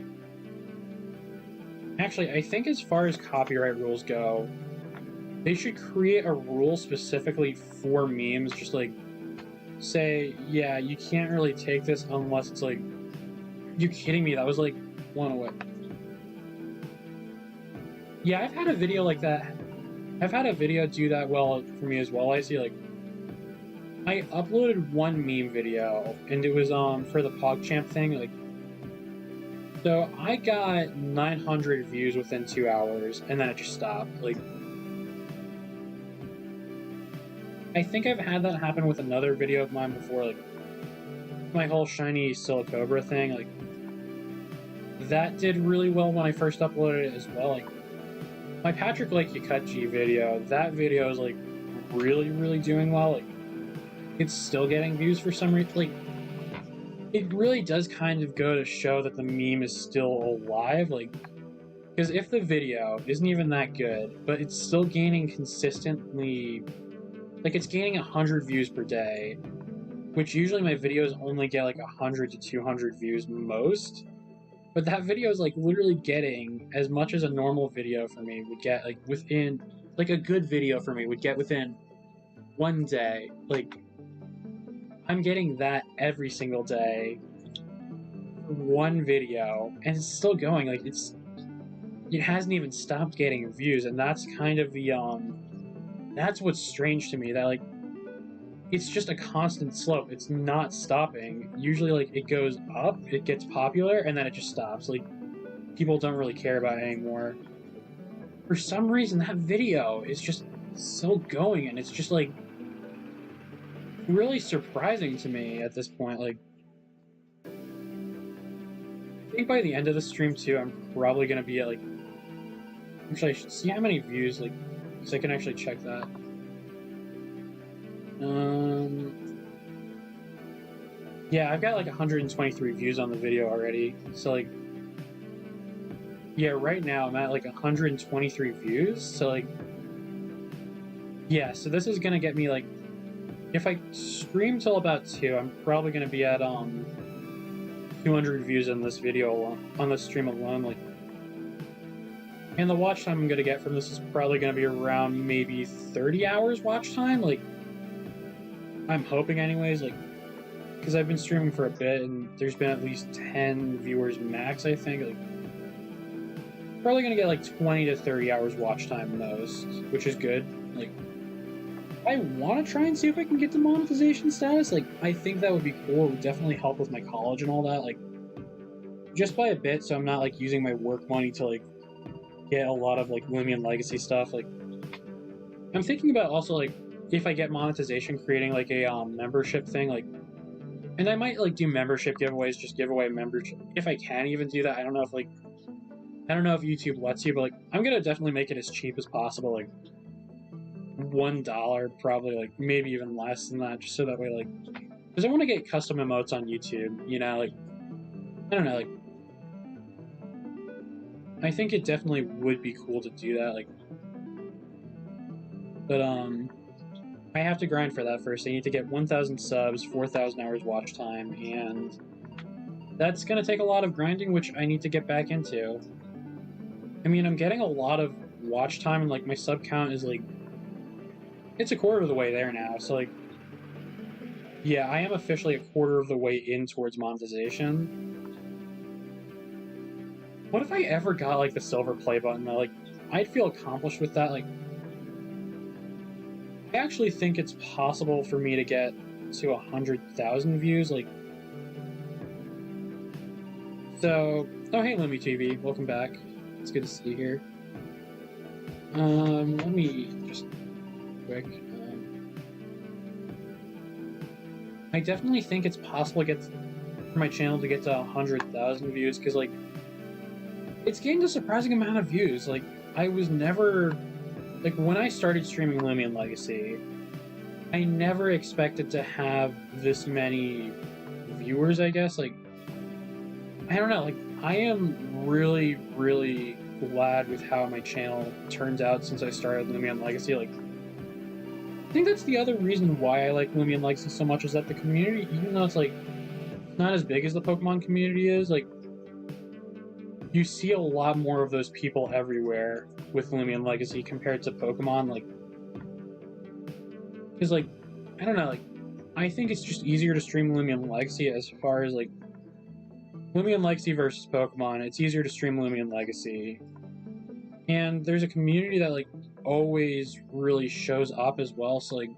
actually, I think as far as copyright rules go, they should create a rule specifically for memes. Just like say, yeah, you can't really take this unless it's like, you kidding me? That was like blown away. Yeah, I've had a video like that. I've had a video do that well for me as well. I see, like, I uploaded one meme video, and it was for the PogChamp thing. Like, so I got 900 views within 2 hours, and then it just stopped. Like, I think I've had that happen with another video of mine before. Like, my whole shiny Silicobra thing. Like, that did really well when I first uploaded it as well. Like, my Patrick Lake Yakuchi video, that video is like really, really doing well. Like, it's still getting views for some reason. Like, it really does kind of go to show that the meme is still alive. Like, because if the video isn't even that good, but it's still gaining consistently, like it's gaining 100 views per day, which usually my videos only get like 100 to 200 views most. But that video is like literally getting as much as a normal video for me would get, like within, like a good video for me would get within one day. Like, I'm getting that every single day for one video, and it's still going. Like, it hasn't even stopped getting views, and that's kind of the that's what's strange to me, that like it's just a constant slope. It's not stopping. Usually, like, it goes up, it gets popular, and then it just stops. Like, people don't really care about it anymore. For some reason, that video is just still going, and it's just like really surprising to me at this point. Like, I think by the end of the stream too, I'm probably gonna be at like. Actually, I should see how many views, like, so I can actually check that. Yeah, I've got like 123 views on the video already. So like, yeah, right now I'm at like 123 views. So like, yeah, so this is gonna get me like, if I stream till about 2, I'm probably gonna be at 200 views on this video alone, on this stream alone. Like, and the watch time I'm gonna get from this is probably gonna be around maybe 30 hours watch time. Like, I'm hoping anyways. Like, because I've been streaming for a bit and there's been at least 10 viewers max, I think. Like, probably gonna get like 20 to 30 hours watch time most, which is good. Like, I want to try and see if I can get to monetization status. Like, I think that would be cool. It would definitely help with my college and all that. Like, just by a bit, so I'm not like using my work money to like get a lot of like Loomian Legacy stuff. Like, I'm thinking about also like if I get monetization, creating like a membership thing. Like, and I might like do membership giveaways, just give away membership if I can even do that. I don't know if like, I don't know if YouTube lets you, but like, I'm gonna definitely make it as cheap as possible. Like, $1, probably, like maybe even less than that, just so that way, like, because I want to get custom emotes on YouTube, you know, like, I don't know, like, I think it definitely would be cool to do that, like, but I have to grind for that first. I need to get 1,000 subs, 4,000 hours watch time, and that's gonna take a lot of grinding, which I need to get back into. I mean, I'm getting a lot of watch time, and like my sub count is like, it's a quarter of the way there now, so like, yeah, I am officially a quarter of the way in towards monetization. What if I ever got like the silver play button though? Like, I'd feel accomplished with that. Like, I actually think it's possible for me to get to 100,000 views. Like, so, oh hey Lumi TV, welcome back. It's good to see you here. Let me just quick. I definitely think it's possible to get for my channel to get to 100,000 views, because like, it's gained a surprising amount of views. Like, I was never, like, when I started streaming Loomian Legacy, I never expected to have this many viewers, I guess. Like, I don't know, like, I am really, really glad with how my channel turns out since I started Loomian Legacy. Like, I think that's the other reason why I like Loomian Legacy so much, is that the community, even though it's like not as big as the Pokemon community is, like, you see a lot more of those people everywhere with Loomian Legacy compared to Pokemon. Like, because like, I don't know, like, I think it's just easier to stream Loomian Legacy as far as like Loomian Legacy versus Pokemon. It's easier to stream Loomian Legacy, and there's a community that like always really shows up as well. So like,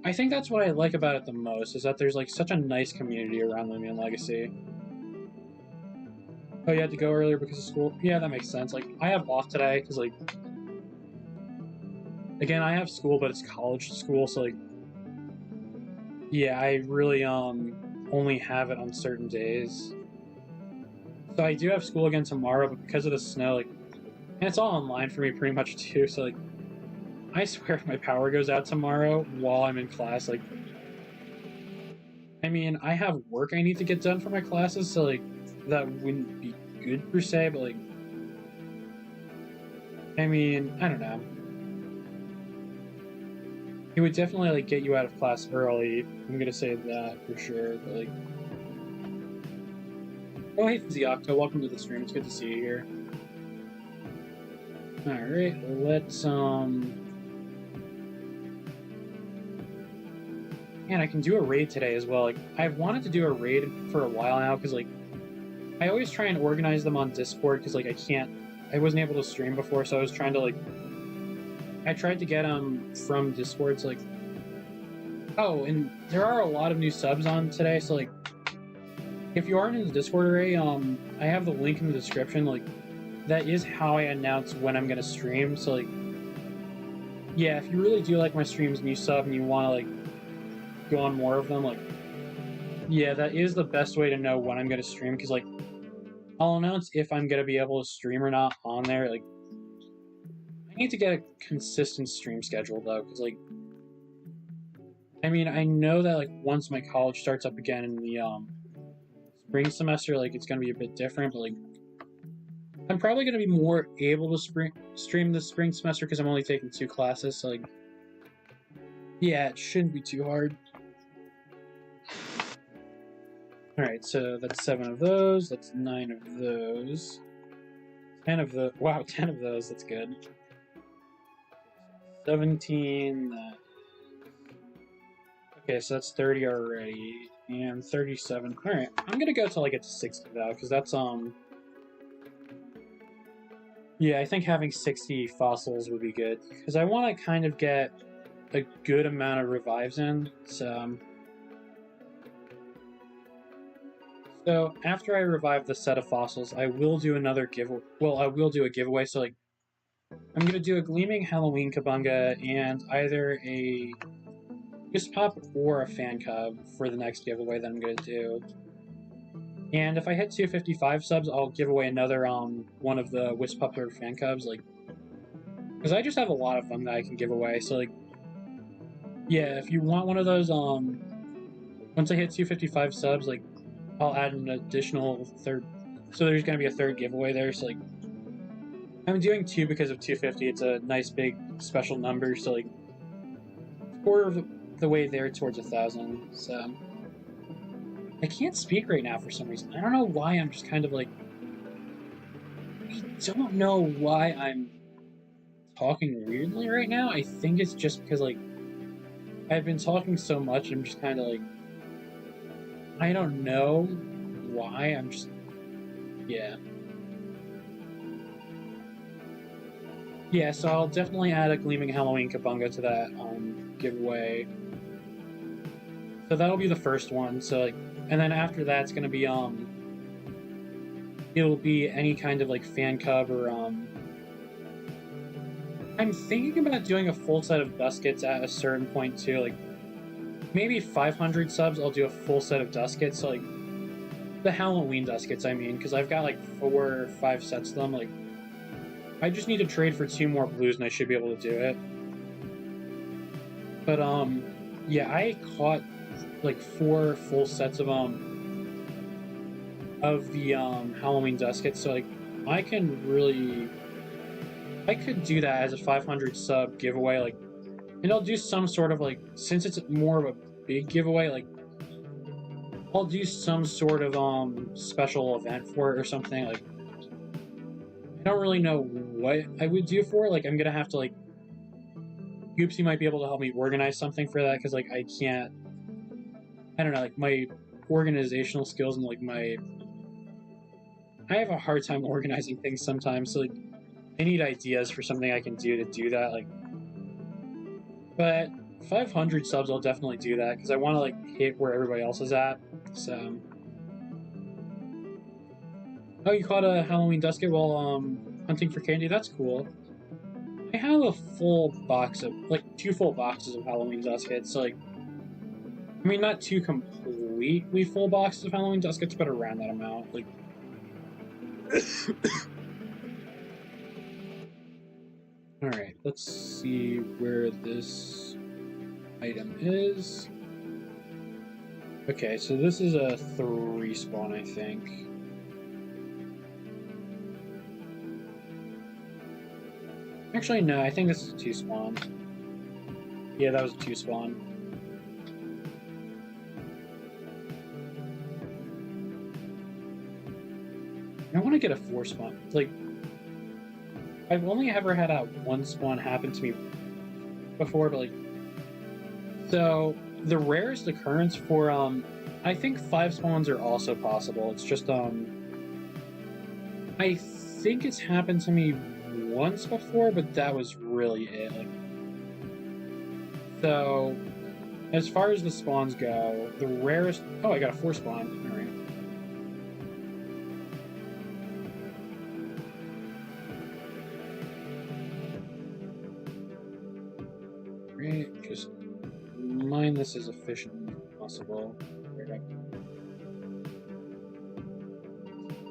I think that's what I like about it the most, is that there's like such a nice community around Loomian Legacy. Oh, you had to go earlier because of school? Yeah, that makes sense. Like, I have off today because like, again, I have school, but it's college school, so like, yeah, I really only have it on certain days. So I do have school again tomorrow, but because of the snow, like, and it's all online for me pretty much too, so like, I swear if my power goes out tomorrow while I'm in class, like, I mean, I have work I need to get done for my classes, so like, that wouldn't be good per se, but like, I mean, I don't know. It would definitely like get you out of class early. I'm gonna say that for sure, but like, oh hey Ziocto, welcome to the stream. It's good to see you here. All right, let's man, I can do a raid today as well. Like, I've wanted to do a raid for a while now, because like, I always try and organize them on Discord, because like, I wasn't able to stream before, so I was trying to like, I tried to get them from Discord, so like, oh, and there are a lot of new subs on today, so like, if you aren't in the Discord array, I have the link in the description. Like, that is how I announce when I'm gonna stream, so like, yeah, if you really do like my streams and you sub and you want to like go on more of them, like, yeah, that is the best way to know when I'm gonna stream, because like I'll announce if I'm gonna be able to stream or not on there. Like, I need to get a consistent stream schedule though, because like, I mean, I know that like once my college starts up again in the spring semester, like it's gonna be a bit different, but like I'm probably gonna be more able to stream this spring semester because I'm only taking 2 classes. So like, yeah, it shouldn't be too hard. All right, so that's 7 of those. That's 9 of those. 10 of the wow, 10 of those. That's good. 17. Okay, so that's 30 already, and 37. All right, I'm gonna go till I get to 60 though, because that's yeah, I think having 60 fossils would be good, because I want to kind of get a good amount of revives in. So after I revive the set of fossils, I will do another giveaway. Well, I will do a giveaway. So like, I'm gonna do a Gleaming Halloween Kabunga and either a Wisp Pop or a Fan Cub for the next giveaway that I'm gonna do. And if I hit 255 subs, I'll give away another one of the Wisp Pup or Fan Cubs, like, because I just have a lot of them that I can give away. So like, yeah, if you want one of those, once I hit 255 subs, like, I'll add an additional third. So there's gonna be a third giveaway there. So like, I'm doing 2 because of 250. It's a nice big special number. So like, quarter of the way there towards 1,000. So I can't speak right now for some reason. I don't know why. I'm just kind of like, I don't know why I'm talking weirdly right now. I think it's just because like I've been talking so much. I'm just kind of like, I don't know why. I'm just, yeah. Yeah, so I'll definitely add a Gleaming Halloween Kabunga to that giveaway. So that'll be the first one. So like, and then after that, it's gonna be it'll be any kind of like Fan Cub or I'm thinking about doing a full set of Duskets at a certain point too. Like maybe 500 subs, I'll do a full set of Duskets. So like the Halloween Duskets, I mean, because I've got like 4 or 5 sets of them. Like I just need to trade for 2 more blues, and I should be able to do it. But yeah, I caught like 4 full sets of the Halloween Duskets. So like I could do that as a 500 sub giveaway, like, and I'll do some sort of like, since it's more of a big giveaway, like I'll do some sort of special event for it or something. Like I don't really know what I would do for it. Like I'm gonna have to like, Goopsy might be able to help me organize something for that, because like I don't know, like my organizational skills and like I have a hard time organizing things sometimes. So like I need ideas for something I can do to do that. Like, but 500 subs, I'll definitely do that because I want to like hit where everybody else is at. So, oh, you caught a Halloween Dusket while hunting for candy. That's cool. I have a full box of like 2 full boxes of Halloween Duskets. So like, I mean, not 2 completely full boxes of Halloween Duskets, but around that amount. Like. Alright, let's see where this item is. Okay, so this is a 3 spawn, I think. Actually, no, I think this is a 2 spawn. Yeah, that was a 2 spawn. I want to get a 4 spawn. Like, I've only ever had a 1 spawn happen to me before, but like, so the rarest occurrence for I think 5 spawns are also possible. It's just I think it's happened to me once before, but that was really it. Like, so as far as the spawns go, the rarest. Oh, I got a 4 spawn. All right. Right, just mine this as efficient as possible. Right.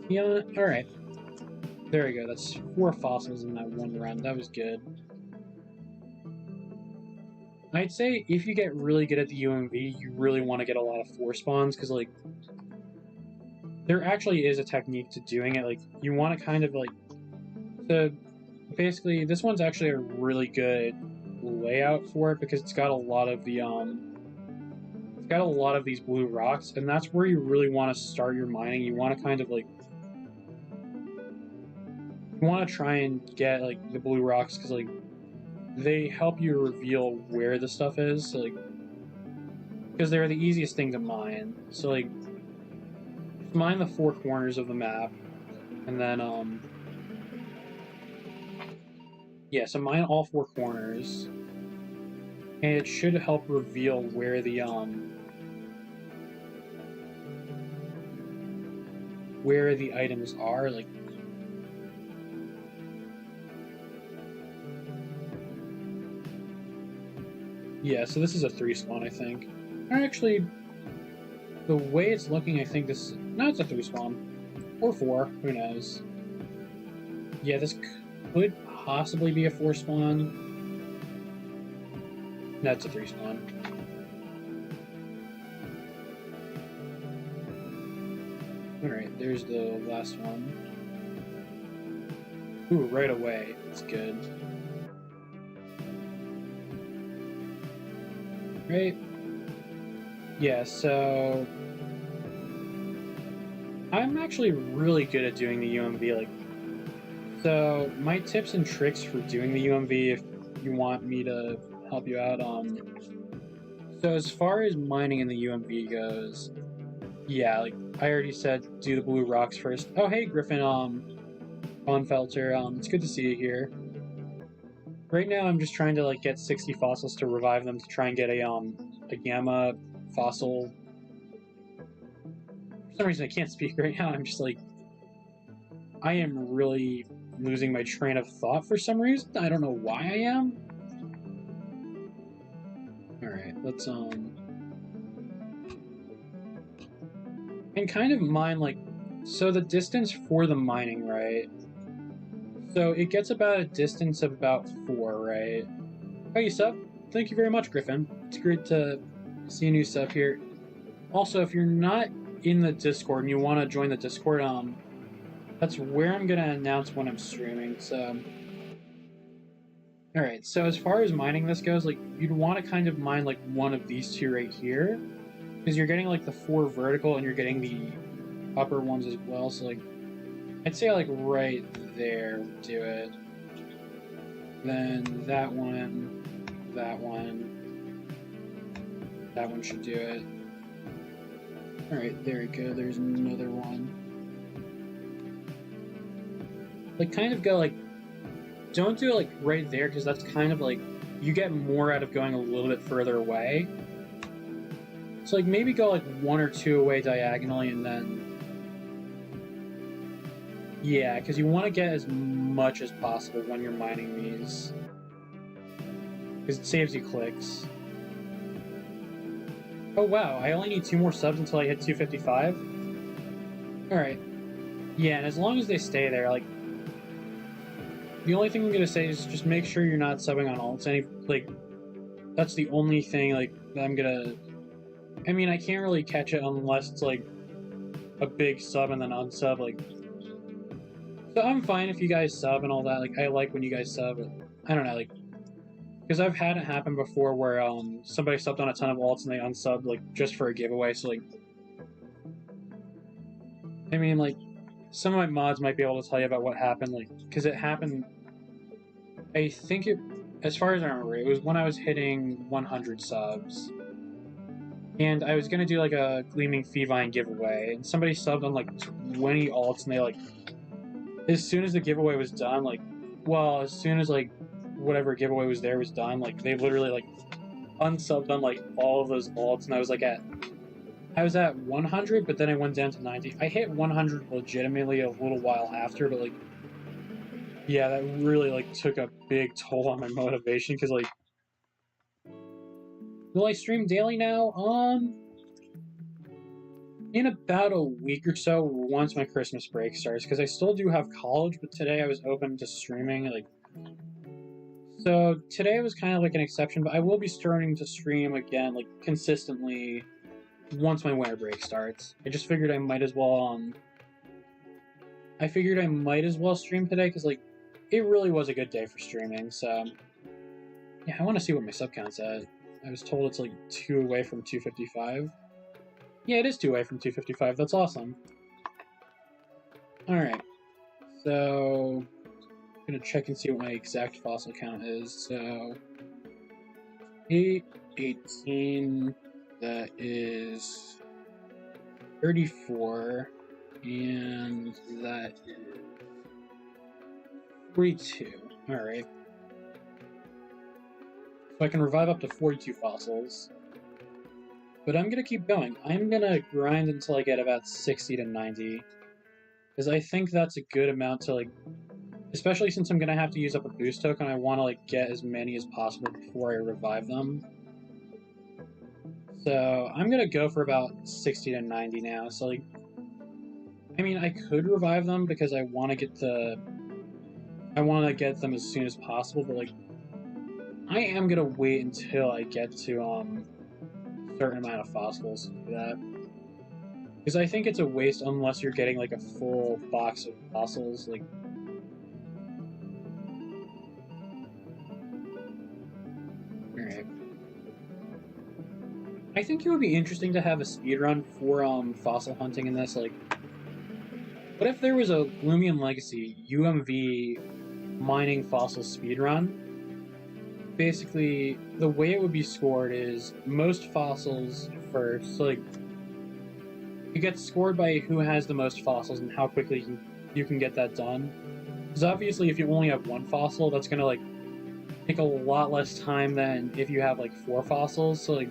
Yeah, alright. There we go, that's 4 fossils in that one run. That was good. I'd say if you get really good at the UMV, you really want to get a lot of 4 spawns, because, like, there actually is a technique to doing it. Like, you want to kind of, like, so basically, this one's actually a really good layout for it, because it's got a lot of the, it's got a lot of these blue rocks, and that's where you really want to start your mining. You want to kind of, like, you want to try and get, like, the blue rocks, because, like, they help you reveal where the stuff is, so, like, because they're the easiest thing to mine. So, like, mine the 4 corners of the map, and then, yeah, so mine all 4 corners, and it should help reveal where the, where the items are, like, yeah, so this is a 3 spawn, I think. Or actually, the way it's looking, I think this... No, it's a 3 spawn. Or 4, who knows. Yeah, this could possibly be a 4 spawn. No, it's a 3 spawn. Alright, there's the last one. Ooh, right away. That's good. Right? Yeah, so... I'm actually really good at doing the UMV, like... So, my tips and tricks for doing the UMV, if you want me to help you out, so as far as mining in the UMV goes, yeah, like, I already said do the blue rocks first. Oh, hey, Griffin, Bonfelter, it's good to see you here. Right now, I'm just trying to, like, get 60 fossils to revive them to try and get a gamma fossil. For some reason, I can't speak right now. I'm just, like, I am really losing my train of thought for some reason. I don't know why I am. Alright, let's, and kind of mine, like, so the distance for the mining, right? So it gets about a distance of about 4, right? Oh, you sub? Thank you very much, Griffin. It's great to see a new sub here. Also, if you're not in the Discord and you want to join the Discord, that's where I'm gonna announce when I'm streaming, so... Alright, so as far as mining this goes, like, you'd want to kind of mine, like, one of these 2 right here, because you're getting, like, the 4 vertical, and you're getting the upper ones as well, so, like, I'd say, like, right there, do it. Then that one should do it. Alright, there we go, there's another one. Like, kind of go, like, don't do it, like, right there, because that's kind of, like, you get more out of going a little bit further away. So, like, maybe go, like, 1 or 2 away diagonally, and then... Yeah, because you want to get as much as possible when you're mining these. Because it saves you clicks. Oh, wow, I only need 2 more subs until I hit 255? Alright. Yeah, and as long as they stay there, like... The only thing I'm gonna say is just make sure you're not subbing on alts. Like, that's the only thing, like, that I'm gonna... I mean, I can't really catch it unless it's, like, a big sub and then unsub, like... So I'm fine if you guys sub and all that, like, I like when you guys sub, but I don't know, like... Because I've had it happen before where, somebody subbed on a ton of alts and they unsubbed, like, just for a giveaway, so, like... I mean, like, some of my mods might be able to tell you about what happened, like, because it happened... I think it... As far as I remember, it was when I was hitting 100 subs. And I was gonna do, like, a Gleaming Feevine giveaway, and somebody subbed on, like, 20 alts, and they, like... As soon as the giveaway was done, like... Well, as soon as, like, whatever giveaway was there was done, like, they literally, like, unsubbed on, like, all of those alts, and I was, like, I was at 100, but then I went down to 90. I hit 100 legitimately a little while after, but, like... Yeah, that really, like, took a big toll on my motivation, because, like... Will I stream daily now? In about a week or so, once my Christmas break starts, because I still do have college, but today I was open to streaming, like, so today was kind of like an exception, but I will be starting to stream again, like, consistently once my winter break starts. I just figured I might as well, stream today, because, like, it really was a good day for streaming, so, yeah, I want to see what my sub count's at. I was told it's, like, 2 away from 255. Yeah, it is 2 away from 255, that's awesome. Alright, so I'm gonna check and see what my exact fossil count is. So 8, 18, that is 34, and that is 42. Alright. So I can revive up to 42 fossils. But I'm gonna keep going. I'm gonna grind until I get about 60 to 90. Because I think that's a good amount to, like, especially since I'm gonna have to use up a boost token, I want to, like, get as many as possible before I revive them. So I'm gonna go for about 60 to 90 now. So, like, I mean, I could revive them because I want to get them as soon as possible, but, like, I am gonna wait until I get to a certain amount of fossils to do that. Because I think it's a waste unless you're getting, like, a full box of fossils, like. Alright. I think it would be interesting to have a speedrun for fossil hunting in this. Like, what if there was a Loomian Legacy UMV mining fossil speedrun? Basically, the way it would be scored is most fossils first. So, like, it gets scored by who has the most fossils and how quickly you can get that done. Because obviously, if you only have 1 fossil, that's gonna, like, take a lot less time than if you have, like, 4 fossils. So, like,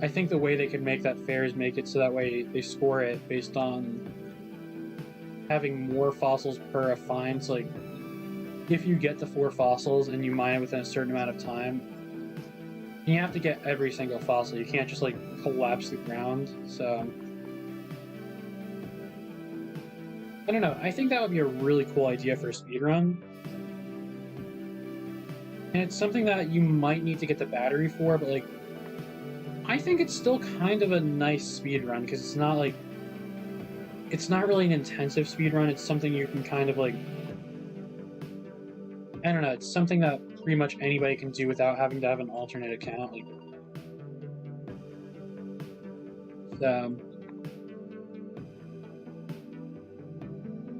I think the way they could make that fair is make it so that way they score it based on having more fossils per a find. So, like, if you get the 4 fossils and you mine it within a certain amount of time, you have to get every single fossil. You can't just, like, collapse the ground. So, I don't know. I think that would be a really cool idea for a speedrun. And it's something that you might need to get the battery for, but, like, I think it's still kind of a nice speedrun, because it's not, like, it's not really an intensive speedrun. It's something you can kind of, like, I don't know, it's something that pretty much anybody can do without having to have an alternate account. Like, so,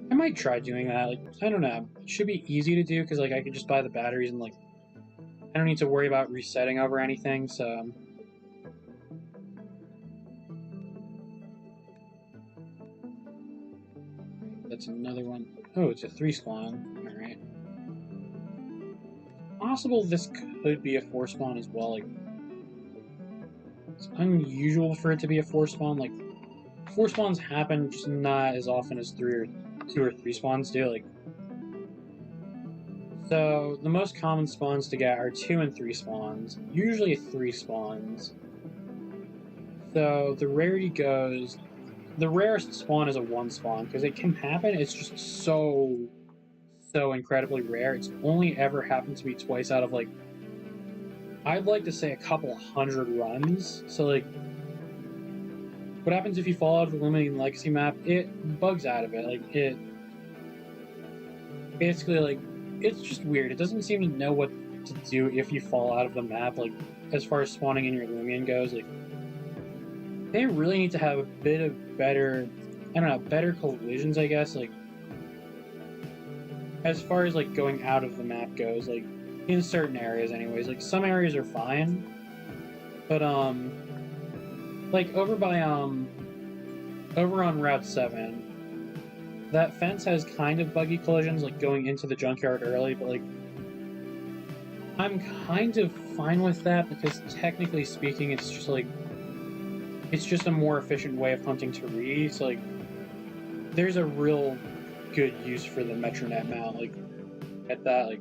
I might try doing that. Like, I don't know. It should be easy to do, because, like, I could just buy the batteries and, like, I don't need to worry about resetting over anything, so. That's another one. Oh, it's a 3 spawn. Alright. Possible this could be a 4 spawn as well. Like, it's unusual for it to be a 4 spawn. Like, 4 spawns happen, just not as often as 2 or 3 spawns do. Like, so the most common spawns to get are 2 and 3 spawns. Usually 3 spawns. So the rarity goes. The rarest spawn is a 1 spawn, because it can happen. It's just so incredibly rare. It's only ever happened to me twice out of, like, I'd like to say a couple 100 runs. So, like, what happens if you fall out of the Loomian Legacy map? It bugs out of it. Like, it basically, like, it's just weird. It doesn't seem to know what to do if you fall out of the map. Like, as far as spawning in your Loomian goes, like, they really need to have a bit of better, I don't know, better collisions, I guess, like, as far as, like, going out of the map goes, like, in certain areas anyways. Like, some areas are fine, but, like, over on Route 7, that fence has kind of buggy collisions, like, going into the junkyard early, but, like, I'm kind of fine with that, because technically speaking, it's just, like, it's just a more efficient way of hunting Tari. So, like, there's a real good use for the Metronet mount. Like, at that, like,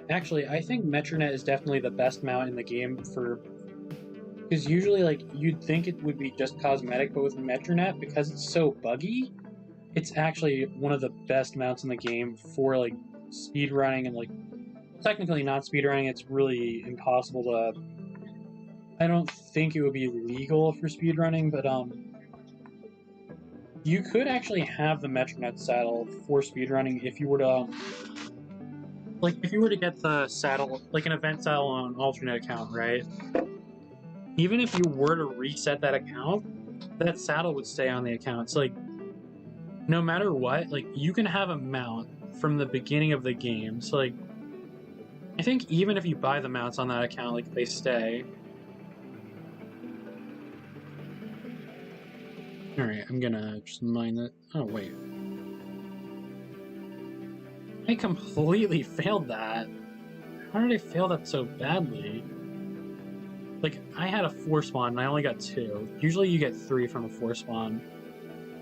Actually, I think Metronet is definitely the best mount in the game for... Because usually, like, you'd think it would be just cosmetic, but with Metronet, because it's so buggy, it's actually one of the best mounts in the game for, like, speedrunning and, like, technically not speedrunning. It's really impossible to... I don't think it would be legal for speedrunning, but, you could actually have the Metronet saddle for speedrunning if you were to, like, if you were to get the saddle, like an event saddle on an alternate account, right? Even if you were to reset that account, that saddle would stay on the account. So, like, no matter what, like, you can have a mount from the beginning of the game. So, like, I think even if you buy the mounts on that account, like, they stay. Alright, I'm gonna just mine that. Oh, wait. I completely failed that. How did I fail that so badly? Like, I had a 4 spawn and I only got 2. Usually you get 3 from a 4 spawn.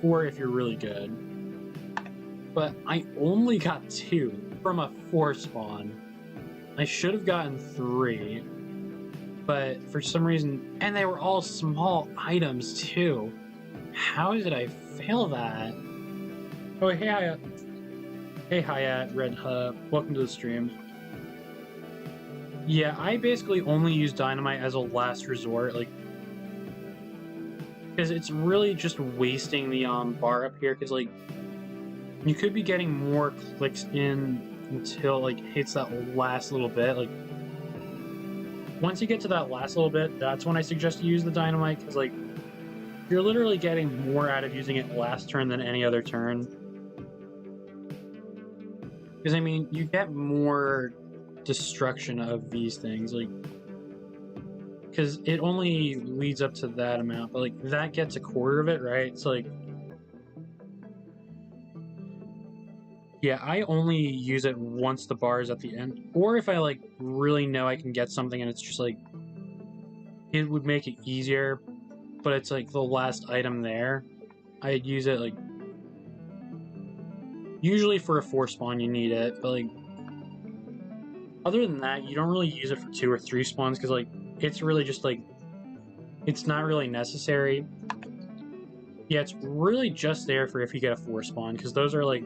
4 if you're really good. But I only got 2 from a 4 spawn. I should have gotten 3. But for some reason... And they were all small items, too. How did I fail that? Oh, hey, Hayat. Hey, Hayat, Red Hub. Welcome to the stream. Yeah, I basically only use dynamite as a last resort, like... Because it's really just wasting the bar up here, because, like... You could be getting more clicks in until, like, hits that last little bit, like... Once you get to that last little bit, that's when I suggest you use the dynamite, because, like... You're literally getting more out of using it last turn than any other turn. Because, I mean, you get more destruction of these things, like... Because it only leads up to that amount, but, like, that gets a quarter of it, right? So, like... Yeah, I only use it once the bar is at the end. Or if I, like, really know I can get something and it's just, like... It would make it easier, but it's like the last item there. I'd use it like... Usually for a 4 spawn you need it, but like... Other than that, you don't really use it for 2 or 3 spawns, because like, it's really just like... It's not really necessary. Yeah, it's really just there for if you get a 4 spawn, because those are like...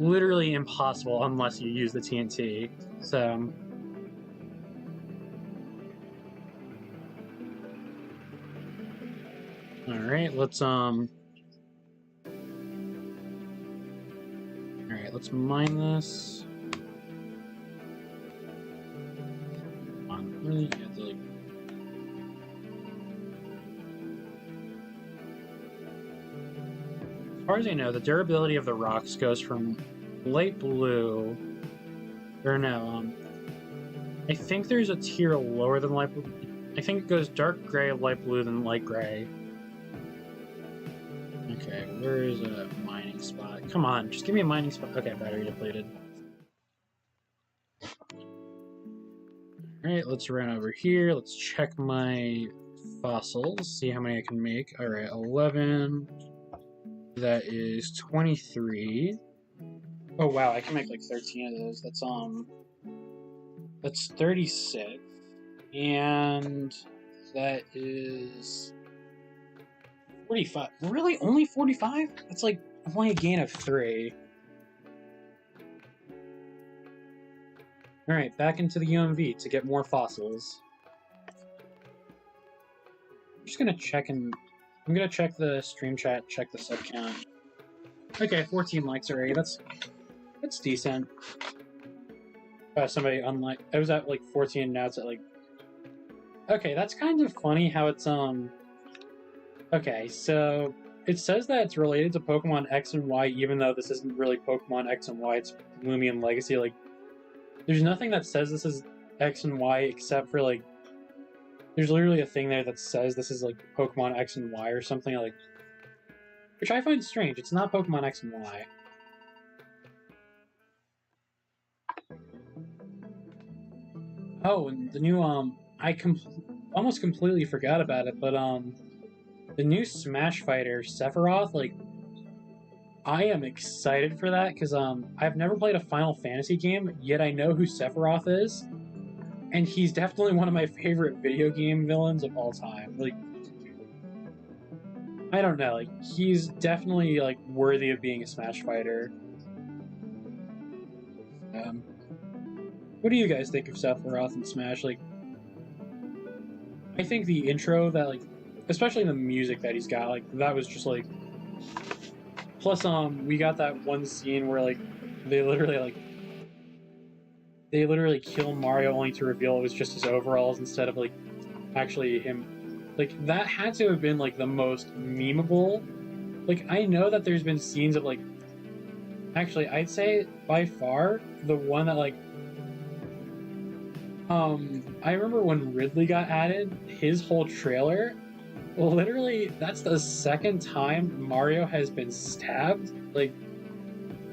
Literally impossible unless you use the TNT, so... Alright, let's mine this. Come on, really? You have to, like... As far as I know, the durability of the rocks goes from light blue... Or no, I think there's a tier lower than light blue. I think it goes dark gray, light blue, then light gray. Okay, where is a mining spot? Come on, just give me a mining spot. Okay, battery depleted. Alright, let's run over here. Let's check my fossils, see how many I can make. Alright, 11. That is 23. Oh wow, I can make like 13 of those. That's 36. And that is 45. Really? Only 45? That's like only a gain of 3. Alright, back into the UMV to get more fossils. I'm just gonna check and... I'm gonna check the stream chat, check the sub count. Okay, 14 likes already. That's decent. Somebody unlike... I was at like 14, now it's at like... Okay, that's kind of funny how it's, Okay, so it says that it's related to Pokemon X and Y, even though this isn't really Pokemon X and Y, it's Loomian Legacy. Like, there's nothing that says this is X and Y except for, like, there's literally a thing there that says this is, like, Pokemon X and Y or something, like, which I find strange. It's not Pokemon X and Y. Oh, and the new, I almost completely forgot about it, but, the new Smash Fighter, Sephiroth, like, I am excited for that because I've never played a Final Fantasy game, yet I know who Sephiroth is, and he's definitely one of my favorite video game villains of all time. Like, I don't know, like he's definitely like worthy of being a Smash fighter. Um, what do you guys think of Sephiroth in Smash? Like, I think the intro that like, especially the music that he's got, like that was just like. Plus, we got that one scene where like they literally kill Mario only to reveal it was just his overalls instead of like actually him. Like that had to have been like the most memeable. Like I know that there's been scenes of like. Actually, I'd say by far the one that like. I remember when Ridley got added, his whole trailer. Literally, that's the second time Mario has been stabbed. Like,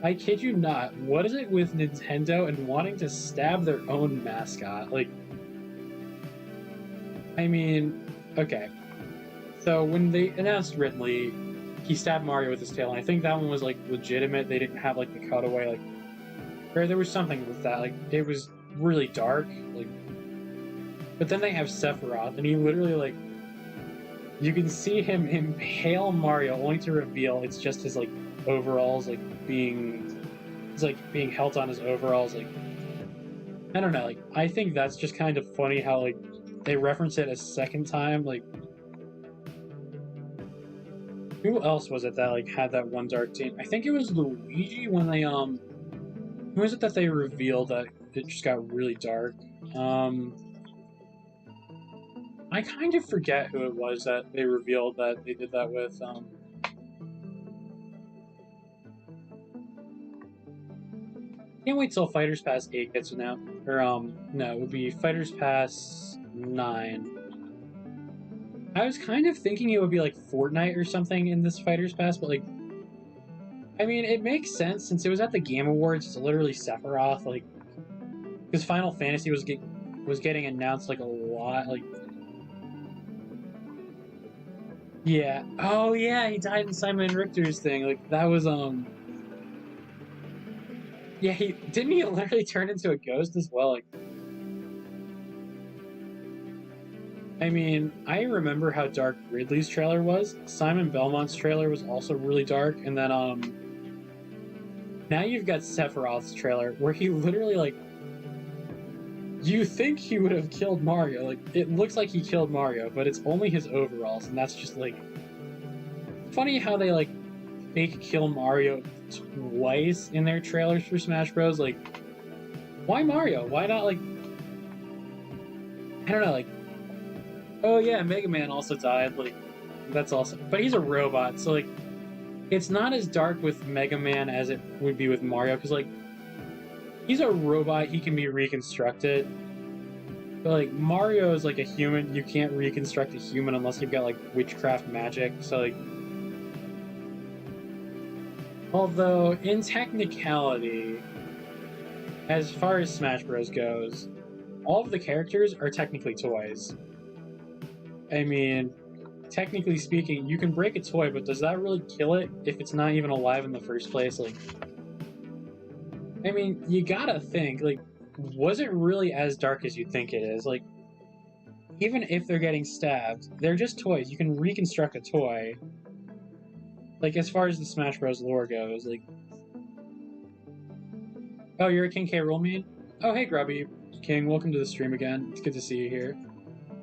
I kid you not. What is it with Nintendo and wanting to stab their own mascot? Like, I mean, okay. So when they announced Ridley, he stabbed Mario with his tail, and I think that one was like legitimate. They didn't have like the cutaway, like, or there was something with that. Like, it was really dark. Like, but then they have Sephiroth, and he literally like. You can see him impale Mario only to reveal it's just his like overalls like being held on his overalls. Like I don't know, like I think that's just kind of funny how like they reference it a second time. Like who else was it that like had that one dark scene? I think it was Luigi when they who was it that they revealed that it just got really dark? I kind of forget who it was that they revealed that they did that with. Can't wait till Fighters Pass 8 gets announced. Or, no, it would be Fighters Pass 9. I was kind of thinking it would be like Fortnite or something in this Fighters Pass, but like. I mean, it makes sense since it was at the Game Awards. It's literally Sephiroth, like. Because Final Fantasy was getting announced like a lot, like. Yeah. Oh yeah, he died in Simon and Richter's thing. Like that was Yeah, he literally turn into a ghost as well. Like I mean, I remember how dark Ridley's trailer was. Simon Belmont's trailer was also really dark, and then now you've got Sephiroth's trailer where he literally like you think he would have killed Mario. Like it looks like he killed Mario, but it's only his overalls, and that's just like funny how they like fake kill Mario twice in their trailers for Smash Bros. Like, why Mario? Why not like I don't know, like oh yeah, Mega Man also died. Like that's awesome, but he's a robot, so like it's not as dark with Mega Man as it would be with Mario because like he's a robot, he can be reconstructed. But like Mario is like a human, you can't reconstruct a human unless you've got like witchcraft magic. So like although in technicality, as far as Smash Bros goes, all of the characters are technically toys. I mean, technically speaking, you can break a toy, but does that really kill it if it's not even alive in the first place? Like I mean, you gotta think, like, was it really as dark as you think it is? Like, even if they're getting stabbed, they're just toys. You can reconstruct a toy. Like, as far as the Smash Bros. Lore goes, like... Oh, you're a King K. Roll main? Oh, hey, Grubby. King, welcome to the stream again. It's good to see you here.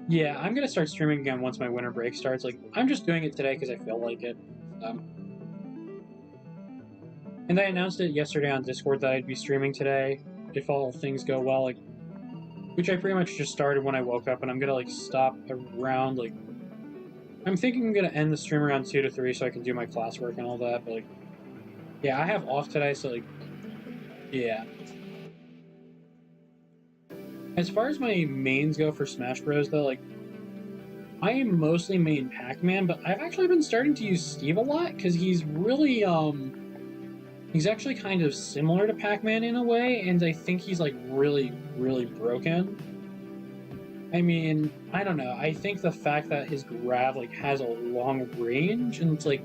Yeah, I'm gonna start streaming again once my winter break starts. Like, I'm just doing it today because I feel like it. And I announced it yesterday on Discord that I'd be streaming today, if all things go well, like, which I pretty much just started when I woke up, and I'm gonna, like, stop around, like, I'm thinking I'm gonna end the stream around 2 to 3 so I can do my classwork and all that, but, like, yeah, I have off today, so, like, yeah. As far as my mains go for Smash Bros, though, like, I am mostly main Pac-Man, but I've actually been starting to use Steve a lot, because he's really, he's actually kind of similar to Pac-Man in a way, and I think he's, like, really, really broken. I mean, I don't know. I think the fact that his grab, like, has a long range, and it's, like,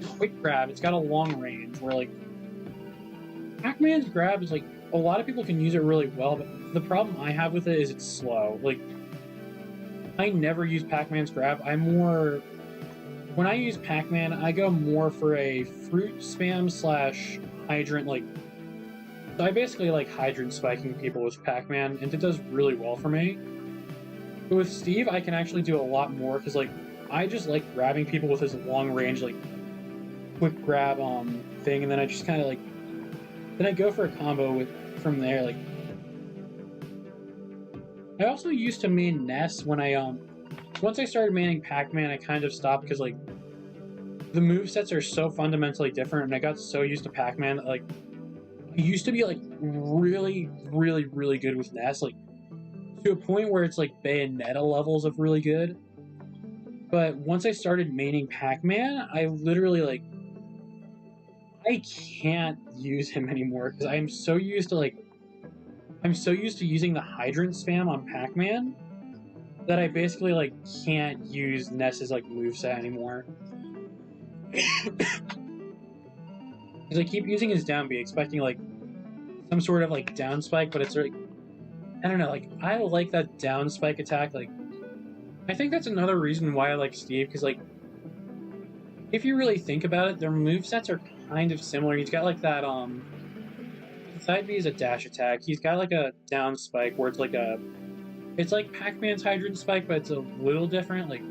quick grab. It's got a long range where like Pac-Man's grab is like a lot of people can use it really well, but the problem I have with it is it's slow. Like I never use Pac-Man's grab. When I use Pac-Man, I go more for a fruit spam slash hydrant. Like so I basically like hydrant spiking people with Pac-Man, and it does really well for me. But with Steve, I can actually do a lot more because like I just like grabbing people with his long range like quick grab thing, and then I just kind of like then I go for a combo with from there. Like I also used to main Ness when I once I started maining Pac-Man, I kind of stopped because like the movesets are so fundamentally different, and I got so used to Pac-Man that, like I used to be like really, really, really good with Ness, like to a point where it's like Bayonetta levels of really good. But once I started maining Pac-Man, I literally like I can't use him anymore because I'm so used to using the hydrant spam on Pac-Man that I basically like can't use Ness's like moveset anymore. Because I keep using his down B, expecting like some sort of like down spike, but it's like I don't know, like I like that down spike attack. Like I think that's another reason why I like Steve, because like if you really think about it, their movesets are kind of similar. He's got like that side B is a dash attack. He's got like a down spike where it's like Pac-Man's hydrant spike, but it's a little different. Like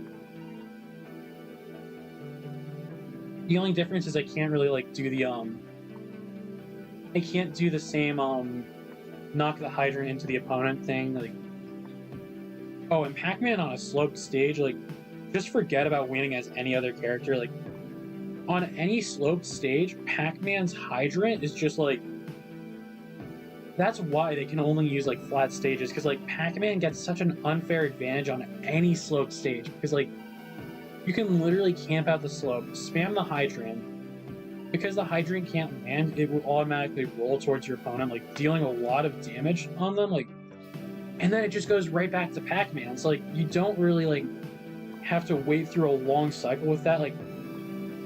the only difference is I can't really like do the I can't do the same knock the hydrant into the opponent thing. Like oh, and Pac-Man on a sloped stage, like just forget about winning as any other character. Like on any sloped stage, Pac-Man's hydrant is just like that's why they can only use like flat stages, because like Pac-Man gets such an unfair advantage on any sloped stage, because like you can literally camp out the slope, spam the hydrant. Because the hydrant can't land, it will automatically roll towards your opponent, like dealing a lot of damage on them, like, and then it just goes right back to Pac-Man. So like you don't really like have to wait through a long cycle with that. Like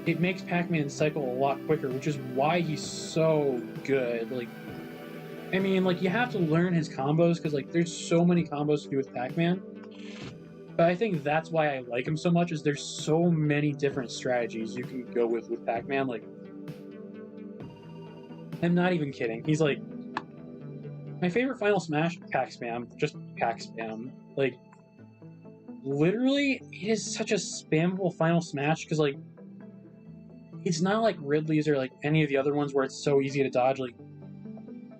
it makes Pac-Man cycle a lot quicker, which is why he's so good. Like I mean, like, you have to learn his combos, because, like, there's so many combos to do with Pac-Man. But I think that's why I like him so much, is there's so many different strategies you can go with Pac-Man. Like, I'm not even kidding. He's, like, my favorite Final Smash, Pac Spam. Just Pac Spam. Like, literally, it is such a spammable Final Smash, because, like, it's not like Ridley's or, like, any of the other ones where it's so easy to dodge. Like,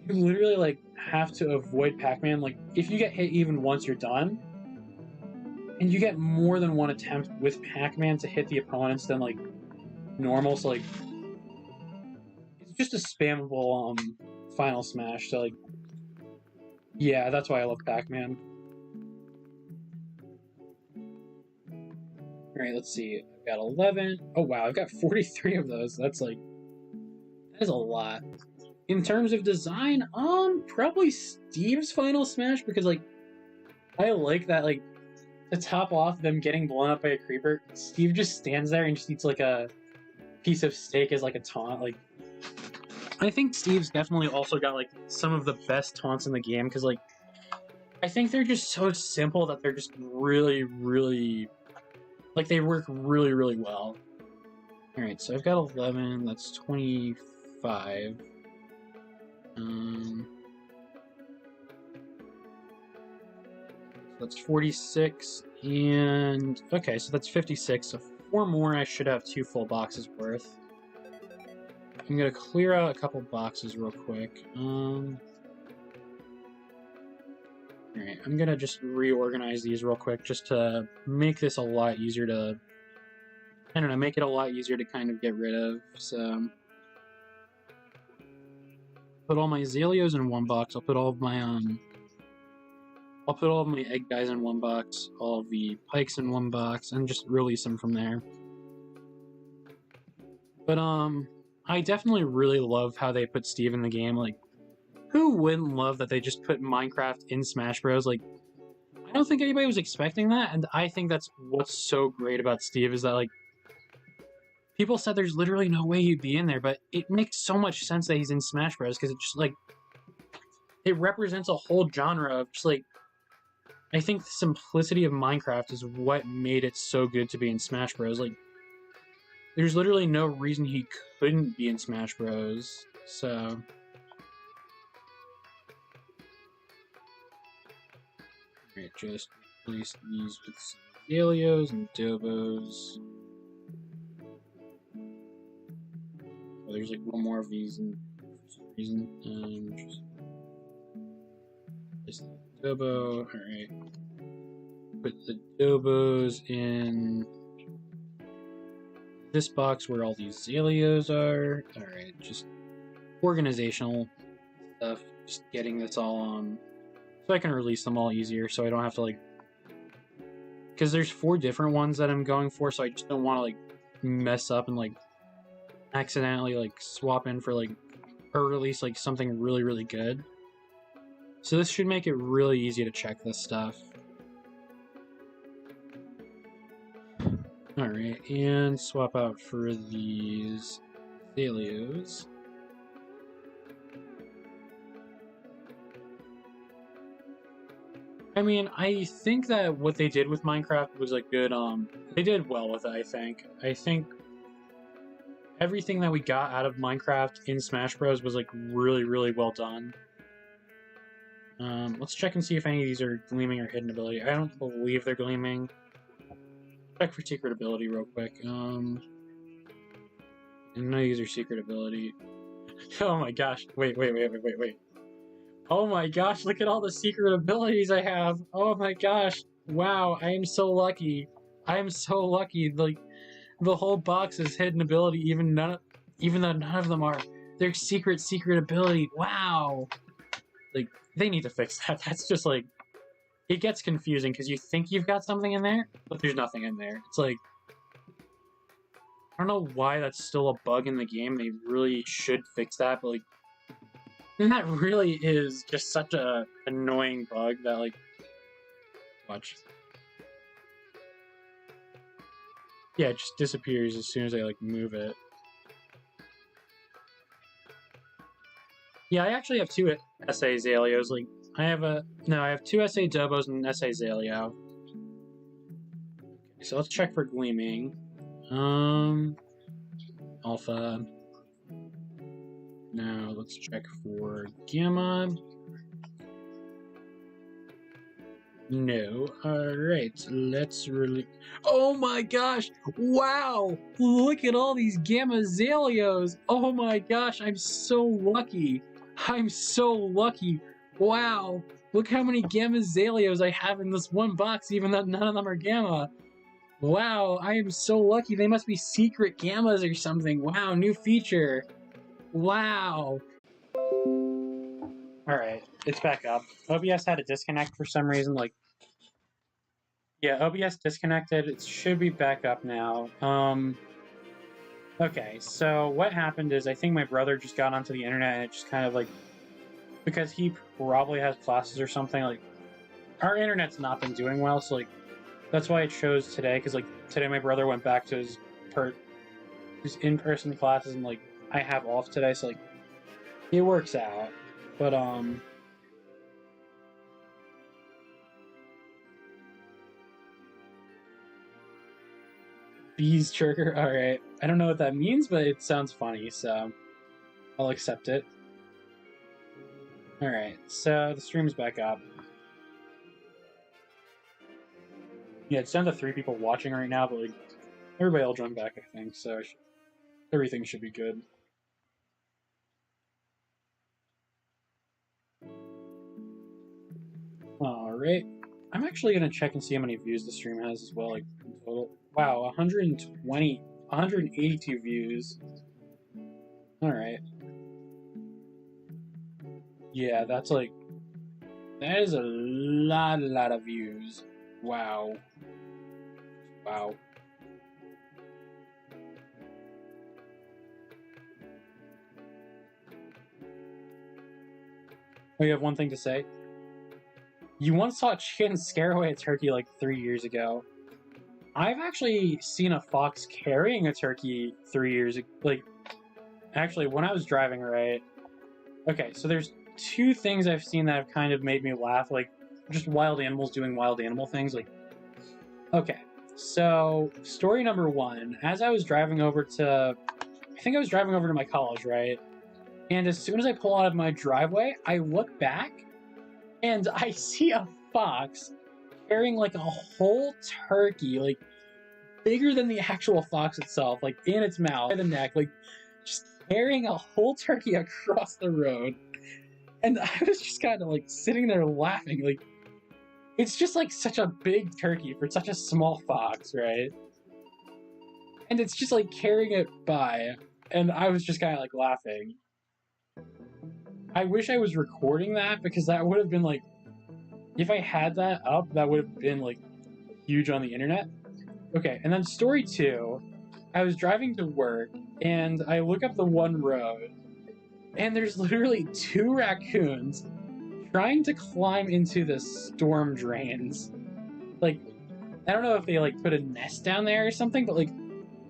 you literally like have to avoid Pac-Man. Like if you get hit even once, you're done. And you get more than one attempt with Pac-Man to hit the opponents than like normal. So like it's just a spammable Final Smash. So like yeah, that's why I love Pac-Man. Alright, let's see. I've got 11. Oh wow, I've got 43 of those. That is a lot. In terms of design, probably Steve's Final Smash, because, like, I like that, like, to top off them getting blown up by a creeper, Steve just stands there and just eats, like, a piece of steak as, like, a taunt. Like, I think Steve's definitely also got, like, some of the best taunts in the game, because, like, I think they're just so simple that they're just really, really, like, they work really, really well. Alright, so I've got 11, that's 25. That's 46, and okay, so that's 56, so 4 more, I should have 2 full boxes worth. I'm gonna clear out a couple boxes real quick. Alright, I'm gonna just reorganize these real quick just to make this a lot easier to, I don't know, make it a lot easier to kind of get rid of, so put all my Zalios in one box. I'll put all of my egg guys in one box, all of the pikes in one box, and just release them from there. But I definitely really love how they put Steve in the game. Like, who wouldn't love that they just put Minecraft in Smash Bros? Like, I don't think anybody was expecting that, and I think that's what's so great about Steve, is that like people said there's literally no way he'd be in there, but it makes so much sense that he's in Smash Bros. Because it's just like it represents a whole genre of just like I think the simplicity of Minecraft is what made it so good to be in Smash Bros. Like there's literally no reason he couldn't be in Smash Bros. So alright, just replace these with some Azaleos and Dobos. Oh, there's like one more of these and for some reason. Just Dobo. Alright. Put the Dobos in this box where all these Azaleos are. Alright, just organizational stuff. Just getting this all on. So I can release them all easier so I don't have to like... Because there's 4 different ones that I'm going for, so I just don't want to like mess up and like accidentally like swap in for like... Or release like something really, really good. So this should make it really easy to check this stuff. Alright, and swap out for these Azaleos. I mean, I think that what they did with Minecraft was like good, they did well with it, I think. I think everything that we got out of Minecraft in Smash Bros. Was like really, really well done. Let's check and see if any of these are gleaming or hidden ability. I don't believe they're gleaming. Check for secret ability real quick. And none of these are secret ability. Oh my gosh. Wait. Oh my gosh, look at all the secret abilities I have. Oh my gosh. Wow, I am so lucky. I am so lucky. Like, the whole box is hidden ability, even though none of them are. They're secret ability. Wow. Like, they need to fix that. That's just like... It gets confusing because you think you've got something in there, but there's nothing in there. It's like... I don't know why that's still a bug in the game. They really should fix that, but like... And that really is just such a annoying bug that like... Watch. Yeah, it just disappears as soon as I like move it. Yeah, I actually have 2 SA Azaleos. Like, I have 2 SA Dobos and an SA Azaleo. Okay, so let's check for gleaming. Alpha. Now let's check for gamma. No. Alright, let's really... Oh my gosh! Wow! Look at all these gamma Azaleos! Oh my gosh, I'm so lucky! I'm so lucky! Wow! Look how many gamma Azaleos I have in this one box, even though none of them are gamma! Wow, I am so lucky. They must be secret gammas or something. Wow, new feature! Wow! Alright, it's back up. OBS had a disconnect for some reason, like... Yeah, OBS disconnected. It should be back up now. Okay, so what happened is I think my brother just got onto the internet and it just kind of like... Because he probably has classes or something, like... Our internet's not been doing well, so like... That's why it shows today, because like today my brother went back to his in-person classes and like I have off today, so like it works out. But Bees trigger, alright. I don't know what that means, but it sounds funny, so I'll accept it. Alright, so the stream's back up. Yeah, it's down to 3 people watching right now, but like everybody will join back, I think, so everything should be good. Alright. I'm actually gonna check and see how many views the stream has as well, like in total. Wow, 182 views. Alright. Yeah, that's like... That is a lot of views. Wow. Wow. Oh, you have one thing to say? You once saw a chicken scare away a turkey like 3 years ago. I've actually seen a fox carrying a turkey 3 years ago. Like, actually, when I was driving, right? Okay, so there's two things I've seen that have kind of made me laugh, like just wild animals doing wild animal things. Like, okay, so story number one: as I was driving over to, I think I was driving over to my college, right? And as soon as I pull out of my driveway, I look back and I see a fox carrying like a whole turkey, like bigger than the actual fox itself, like in its mouth, by the neck, like just carrying a whole turkey across the road. And I was just kind of like sitting there laughing, like it's just like such a big turkey for such a small fox, right? And it's just like carrying it by, and I was just kind of like laughing. I wish I was recording that because that would have been like, if I had that up, that would have been like huge on the internet. Okay, and then story two, I was driving to work and I look up the one road and there's literally two raccoons trying to climb into the storm drains. Like, I don't know if they like put a nest down there or something, but like,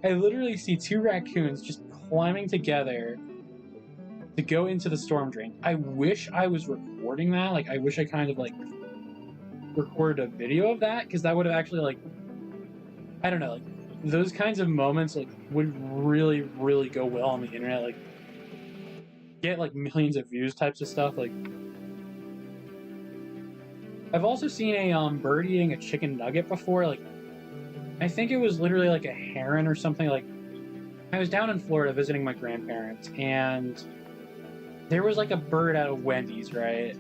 I literally see two raccoons just climbing together to go into the storm drain. I wish I was recording that. Like, I wish I kind of like recorded a video of that because that would have actually like, I don't know, like those kinds of moments like would really, really go well on the internet. Like, get like millions of views types of stuff. Like, I've also seen a bird eating a chicken nugget before. Like, I think it was literally like a heron or something. Like, I was down in Florida visiting my grandparents, and there was like a bird at a Wendy's, right?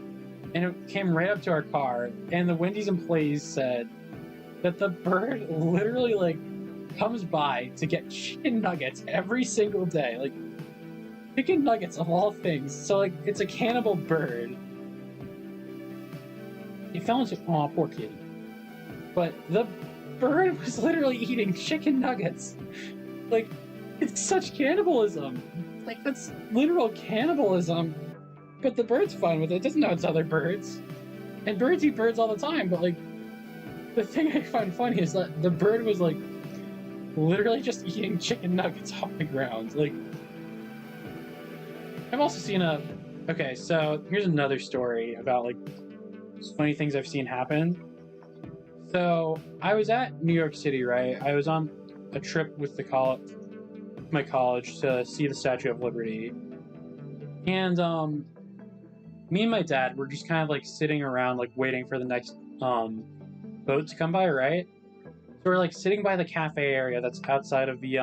And it came right up to our car, and the Wendy's employees said that the bird literally like comes by to get chicken nuggets every single day. Like, chicken nuggets of all things. So like, it's a cannibal bird. It fell into, aw, poor kitty. But the bird was literally eating chicken nuggets. Like, it's such cannibalism. Like, that's literal cannibalism. But the bird's fine with it. It doesn't know it's other birds. And birds eat birds all the time, but like, the thing I find funny is that the bird was like, literally just eating chicken nuggets off the ground. Like, I've also seen a, okay, so here's another story about like, funny things I've seen happen. So I was at New York City, right? I was on a trip with my college to see the Statue of Liberty, and me and my dad were just kind of like sitting around, like waiting for the next boat to come by, right? So we're like sitting by the cafe area that's outside of the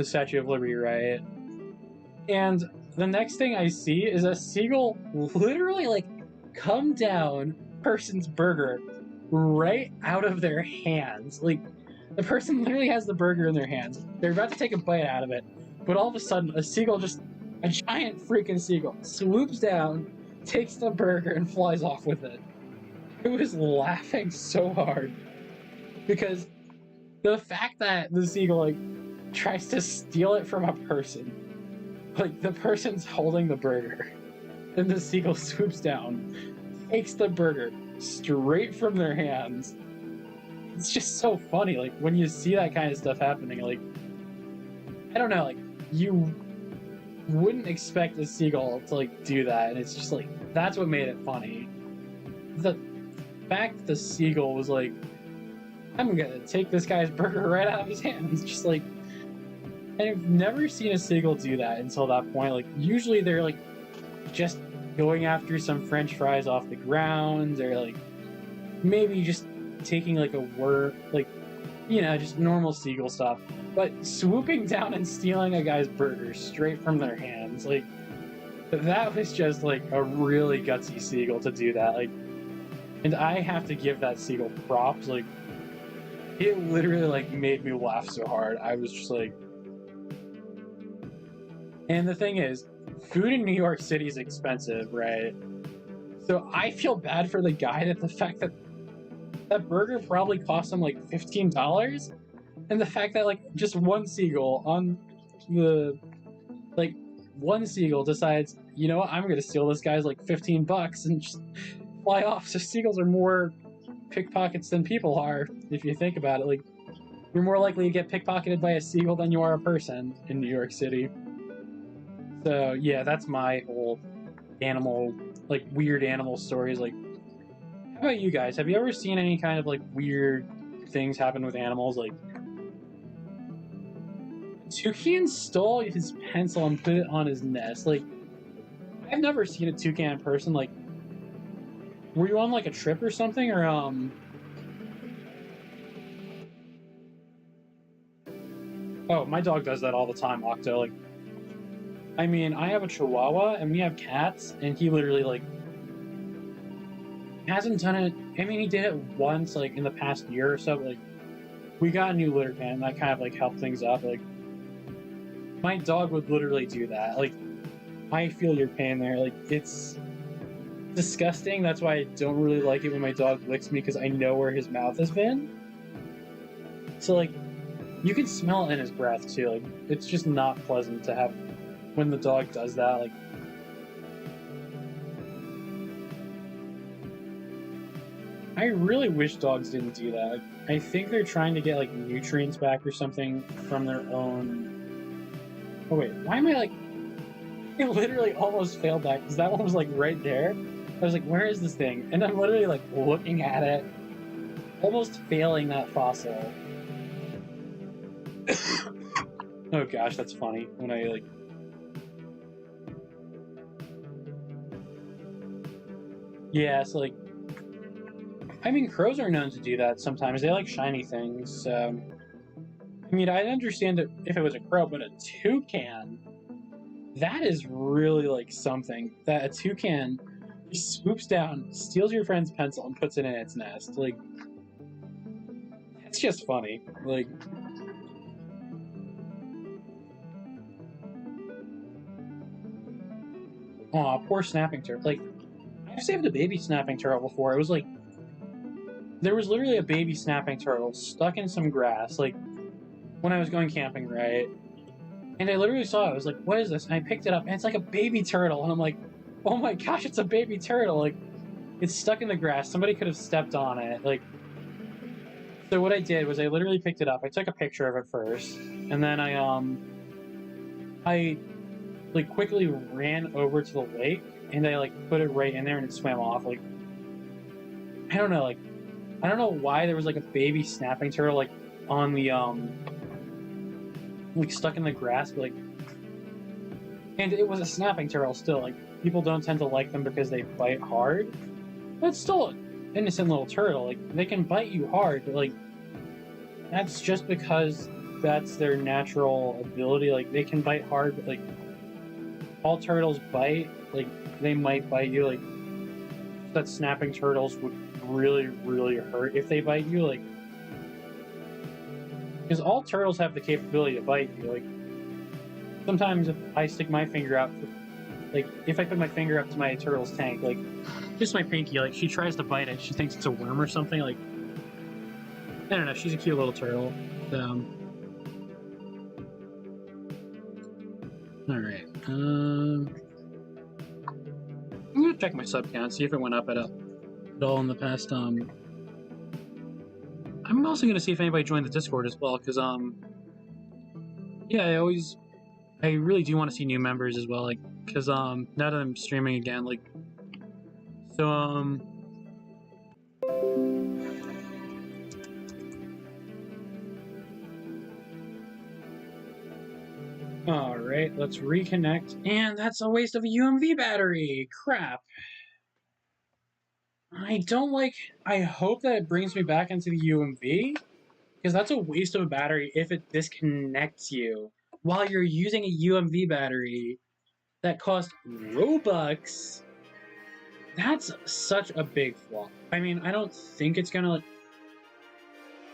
Statue of Liberty, right? And the next thing I see is a seagull literally like come down person's burger right out of their hands. Like, the person literally has the burger in their hands. They're about to take a bite out of it, but all of a sudden a giant freaking seagull swoops down, takes the burger, and flies off with it. I was laughing so hard because the fact that the seagull like tries to steal it from a person, like the person's holding the burger, and the seagull swoops down, takes the burger straight from their hands. It's just so funny, like when you see that kind of stuff happening. Like, I don't know, like you wouldn't expect a seagull to like do that, and it's just like, that's what made it funny. The fact that the seagull was like, I'm gonna take this guy's burger right out of his hands, just like, and I've never seen a seagull do that until that point. Like, usually they're like just going after some French fries off the ground, or like maybe just taking like a worm, like, you know, just normal seagull stuff. But swooping down and stealing a guy's burger straight from their hands, like, that was just like a really gutsy seagull to do that. Like, and I have to give that seagull props. Like, it literally like made me laugh so hard. I was just like, and the thing is, food in New York City is expensive, right? So I feel bad for the guy that the fact that that burger probably cost him like $15, and the fact that like just one seagull decides, you know what, I'm gonna steal this guy's like $15 and just fly off. So seagulls are more pickpockets than people are, if you think about it. Like, you're more likely to get pickpocketed by a seagull than you are a person in New York City. So yeah, that's my whole animal, like weird animal stories. Like, how about you guys? Have you ever seen any kind of like weird things happen with animals? Like, toucan stole his pencil and put it on his nest. Like, I've never seen a toucan in person. Like, were you on like a trip or something, or Oh, my dog does that all the time, Octo. Like, I mean, I have a Chihuahua and we have cats, and he literally like hasn't done it. I mean, he did it once, like in the past year or so. But, like, we got a new litter pan, and that kind of like helped things up. Like, my dog would literally do that. Like, I feel your pain there. Like, it's disgusting. That's why I don't really like it when my dog licks me, because I know where his mouth has been. So like, you can smell it in his breath too. Like, it's just not pleasant to have when the dog does that. Like, I really wish dogs didn't do that. Like, I think they're trying to get like nutrients back or something from their own. Oh wait, why am I like? I literally almost failed that because that one was like right there. I was like, where is this thing? And I'm literally like looking at it, almost failing that fossil. Oh gosh, that's funny when I like. Yeah, so like, I mean, crows are known to do that sometimes. They like shiny things. I mean, I'd understand it if it was a crow, but a toucan, that is really like something. That a toucan just swoops down, steals your friend's pencil, and puts it in its nest. Like, it's just funny. Like, aw, poor snapping turtle. Like, I've saved a baby snapping turtle before. It was like, there was literally a baby snapping turtle stuck in some grass, like, when I was going camping, right? And I literally saw it. I was like, what is this? And I picked it up, and it's like a baby turtle. And I'm like, oh my gosh, it's a baby turtle. Like, it's stuck in the grass. Somebody could have stepped on it. Like, so what I did was I literally picked it up. I took a picture of it first, and then I like quickly ran over to the lake, and I like put it right in there, and it swam off. Like, I don't know, like, I don't know why there was like a baby snapping turtle like on the like stuck in the grass, but like, and it was a snapping turtle still. Like, people don't tend to like them because they bite hard, but it's still an innocent little turtle. Like, they can bite you hard, but like, that's just because that's their natural ability. Like, they can bite hard, but like, all turtles bite. Like, they might bite you. Like, that snapping turtles would really, really hurt if they bite you. Like, because all turtles have the capability to bite you. Like, sometimes if I stick my finger out, like, if I put my finger up to my turtle's tank, like, just my pinky, like, she tries to bite it. She thinks it's a worm or something. Like, I don't know. She's a cute little turtle. All right. I'm gonna check my sub count, see if it went up at all in the past. I'm also gonna see if anybody joined the Discord as well, because yeah, I really do want to see new members as well, like, because now that I'm streaming again, like, so Alright, let's reconnect. And that's a waste of a UMV battery! Crap. I hope that it brings me back into the UMV, because that's a waste of a battery if it disconnects you while you're using a UMV battery that costs Robux. That's such a big flaw. I mean, I don't think it's gonna, like,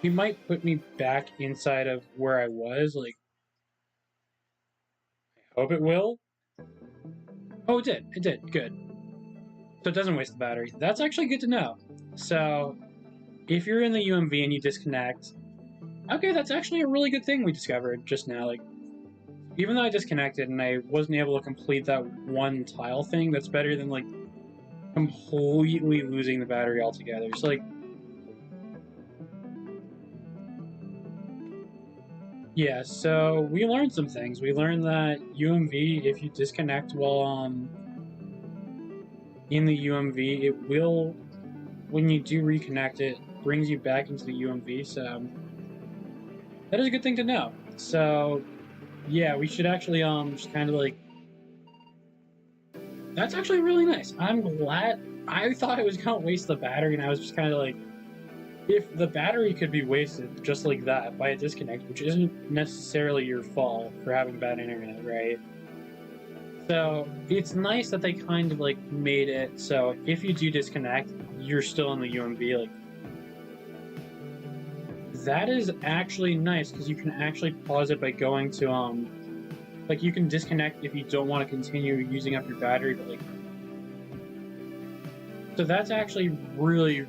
it might put me back inside of where I was, like, I hope it will. Oh, it did, good. So it doesn't waste the battery. That's actually good to know. So, if you're in the UMV and you disconnect, okay, that's actually a really good thing we discovered just now. Like, even though I disconnected and I wasn't able to complete that one tile thing, that's better than, like, completely losing the battery altogether. It's like, yeah, so we learned some things. We learned that UMV, if you disconnect while in the UMV, it will, when you do reconnect, it brings you back into the UMV. So that is a good thing to know. So yeah, we should actually just kind of like. That's actually really nice. I'm glad. I thought it was gonna waste the battery, and I was just kind of like, if the battery could be wasted just like that by a disconnect, which isn't necessarily your fault for having bad internet, right? So it's nice that they kind of like made it so if you do disconnect, you're still in the UMV. Like that is actually nice because you can actually pause it by going to like you can disconnect if you don't want to continue using up your battery, but like so that's actually really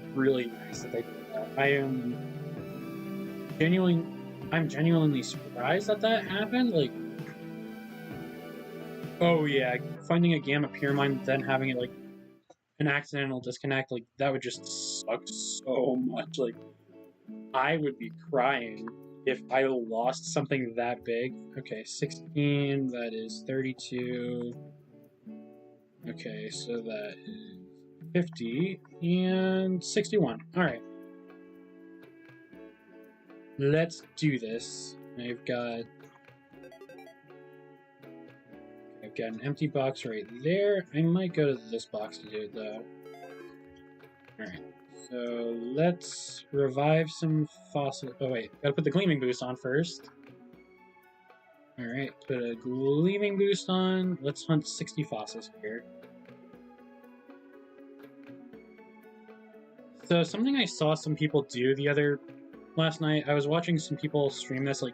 nice that they did that. I'm genuinely surprised that that happened. Like, oh yeah, finding a gamma pure mine, then having it like an accidental disconnect, like that would just suck so much. Like, I would be crying if I lost something that big. Okay, 16, that is 32. Okay, so that is 50 and 61. All right. Let's do this. I've got an empty box right there. I might go to this box to do it though. Alright. So let's revive some fossil. Oh wait, gotta put the gleaming boost on first. Alright, put a gleaming boost on. Let's hunt 60 fossils here. So something I saw some people do last night, I was watching some people stream this, like,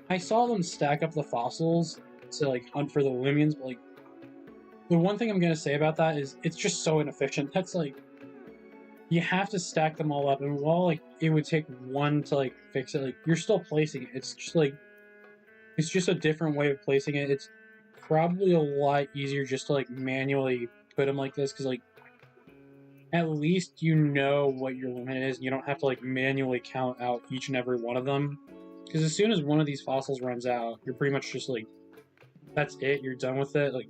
I saw them stack up the fossils to, like, hunt for the Loomians, but, like, the one thing I'm gonna say about that is it's just so inefficient. That's, like, you have to stack them all up, and while, like, it would take one to, like, fix it, like, you're still placing it. It's just, like, it's just a different way of placing it. It's probably a lot easier just to, like, manually put them like this, because, like, at least you know what your limit is, and you don't have to, like, manually count out each and every one of them. Because as soon as one of these fossils runs out, you're pretty much just, like, that's it, you're done with it, like...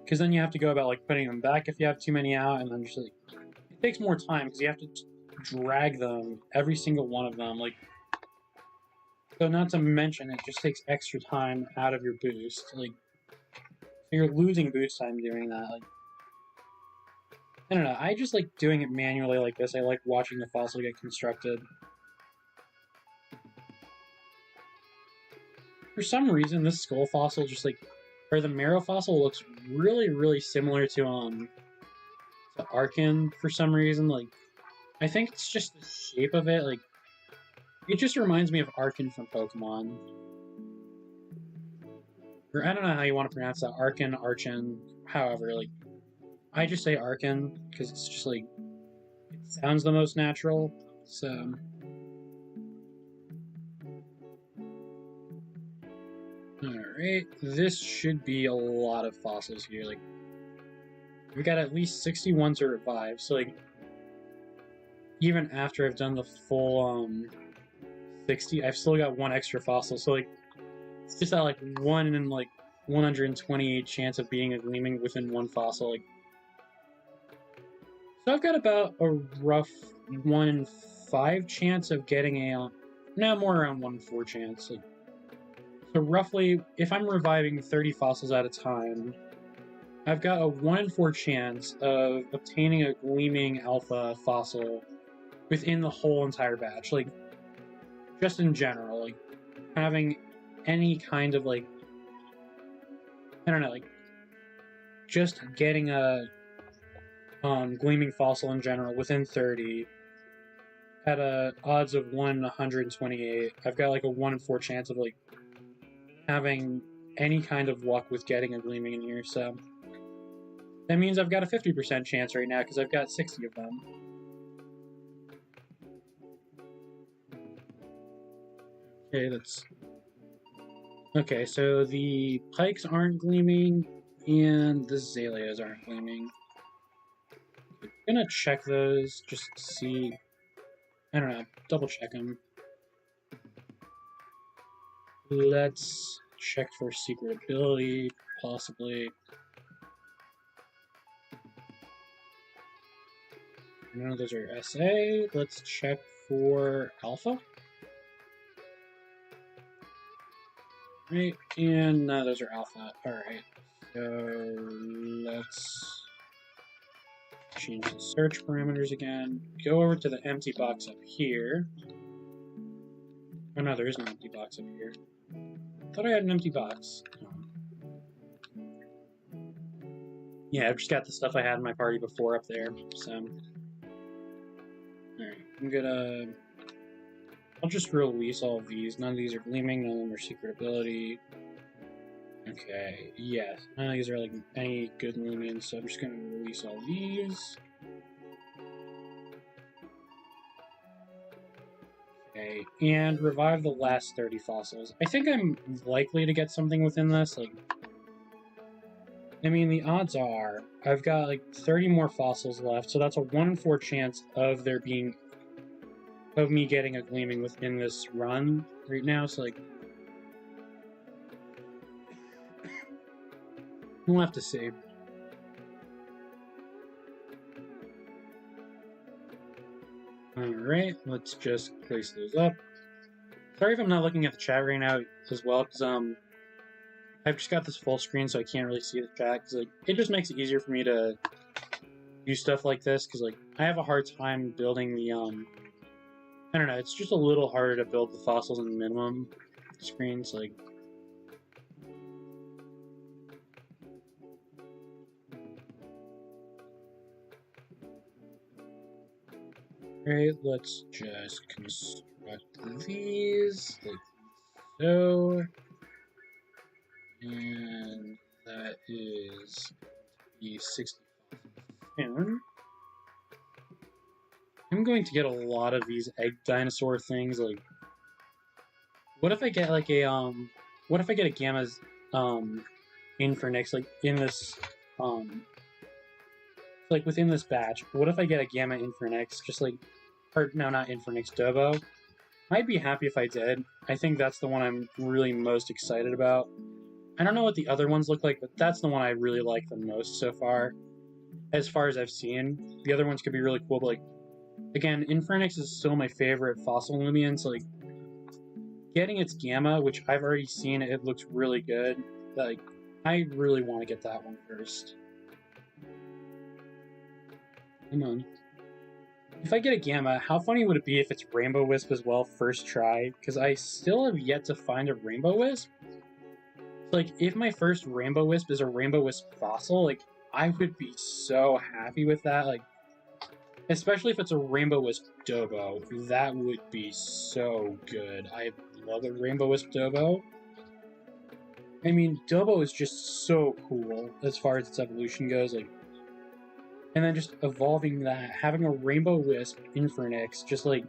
Because then you have to go about, like, putting them back if you have too many out, and then just, like... It takes more time, because you have to drag them, every single one of them, like... So not to mention, it just takes extra time out of your boost, like... You're losing boost time doing that, like... I don't know, I just like doing it manually like this. I like watching the fossil get constructed. For some reason, this skull fossil just like, or the marrow fossil looks really similar to Arkin for some reason. Like, I think it's just the shape of it. Like, it just reminds me of Arkin from Pokemon. Or I don't know how you want to pronounce that. Arkin, Archin, however, like. I just say Arkin, because it's just like, it sounds the most natural, so... Alright, this should be a lot of fossils here, like... We got at least 61 to revive, so like... Even after I've done the full, 60, I've still got one extra fossil, so like... It's just that like 1 in like 128 chance of being a gleaming within one fossil, like... So I've got about a rough 1 in 5 chance of getting a, no, more around 1 in 4 chance. So roughly, if I'm reviving 30 fossils at a time, I've got a 1 in 4 chance of obtaining a gleaming alpha fossil within the whole entire batch. Like, just in general, like, having any kind of, like, I don't know, like, just getting a gleaming fossil in general within 30 at a odds of 1 in 128. I've got like a 1 in 4 chance of like having any kind of luck with getting a gleaming in here, so that means I've got a 50% chance right now because I've got 60 of them. Okay, so the pikes aren't gleaming. and the Zalias aren't gleaming. I'm gonna check those just to see. I don't know, double check them. Let's check for secret ability, possibly. None of those are SA. Let's check for alpha. Right, and none of those are alpha. Alright, so let's change the search parameters again. Go over to the empty box up here. Oh no, there is no empty box up here. I thought I had an empty box. Oh. Yeah, I've just got the stuff I had in my party before up there, so... Alright, I'm gonna... I'll just release all of these. None of these are gleaming, none of them are secret ability. Okay, yes. None of these are like any good Loomians, so I'm just gonna release all these. Okay, and revive the last 30 fossils. I think I'm likely to get something within this, like... I mean, the odds are, I've got like 30 more fossils left, so that's a 1 in 4 chance of there being... of me getting a gleaming within this run right now, so like... we'll have to see. Alright, let's just place those up. Sorry if I'm not looking at the chat right now as well, because I've just got this full screen, so I can't really see the chat, because like, it just makes it easier for me to do stuff like this, because like, I have a hard time building the, I don't know, it's just a little harder to build the fossils in the minimum screens, like... Alright, let's just construct these, like so. And that is the 60 soon. I'm going to get a lot of these egg dinosaur things, like... What if I get like a, what if I get a Gamma's, Infernix, like, in this, like, within this batch, what if I get a Gamma Infernix, just like... Or, no, not Infernix, Dobo. I'd be happy if I did. I think that's the one I'm really most excited about. I don't know what the other ones look like, but that's the one I really like the most so far. As far as I've seen. The other ones could be really cool, but like... Again, Infernix is still my favorite fossil Loomian, so like... Getting its Gamma, which I've already seen, it looks really good. Like, I really want to get that one first. Come on. If I get a Gamma, how funny would it be if it's Rainbow Wisp as well, first try? Because I still have yet to find a Rainbow Wisp. Like, if my first Rainbow Wisp is a Rainbow Wisp fossil, like, I would be so happy with that. Like, especially if it's a Rainbow Wisp Dobo. That would be so good. I love a Rainbow Wisp Dobo. I mean, Dobo is just so cool as far as its evolution goes. Like, and then just evolving that, having a Rainbow Wisp Infernix, just like...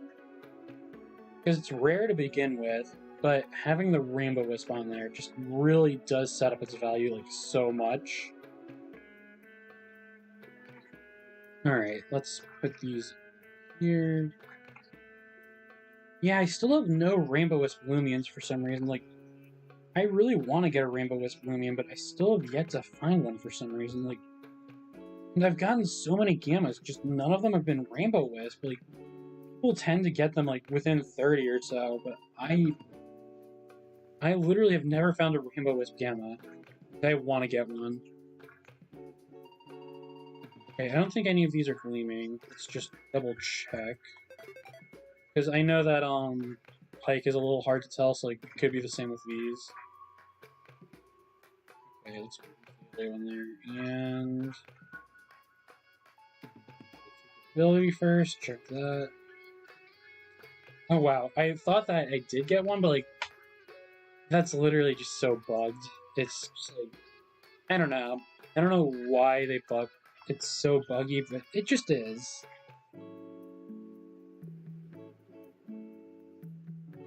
Because it's rare to begin with, but having the Rainbow Wisp on there just really does set up its value, like, so much. Alright, let's put these here. Yeah, I still have no Rainbow Wisp Loomians for some reason. Like, I really want to get a Rainbow Wisp Loomian, but I still have yet to find one for some reason. Like, and I've gotten so many Gammas, just none of them have been Rainbow Wisp. Like, people tend to get them, like, within 30 or so, but I literally have never found a Rainbow Wisp Gamma. I want to get one. Okay, I don't think any of these are gleaming. Let's just double check. Because I know that, Pike is a little hard to tell, so, like, it could be the same with these. Okay, let's put the other one there, and... Ability first, check that. Oh wow, I thought that I did get one, but like, that's literally just so bugged. It's just like, I don't know. I don't know why they bug. It's so buggy, but it just is.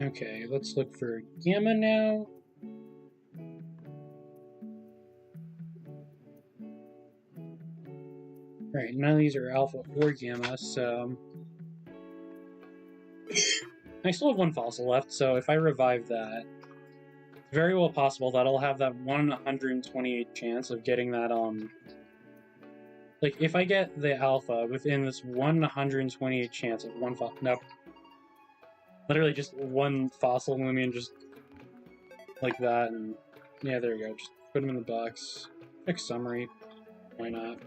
Okay, let's look for Gamma now. Right, none of these are alpha or gamma, so... I still have one fossil left, so if I revive that, it's very well possible that I'll have that 1 in 128 chance of getting that, Like, if I get the alpha within this 1 in 128 chance of one fossil... Nope. Literally just one fossil Loomian, just like that, and... Yeah, there we go. Just put them in the box. Quick summary. Why not?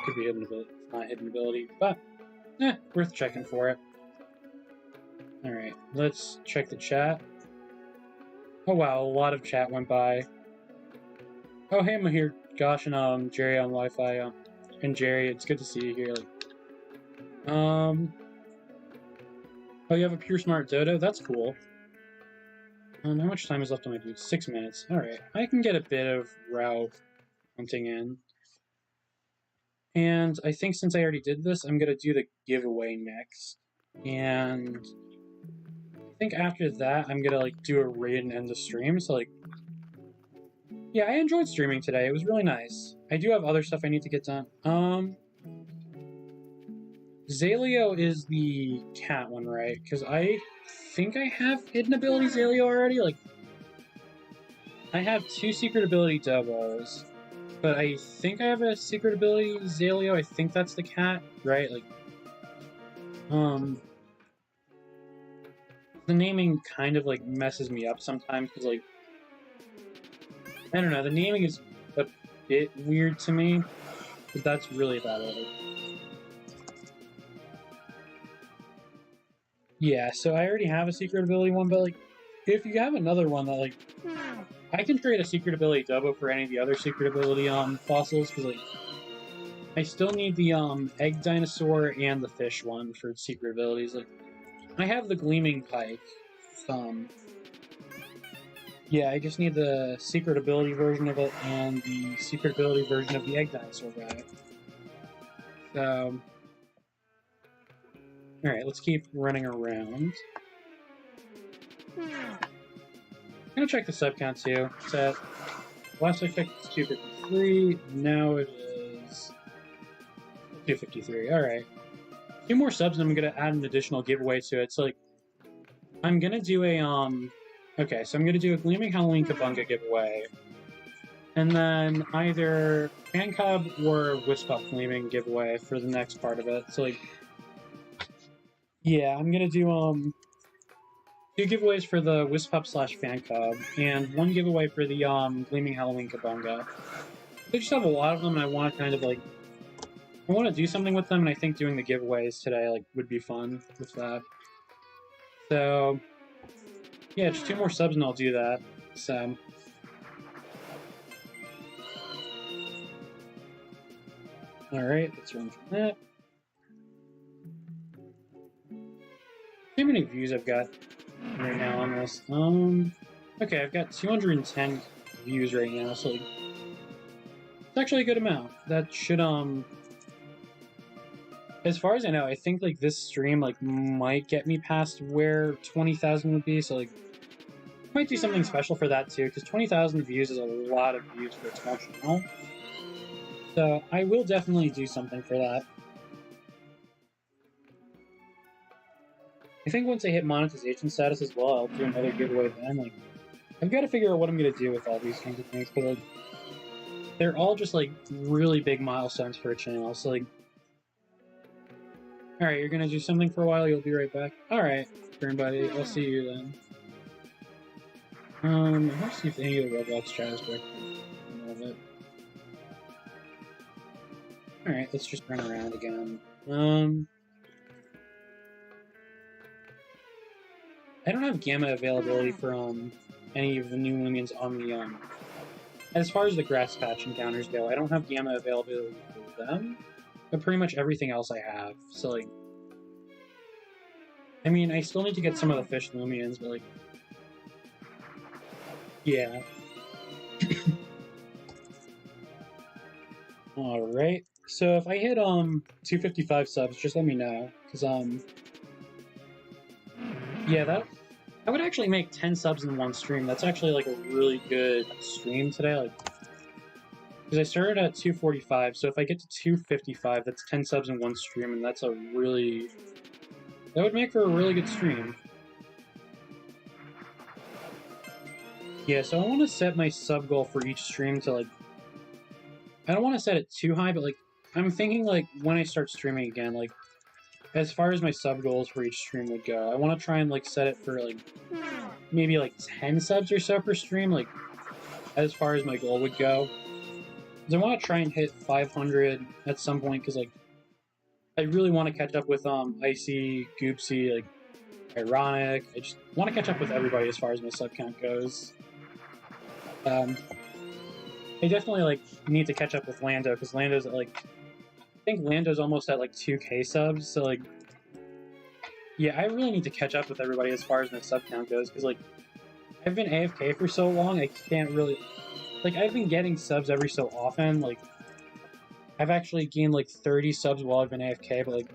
Could be hidden ability. It's not hidden ability, but... worth checking for it. Alright, let's check the chat. Oh wow, a lot of chat went by. Oh hey, I'm here, Gosh and Jerry on Wi-Fi. And Jerry, it's good to see you here. Oh, you have a pure smart dodo? That's cool. How much time is left on my dude? 6 minutes. Alright, I can get a bit of route hunting in. And I think since I already did this, I'm gonna do the giveaway next. And I think after that, I'm gonna do a raid and end the stream. So yeah, I enjoyed streaming today. It was really nice. I do have other stuff I need to get done. Zaleo is the cat one, right? Because I think I have hidden ability Zaleo already. I have 2 secret ability Dobos, but I think I have a secret ability Zaleo. I think that's the cat, right? The naming kind of messes me up sometimes because I don't know, the naming is a bit weird to me, but that's really about it. Yeah, so I already have a secret ability one, but if you have another one that I can trade a secret ability Dobo for any of the other secret ability fossils, because I still need the egg dinosaur and the fish one for secret abilities. I have the gleaming pike. Yeah, I just need the secret ability version of it and the secret ability version of the egg dinosaur guy. So, alright, let's keep running around. I'm gonna check the sub count too. So, last I checked it's 253, now it is 253. Alright. 2 more subs and I'm gonna add an additional giveaway to it. So I'm gonna do a okay, so I'm gonna do a Gleaming Halloween Kabunga giveaway. And then either Fan Cub or Wisp Up Gleaming giveaway for the next part of it. So yeah, I'm gonna do 2 giveaways for the Wisp Up / Fan Cub, and 1 giveaway for the Gleaming Halloween Kabunga. I just have a lot of them, and I want to kind of I want to do something with them, and I think doing the giveaways today would be fun with that. So yeah, just 2 more subs and I'll do that. So alright, let's run from that. See how many views I've got right now on this. Okay, I've got 210 views right now, so it's actually a good amount. That should as far as I know, I think this stream might get me past where 20,000 would be, so might do something special for that too, because 20,000 views is a lot of views for a small channel. So I will definitely do something for that. I think once I hit monetization status as well, I'll do another giveaway then. I've got to figure out what I'm going to do with all these kinds of things, because they're all just really big milestones for a channel, so alright, you're going to do something for a while, you'll be right back? Alright, everybody, I'll see you then. Let's see if any of the Roblox chat is working a little bit. Alright, let's just run around again. I don't have gamma availability for any of the new Loomians on the as far as the grass patch encounters go, I don't have gamma availability for them, but pretty much everything else I have. So I mean, I still need to get some of the fish Loomians, but yeah. Alright, so if I hit 255 subs, just let me know, because yeah, that would actually make 10 subs in one stream. That's actually a really good stream today. Because I started at 245, so if I get to 255, that's 10 subs in one stream, and that's a really... That would make for a really good stream. Yeah, so I want to set my sub goal for each stream to, like... I don't want to set it too high, but, like, I'm thinking, like, when I start streaming again, like, as far as my sub goals for each stream would go, I want to try and, like, set it for, like, maybe, like, 10 subs or so per stream, like, as far as my goal would go. Because I want to try and hit 500 at some point, because, like, I really want to catch up with, Icy, Goopsy, like, Ironic. I just want to catch up with everybody as far as my sub count goes. I definitely, like, need to catch up with Lando, because Lando's at, like... I think Lando's almost at, like, 2k subs, so, like... Yeah, I really need to catch up with everybody as far as my sub count goes, because, like, I've been AFK for so long, I can't really... Like, I've been getting subs every so often, like... I've actually gained, like, 30 subs while I've been AFK, but, like...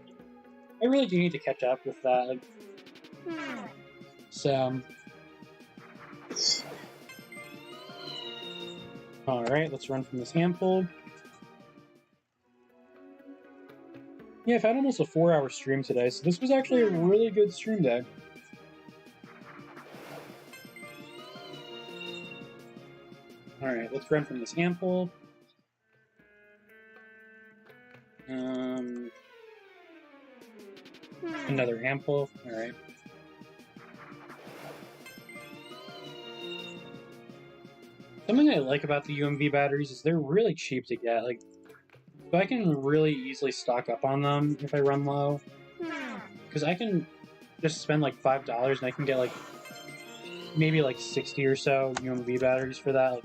I really do need to catch up with that, like... So... Alright, let's run from this handful. Yeah, I've had almost a 4-hour stream today, so this was actually a really good stream day. Alright, let's run from this handful. Another handful. Alright. Something I like about the UMV batteries is they're really cheap to get. Like, so I can really easily stock up on them if I run low. Because I can just spend like $5 and I can get like maybe like 60 or so UMV batteries for that. Like,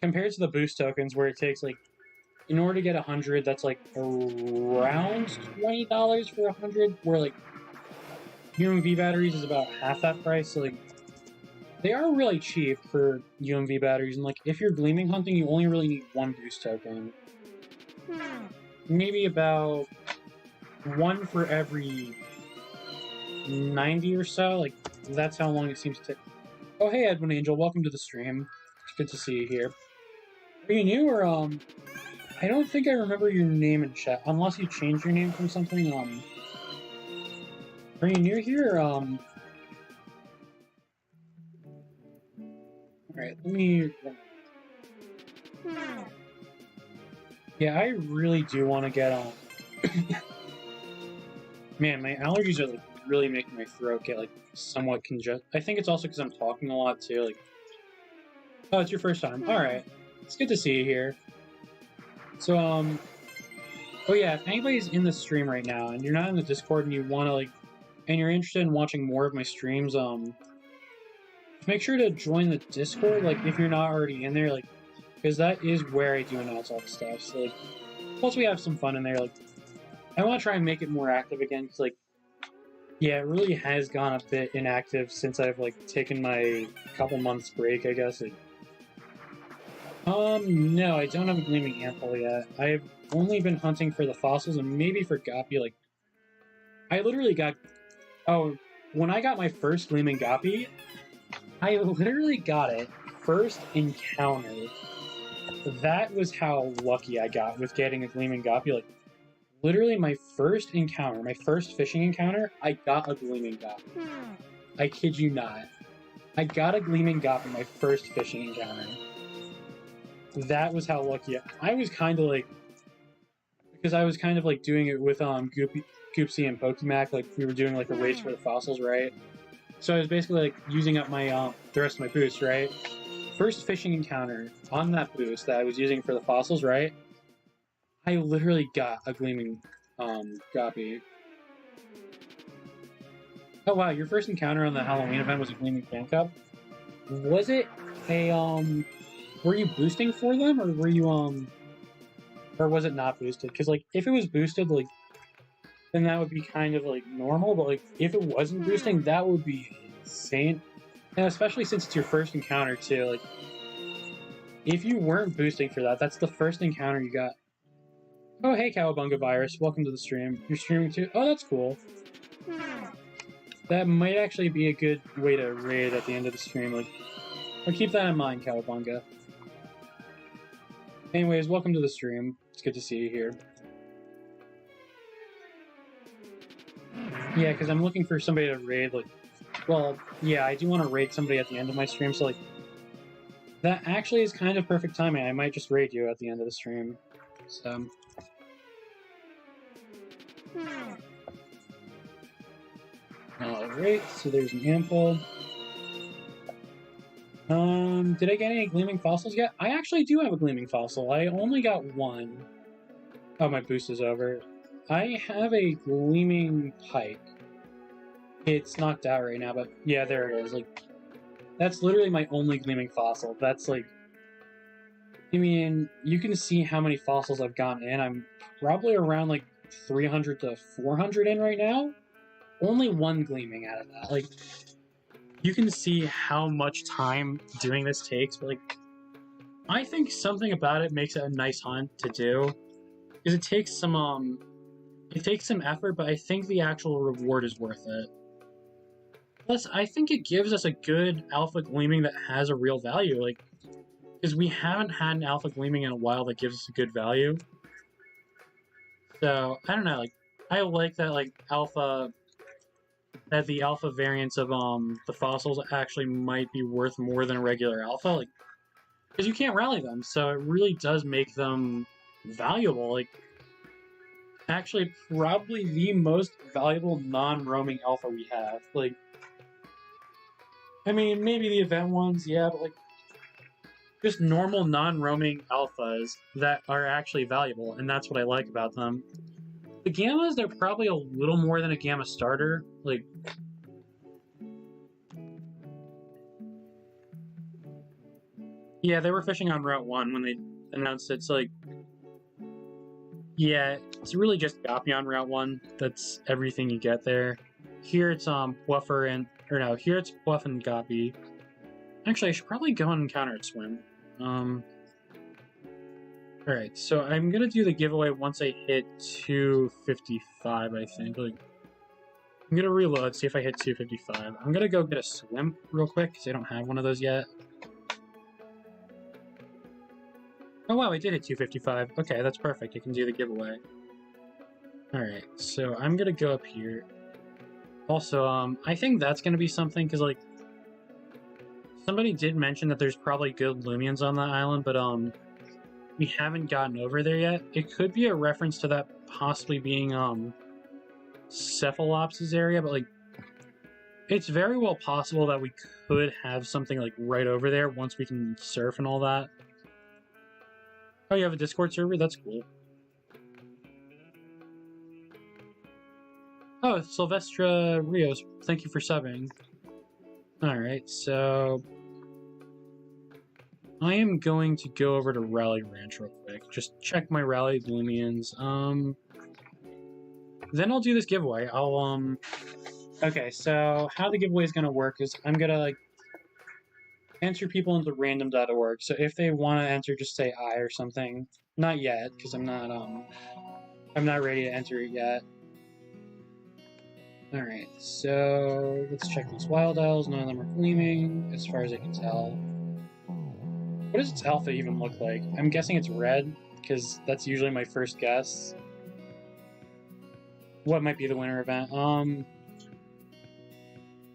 compared to the boost tokens where it takes like, in order to get 100, that's like around $20 for 100, where like UMV batteries is about half that price. So like, they are really cheap for UMV batteries, and like if you're gleaming hunting, you only really need one boost token. Maybe about one for every 90 or so. Like, that's how long it seems to take. Oh, hey, Edwin Angel, welcome to the stream. It's good to see you here. Are you new, or, I don't think I remember your name in chat, unless you changed your name from something, Are you new here, or, Alright, let me... Yeah, I really do want to get on. Man, my allergies are like really making my throat get like somewhat congested. I think it's also because I'm talking a lot too. Like, oh, it's your first time. All right, it's good to see you here. So, oh yeah, if anybody's in the stream right now and you're not in the Discord and you want to like, and you're interested in watching more of my streams, make sure to join the Discord. Like, if you're not already in there, like. Because that is where I do announce all the stuff. So, like, plus we have some fun in there. Like, I want to try and make it more active again. Because, like, yeah, it really has gone a bit inactive since I've, like, taken my couple months break, I guess. Like, no, I don't have a Gleaming Ample yet. I've only been hunting for the fossils and maybe for Goppy. Like, I literally got... Oh, when I got my first Gleaming Goppy, I literally got it first encounter. That was how lucky I got with getting a Gleaming Goppy. Like, literally my first encounter, my first fishing encounter, I got a Gleaming Goppy. I kid you not. I got a Gleaming Goppy my first fishing encounter. That was how lucky I was kind of like... Because I was kind of like doing it with Goopsy and Pokemac, like we were doing like a race for the fossils, right? So I was basically like using up my the rest of my boost, right? First fishing encounter on that boost that I was using for the fossils, right? I literally got a Gleaming Goppy. Oh wow, your first encounter on the Halloween event was a Gleaming Fan Cup? Was it a were you boosting for them, or were you or was it not boosted? Because like if it was boosted, like then that would be kind of like normal, but like if it wasn't boosting, that would be insane. And especially since it's your first encounter, too. Like, if you weren't boosting for that, that's the first encounter you got. Oh, hey, Cowabunga Virus. Welcome to the stream. You're streaming, too? Oh, that's cool. That might actually be a good way to raid at the end of the stream. Like, I'll keep that in mind, Cowabunga. Anyways, welcome to the stream. It's good to see you here. Yeah, because I'm looking for somebody to raid, like... Well, yeah, I do want to raid somebody at the end of my stream, so, like... That actually is kind of perfect timing. I might just raid you at the end of the stream. So... Alright, so there's an ample. Did I get any gleaming fossils yet? I actually do have a gleaming fossil. I only got one. Oh, my boost is over. I have a gleaming pike. It's knocked out right now, but yeah, there it is. Like, that's literally my only gleaming fossil. That's like, I mean, you can see how many fossils I've gotten in. I'm probably around like 300 to 400 in right now. Only one gleaming out of that. Like, you can see how much time doing this takes, but like, I think something about it makes it a nice hunt to do. Because it takes some effort, but I think the actual reward is worth it. Plus, I think it gives us a good alpha gleaming that has a real value, like, because we haven't had an alpha gleaming in a while that gives us a good value. So, I don't know, like, I like that, like, that the alpha variants of, the fossils actually might be worth more than a regular alpha, like, because you can't rally them, so it really does make them valuable, like, actually probably the most valuable non-roaming alpha we have, like, I mean, maybe the event ones, yeah, but, like, just normal non-roaming alphas that are actually valuable, and that's what I like about them. The gammas, they're probably a little more than a gamma starter, like... Yeah, they were fishing on Route 1 when they announced it, so, like... Yeah, it's really just Gappy on Route 1, that's everything you get there. Here it's, Buffer and... Or no, here it's Bluff and Gappy. Actually, I should probably go and encounter at Swim. Alright, so I'm gonna do the giveaway once I hit 255, I think. Like, I'm gonna reload, see if I hit 255. I'm gonna go get a Swim real quick, because I don't have one of those yet. Oh wow, I did hit 255. Okay, that's perfect. I can do the giveaway. Alright, so I'm gonna go up here. Also, I think that's gonna be something, because, like, somebody did mention that there's probably good Loomians on that island, but, we haven't gotten over there yet. It could be a reference to that possibly being, Cephalops' area, but, like, it's very well possible that we could have something, like, right over there once we can surf and all that. Oh, you have a Discord server? That's cool. Oh, Sylvestra Rios, thank you for subbing. Alright, so... I am going to go over to Rally Ranch real quick. Just check my Rally Loomians. Then I'll do this giveaway. Okay, so how the giveaway is going to work is I'm going to, like, enter people into random.org. So if they want to enter, just say I or something. Not yet, because I'm not ready to enter it yet. Alright, so let's check these Wild Isles. None of them are gleaming, as far as I can tell. What does its alpha even look like? I'm guessing it's red, because that's usually my first guess. What might be the winter event? What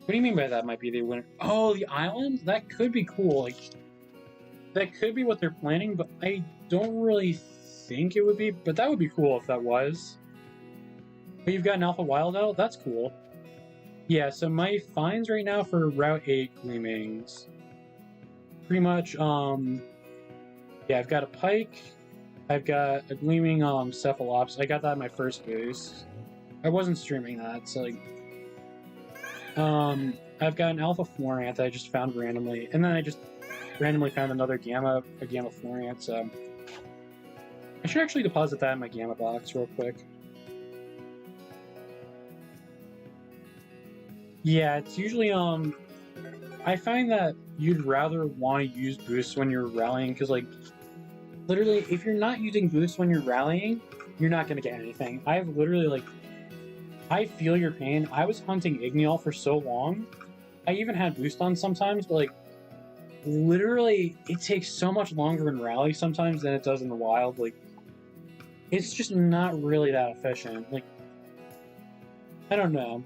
do you mean by that might be the winter? Oh, the island? That could be cool. Like, that could be what they're planning, but I don't really think it would be. But that would be cool if that was. But you've got an Alpha Wild Owl? That's cool. Yeah, so my finds right now for Route 8 Gleamings... Pretty much, yeah, I've got a pike, I've got a gleaming, cephalops. I got that in my first boost. I wasn't streaming that, so, like, I've got an alpha Florant that I just found randomly, and then I just randomly found a gamma Florant, so I should actually deposit that in my gamma box real quick. Yeah, it's usually, I find that you'd rather want to use boosts when you're rallying, because, like, literally, if you're not using boosts when you're rallying, you're not going to get anything. I've literally, like, I feel your pain. I was hunting Igneal for so long. I even had boost on sometimes, but, like, literally, it takes so much longer in rally sometimes than it does in the wild. Like, it's just not really that efficient. Like, I don't know.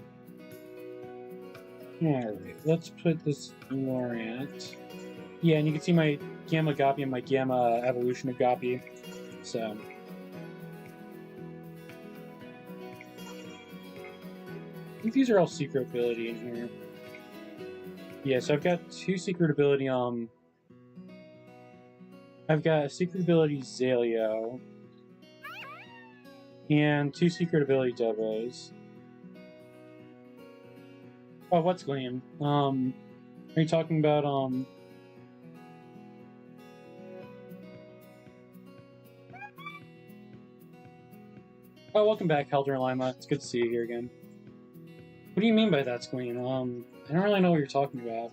Alright, let's put this Lorient. Yeah, and you can see my Gamma Goppy and my Gamma Evolution of Goppy. So. I think these are all secret ability in here. Yeah, so I've got 2 secret ability, I've got a secret ability Zaleo. And 2 secret ability Dobos. Oh, what's Gleam? Are you talking about, Oh, welcome back, Helder Lima. It's good to see you here again. What do you mean by that, Squeen? I don't really know what you're talking about.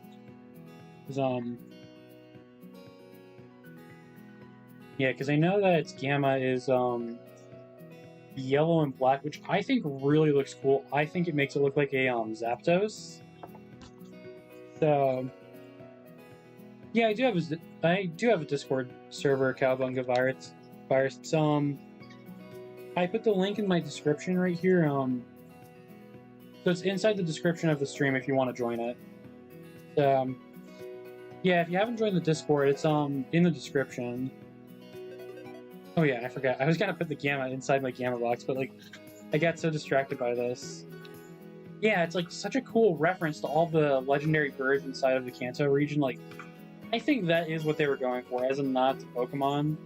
'Cause, yeah, because I know that its Gamma is, yellow and black, which I think really looks cool. I think it makes it look like a, Zapdos. So, yeah, I do have a Discord server, Cowabunga Virus. I put the link in my description right here. So it's inside the description of the stream if you want to join it. Yeah, if you haven't joined the Discord, it's in the description. Oh yeah, I forgot. I was gonna put the Gamma inside my Gamma box, but like, I got so distracted by this. Yeah, it's like such a cool reference to all the legendary birds inside of the Kanto region. Like, I think that is what they were going for as a nod to Pokemon,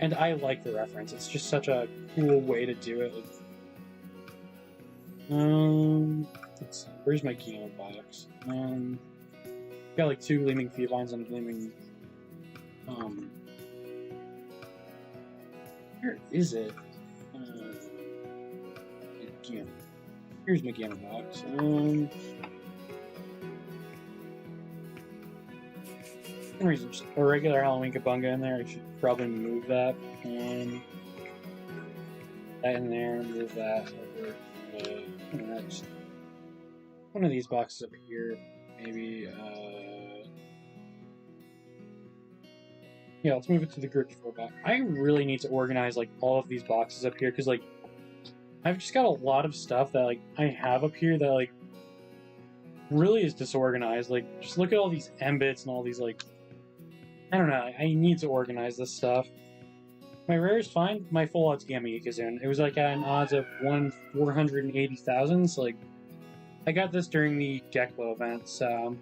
and I like the reference. It's just such a cool way to do it. Let's see, where's my Gamma box? Got like 2 Gleaming Felines and a Gleaming. Where is it? Gamma. Here's my Gamma box. For some reason, just a regular Halloween Kabunga in there. I should probably move that. That in there. Move that over. That's one of these boxes over here. Maybe. Yeah, let's move it to the group 4 box. I really need to organize like all of these boxes up here because like I've just got a lot of stuff that like I have up here that like really is disorganized. Like just look at all these M-bits and all these like I don't know. I need to organize this stuff. My rare is fine. My full odds Gamma Yikazun. It was like at an odds of 1/480,000. So like I got this during the Geklo event. So.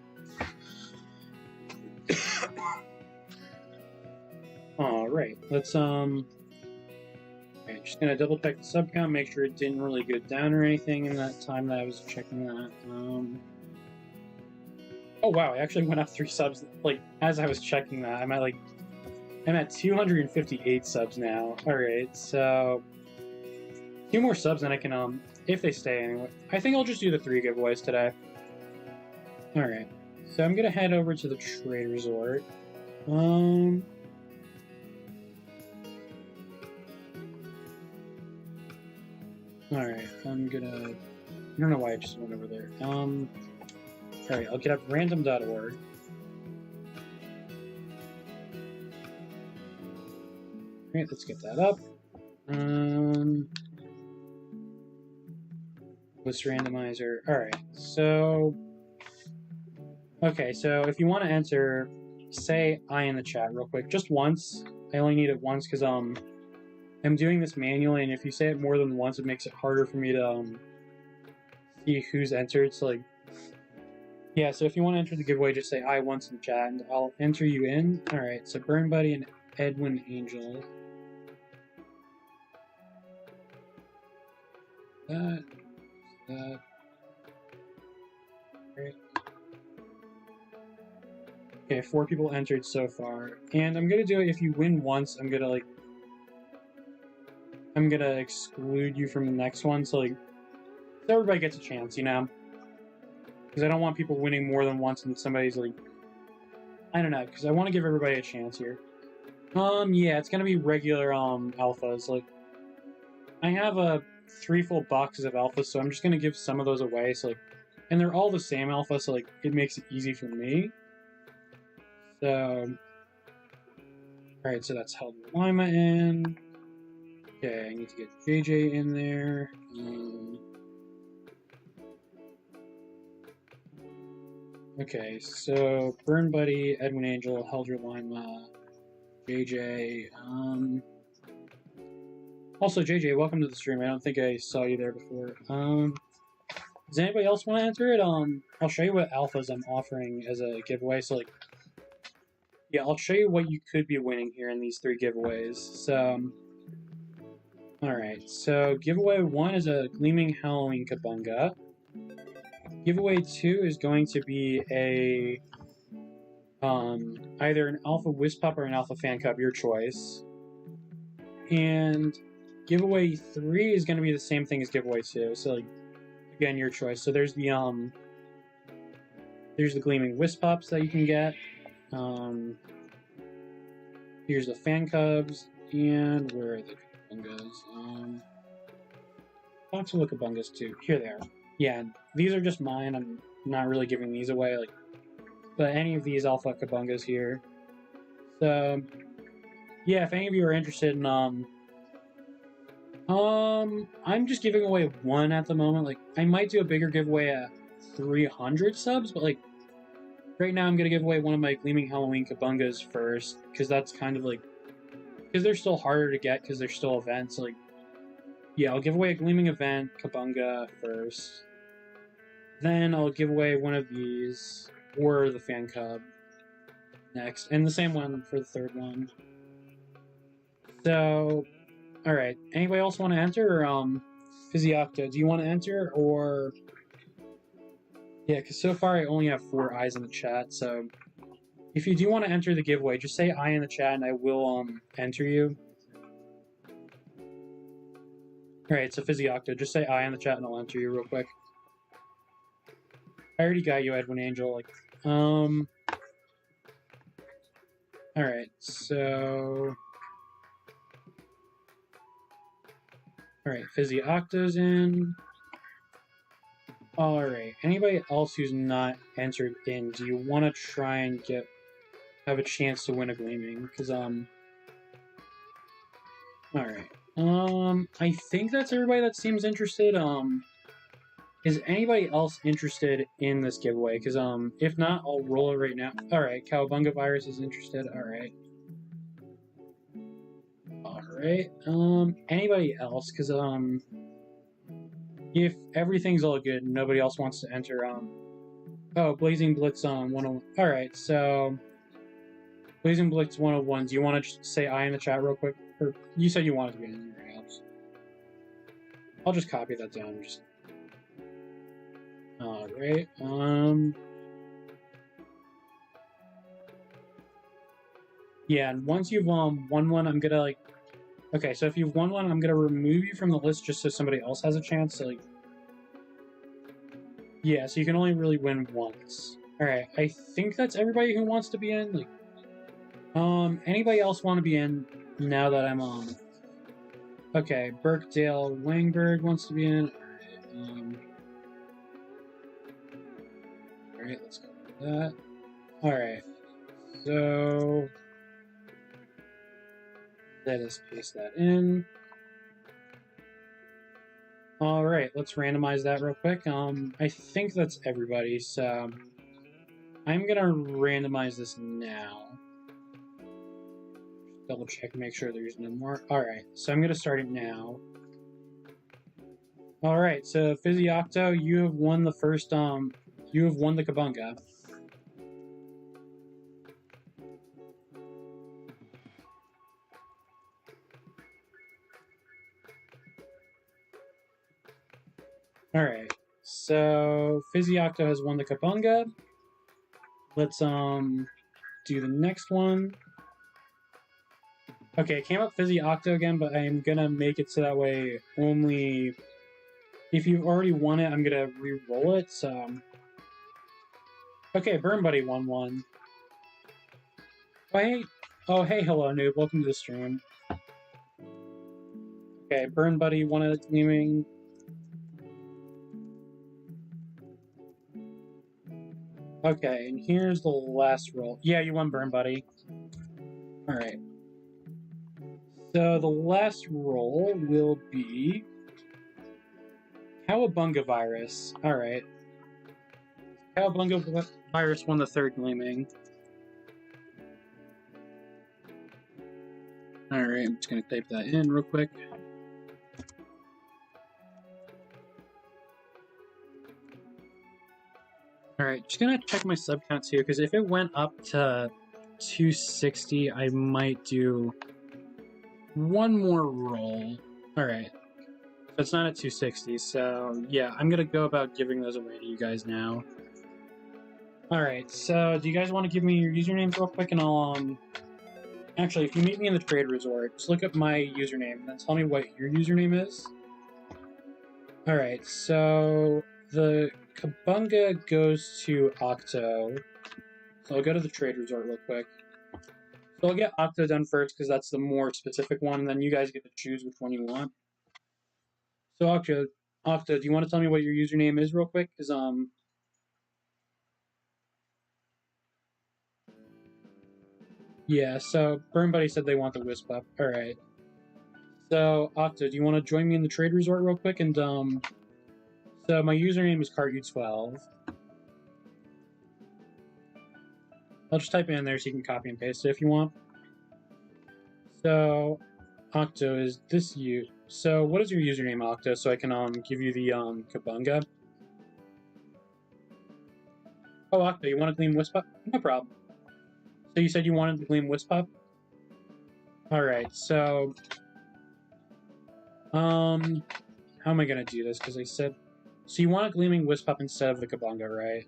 Alright, let's, okay, just gonna double check the sub count, make sure it didn't really go down or anything in that time that I was checking that. Oh wow, I actually went up 3 subs, like, as I was checking that. I'm at 258 subs now. Alright, so, 2 more subs and I can, if they stay anyway. I think I'll just do the 3 giveaways today. Alright, so I'm gonna head over to the trade resort. Alright, I'm gonna... I don't know why I just went over there. Alright, I'll get up random.org. Alright, let's get that up. List randomizer. Alright, so... Okay, so if you want to enter, say I in the chat real quick. Just once. I only need it once because, I'm doing this manually, and if you say it more than once, it makes it harder for me to see who's entered. So, like, yeah, so if you want to enter the giveaway, just say I once in the chat, and I'll enter you in. Alright, so Burn Buddy and Edwin Angel. That. Alright. Okay, 4 people entered so far. And I'm gonna do it, if you win once, I'm gonna exclude you from the next one, so like, so everybody gets a chance, you know? Because I don't want people winning more than once and somebody's like, I don't know, because I want to give everybody a chance here. Yeah, it's gonna be regular, alphas, like, I have 3 full boxes of alphas, so I'm just gonna give some of those away, so like, and they're all the same alpha, so like, it makes it easy for me. So, alright, so that's held Lima in. Okay, I need to get JJ in there. Okay, so Burn Buddy, Edwin Angel, Helder Lima, JJ. Also, JJ, welcome to the stream. I don't think I saw you there before. Does anybody else want to enter it? I'll show you what alphas I'm offering as a giveaway. So, like, yeah, I'll show you what you could be winning here in these 3 giveaways. So, alright, so giveaway 1 is a Gleaming Halloween Kabunga. Giveaway 2 is going to be a either an Alpha Wisp Pup or an Alpha Fan Cub, your choice. And giveaway 3 is going to be the same thing as giveaway 2. So, like, again, your choice. So there's the Gleaming Wisp Pups that you can get. Here's the Fan Cubs, and where are the Kabungas? Possible Kabungas too. Here they are. Yeah, these are just mine. I'm not really giving these away, like, but any of these Alpha Kabungas here. So, yeah, if any of you are interested in I'm just giving away 1 at the moment. Like, I might do a bigger giveaway at 300 subs, but, like, right now I'm going to give away one of my Gleaming Halloween Kabungas first, because that's kind of, like, because they're still harder to get, because they're still events. So, like, yeah, I'll give away a Gleaming Event Kabunga first. Then I'll give away one of these, or the Fan Cub next, and the same one for the 3rd one. So, alright, anybody else want to enter, or, Physiocto, do you want to enter, or... Yeah, because so far I only have 4 eyes in the chat, so... If you do want to enter the giveaway, just say I in the chat and I will, enter you. Alright, so Physiocto, just say I in the chat and I'll enter you real quick. I already got you, Edwin Angel, like, Alright, so... Alright, Physiocto's in. Alright, anybody else who's not entered in, do you want to try and have a chance to win a Gleaming? Because, Alright. I think that's everybody that seems interested. Is anybody else interested in this giveaway? Because, if not, I'll roll it right now. Alright, Cowabunga Virus is interested. Alright. Alright, anybody else? Because, if everything's all good and nobody else wants to enter, oh, Blazing Blitz, 101. Alright, so... Blazing Blitz 101, do you want to just say I in the chat real quick? Or, you said you wanted to be in your house. I'll just copy that down, just... Alright, yeah, and once you've, won one, I'm gonna, like... Okay, so if you've won one, I'm gonna remove you from the list just so somebody else has a chance to, like... Yeah, so you can only really win once. Alright, I think that's everybody who wants to be in, like... Anybody else want to be in now that I'm on? Okay, Birkdale Wangberg wants to be in. Alright, let's go with that. Alright, so... Let us paste that in. Alright, let's randomize that real quick. I think that's everybody, so... I'm gonna randomize this now. Double check, make sure there's no more. Alright, so I'm gonna start it now. Alright, so Physiocto, you have won the first, you have won the Kabunga. Alright, so Physiocto has won the Kabunga. Let's, do the next one. Okay, it came up Physiocto again, but I'm gonna make it so that way only... If you've already won it, I'm gonna re-roll it, so... Okay, Burn Buddy won one. Oh, hey, hello, noob. Welcome to the stream. Okay, Burn Buddy won a Gleaming. Okay, and here's the last roll. Yeah, you won, Burn Buddy. Alright. So the last roll will be Cowabunga Virus. Alright. Cowabunga Virus won the third gleaming. Alright, I'm just gonna type that in real quick. Alright, just gonna check my sub count too, because if it went up to 260, I might do one more roll. Alright. So it's not at 260, so yeah, I'm gonna go about giving those away to you guys now. Alright, so do you guys want to give me your usernames real quick, and I'll, actually, if you meet me in the trade resort, just look up my username, and then tell me what your username is. Alright, so the Kabunga goes to Octo. So I'll go to the trade resort real quick. So I'll get Octo done first, because that's the more specific one, and then you guys get to choose which one you want. So Octo, do you want to tell me what your username is real quick? Because, yeah, so Burn Buddy said they want the Wisp up. Alright. So, Octo, do you want to join me in the trade resort real quick? And, so my username is Cartu12. I'll just type it in there so you can copy and paste it if you want. So, Octo, is this you? So, what is your username, Octo, so I can, give you the, Kabunga? Oh, Octo, you want to gleam Wisp up? No problem. So you said you wanted to gleam Wisp up? Alright, so... how am I gonna do this? Because I said... So you want a Gleaming Wisp up instead of the Kabunga, right?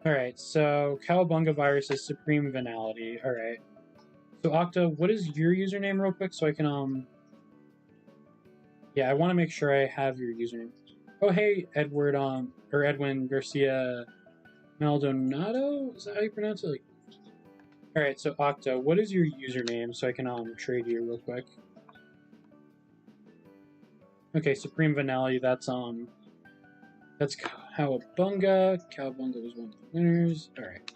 Alright, so Cowabunga Virus is Supreme Venality. Alright. So Octo, what is your username real quick so I can, yeah, I want to make sure I have your username. Oh, hey, Edward, or Edwin Garcia Maldonado? Is that how you pronounce it? Like... Alright, so Octo, what is your username so I can, trade you real quick? Okay, Supreme Venality, that's Cowabunga. Cowabunga was one of the winners. Alright.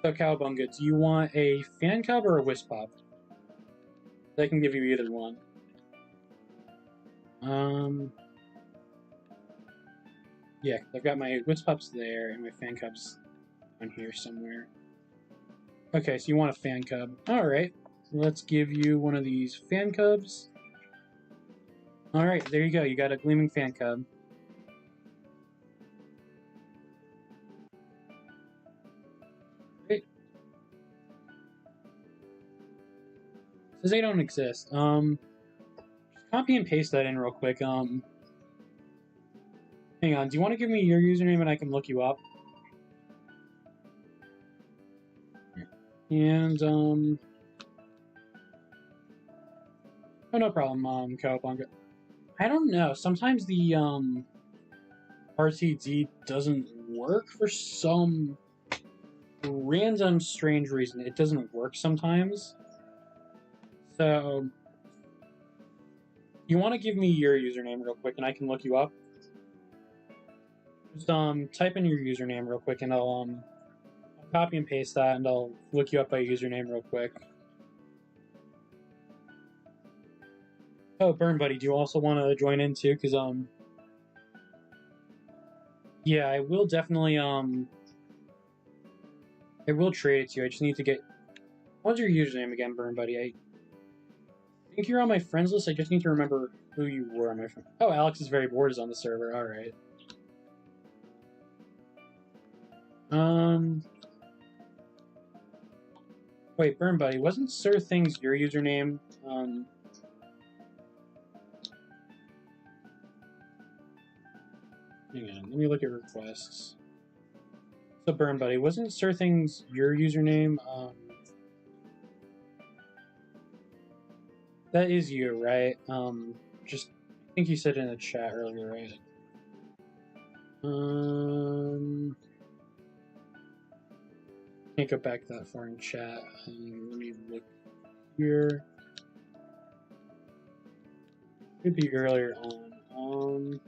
So, Cowabunga, do you want a Fan Cub or a Wisp Pop? I can give you either one. Yeah, I've got my Wisp Pops there, and my Fan Cubs on here somewhere. Okay, so you want a Fan Cub. Alright, let's give you one of these Fan Cubs. Alright, there you go, you got a Gleaming Fan Cub. Great. Says they don't exist. Just copy and paste that in real quick. Hang on, do you want to give me your username and I can look you up? And, oh, no problem, Cowabunga. I don't know, sometimes the, RTD doesn't work for some random, strange reason. It doesn't work sometimes. So, you want to give me your username real quick and I can look you up? Just, type in your username real quick and I'll copy and paste that and I'll look you up by username real quick. Oh, Burn Buddy, do you also want to join in too? Because, yeah, I will definitely, I will trade it to you. I just need to get... What's your username again, Burn Buddy? I think you're on my friends list. I just need to remember who you were on my friend. Oh, Alex is very bored is on the server. Alright. Wait, Burn Buddy, wasn't Sir Things your username? Hang on, let me look at requests. So, Burn Buddy, wasn't Sir Things your username? That is you, right? Just, I think you said in the chat earlier, right? Can't go back that far in chat. Let me look here. Could be earlier on.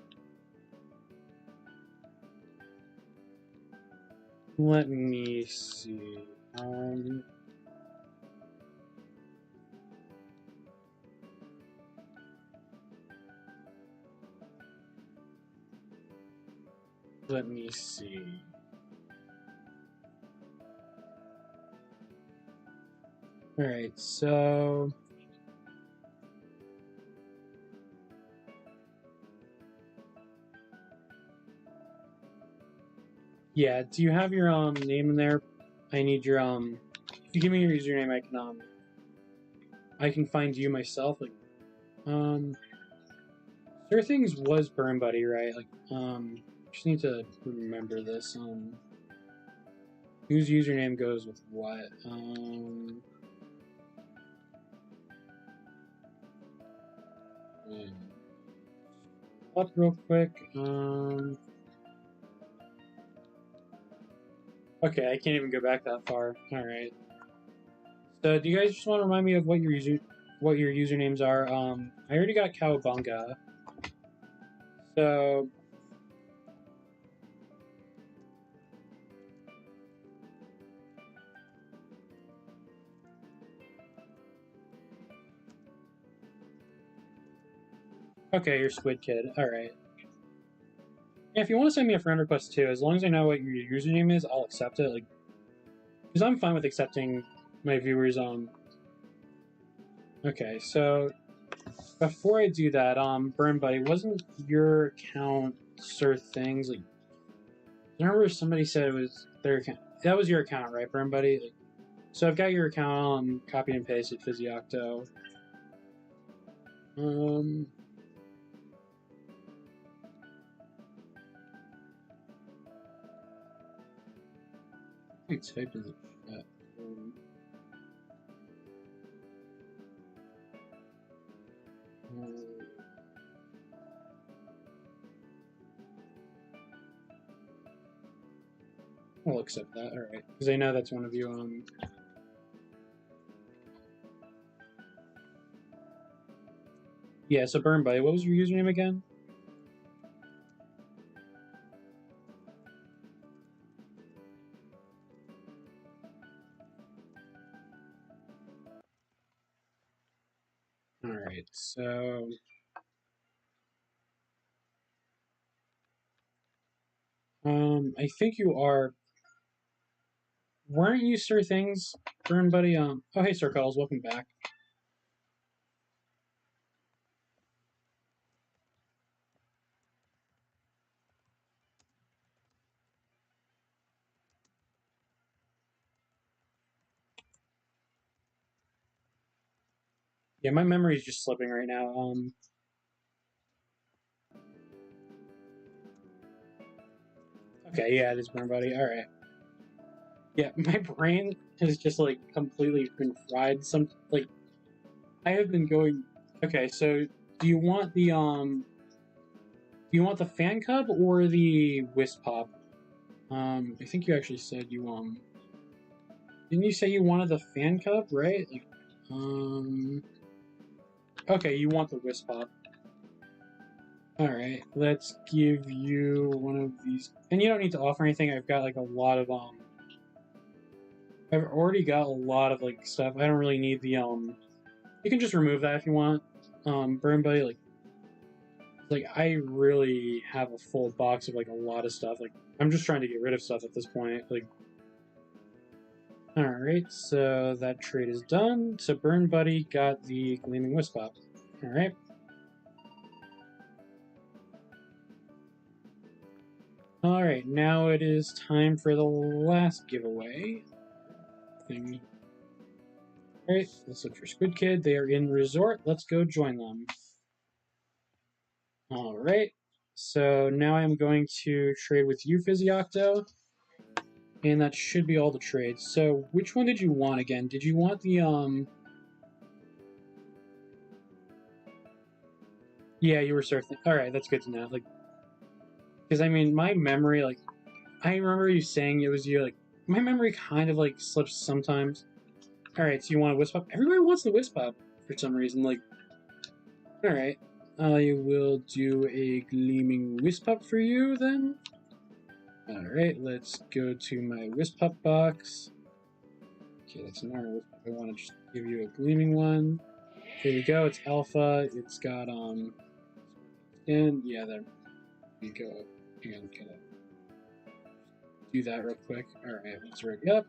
Let me see. Let me see. Alright, so... Yeah, do you have your name in there? I need your if you give me your username I can find you myself. Like Sure Things was Burn Buddy, right? Like just need to remember this. Whose username goes with what? Up real quick. Okay, I can't even go back that far. All right. So, do you guys just want to remind me of what your usernames are? I already got Cowabunga. So. Okay, you're Squid Kid. All right. Yeah, if you want to send me a friend request too, as long as I know what your username is, I'll accept it. Like, because I'm fine with accepting my viewers. Okay, so before I do that, Burn Buddy, wasn't your account Sir Things? Like, I remember somebody said it was their account. That was your account, right, Burn Buddy? Like, so I've got your account copied and pasted, Physiocto. I typed in the chat. I'll accept that, alright. Because I know that's one of you, Yeah, so Burn Buddy, what was your username again? Alright, so... I think you are... Weren't you Sir Things, Burn Buddy? Oh, hey, Sir Calls, welcome back. Yeah, my memory is just slipping right now. Okay, yeah, it is Burn Buddy. Alright. Yeah, my brain has just, like, completely been fried. I have been going... Okay, so do you want the, Do you want the Fan Cub or the Wisp Pop? I think you actually said you, Didn't you say you wanted the Fan Cub, right? Like, Okay, you want the Wisp Pop. Alright, let's give you one of these. And you don't need to offer anything. I've got, like, a lot of, I've already got a lot of, like, stuff. I don't really need the, You can just remove that if you want. Burn Buddy, like, I really have a full box of, like, a lot of stuff. Like, I'm just trying to get rid of stuff at this point. Like, alright, so that trade is done. So Burn Buddy got the Gleaming Wisp Pop. Alright. Alright, now it is time for the last giveaway thing. Alright, let's look for Squid Kid. They are in Resort. Let's go join them. Alright, so now I'm going to trade with you, Physiocto. And that should be all the trades. So, which one did you want again? Did you want the, Yeah, you were surfing. Alright, that's good to know. Like, because, I mean, my memory, like, I remember you saying it was you, like, my memory kind of, like, slips sometimes. Alright, so you want a Wisp Pop? Everybody wants the Wisp Pop for some reason, like... Alright, I will do a Gleaming Wisp Pop for you, then. Alright, let's go to my Wisp Pup box. Okay, that's a normal Wisp Pup. I want to just give you a gleaming one. There you go, it's alpha, it's got, skin. Yeah, there you go. Hang on, can I do that real quick? Alright, let's rig up.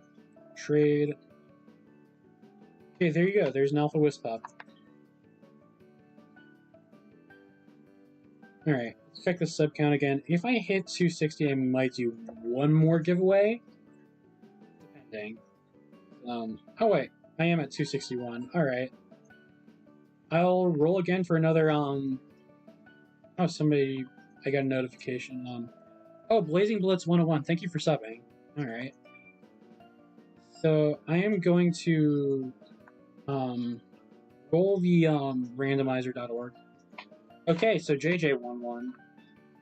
Trade. Okay, there you go, there's an alpha Wisp Pup. Alright, let's check the sub count again. If I hit 260, I might do one more giveaway. Depending. Oh wait, I am at 261. Alright. I'll roll again for another, oh, somebody, I got a notification. Oh, Blazing Blitz 101, thank you for subbing. Alright. So, I am going to, roll the, randomizer.org. Okay, so JJ won one.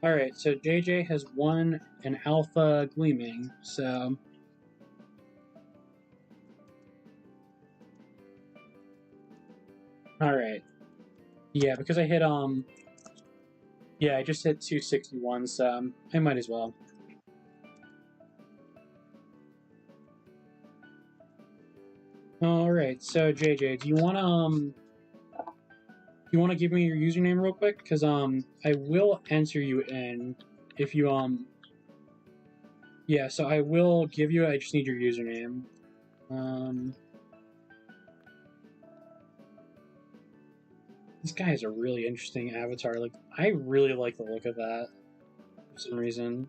Alright, so JJ has won an alpha gleaming, so... Alright. Yeah, because I hit, yeah, I just hit 261, so I might as well. Alright, so JJ, do you wanna give me your username real quick? Because, I will enter you in if you, yeah, so I will give you, I just need your username. This guy has a really interesting avatar. Like, I really like the look of that for some reason.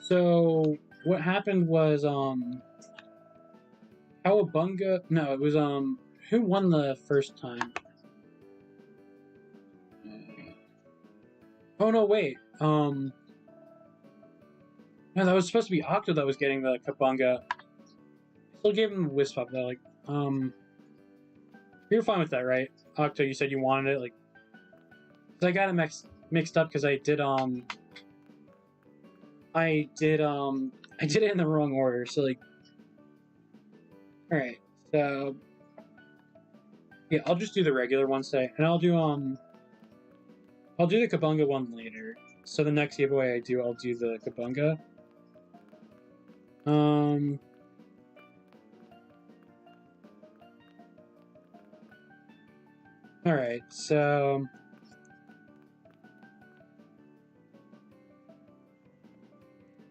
So what happened was, Cowabunga. No, it was, who won the first time? Oh no, wait. No, that was supposed to be Octo that was getting the Kabunga. Still gave him the Wisp Pup though. Like, you're fine with that, right? Octo, you said you wanted it, like, cause I got it mixed up because I did it in the wrong order. So like, all right, so yeah, I'll just do the regular one today, and I'll do the Kabunga one later. So the next giveaway I do, I'll do the Kabunga. Alright, so...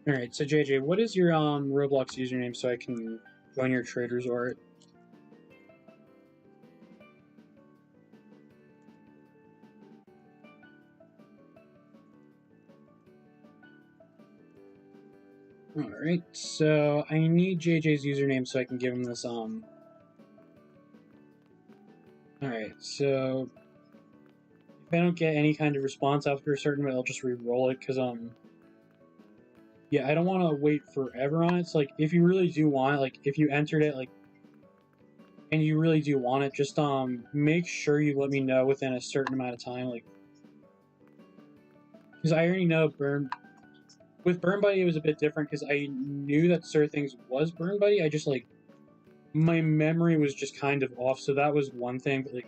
Alright, so JJ, what is your Roblox username so I can join your trade resort? Alright, so I need JJ's username so I can give him this, Alright, so... If I don't get any kind of response after a certain way, I'll just re-roll it, because, yeah, I don't want to wait forever on it. So, like, if you really do want it, like, if you entered it, like, and you really do want it, just, make sure you let me know within a certain amount of time, like, because I already know with Burn Buddy, it was a bit different, because I knew that certain things was Burn Buddy, I just, like, my memory was just kind of off, so that was one thing, but, like,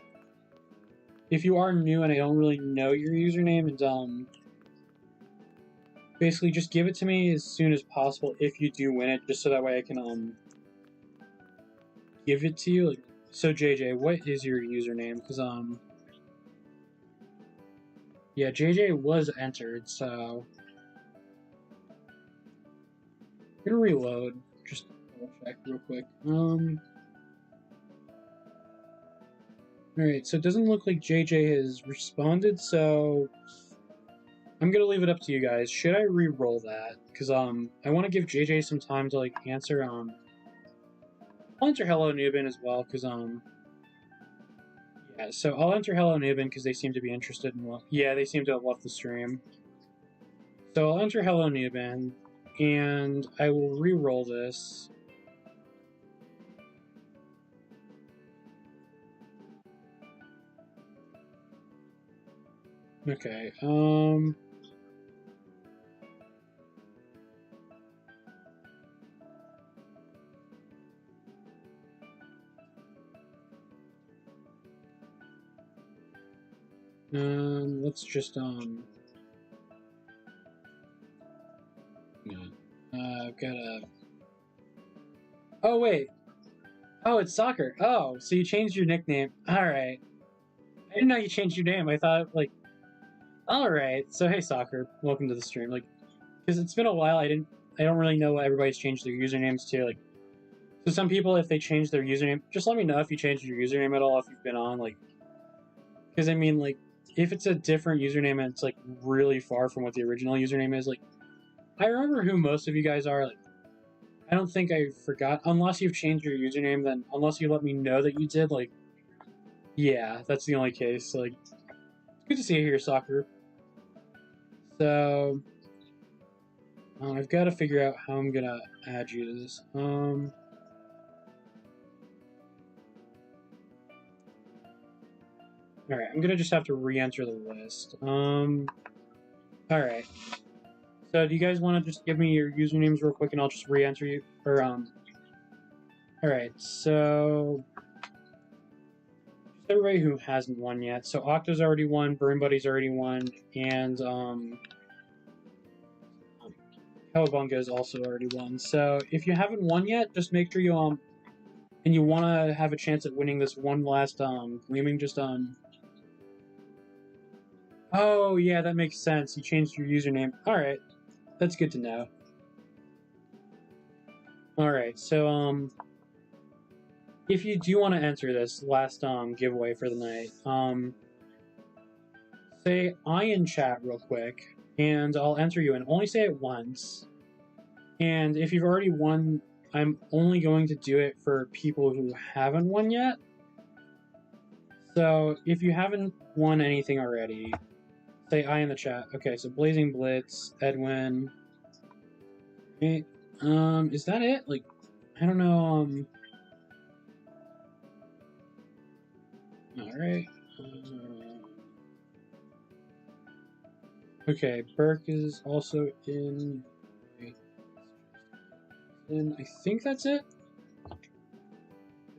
if you are new and I don't really know your username, and, basically just give it to me as soon as possible if you do win it, just so that way I can, give it to you. Like, so JJ, what is your username? Because, yeah, JJ was entered, so... I'm gonna reload, just double check real quick. Alright, so it doesn't look like JJ has responded, so... I'm gonna leave it up to you guys. Should I re-roll that? Because, I want to give JJ some time to, like, answer, I'll enter Hello Newbin as well, because, yeah, so I'll enter Hello Newbin because they seem to be interested in what... Yeah, they seem to have left the stream. So I'll enter Hello Newbin, and I will re-roll this. Okay, let's just, I've got a... Oh, wait. Oh, it's Soccer. Oh, so you changed your nickname. Alright. I didn't know you changed your name. I thought, like... Alright. So, hey, Soccer. Welcome to the stream. Like, because it's been a while, I don't really know what everybody's changed their usernames to. Like, so some people, if they change their username, just let me know if you changed your username at all, if you've been on, like... Because, I mean, like, if it's a different username and it's, like, really far from what the original username is, like... I remember who most of you guys are, like... I don't think I forgot. Unless you've changed your username, then unless you let me know that you did, like, yeah, that's the only case. Like, it's good to see you here, Soccer. So, I've got to figure out how I'm gonna add you to this. All right, I'm gonna just have to re-enter the list. All right. So, do you guys want to just give me your usernames real quick, and I'll just re-enter you? Or All right. So, just everybody who hasn't won yet. So, Octo's already won, Burn Buddy's already won, and Cowabunga's also already won. So, if you haven't won yet, just make sure you and you want to have a chance at winning this one last Gleaming, just Oh yeah, that makes sense. You changed your username. All right. That's good to know. Alright, so, if you do want to enter this last, giveaway for the night, say I in chat real quick, and I'll enter you, and only say it once. And if you've already won, I'm only going to do it for people who haven't won yet. So, if you haven't won anything already, say I in the chat. Okay, so Blazing Blitz, Edwin... Okay. Is that it? Like, I don't know, Alright. Okay, Burke is also in... And I think that's it?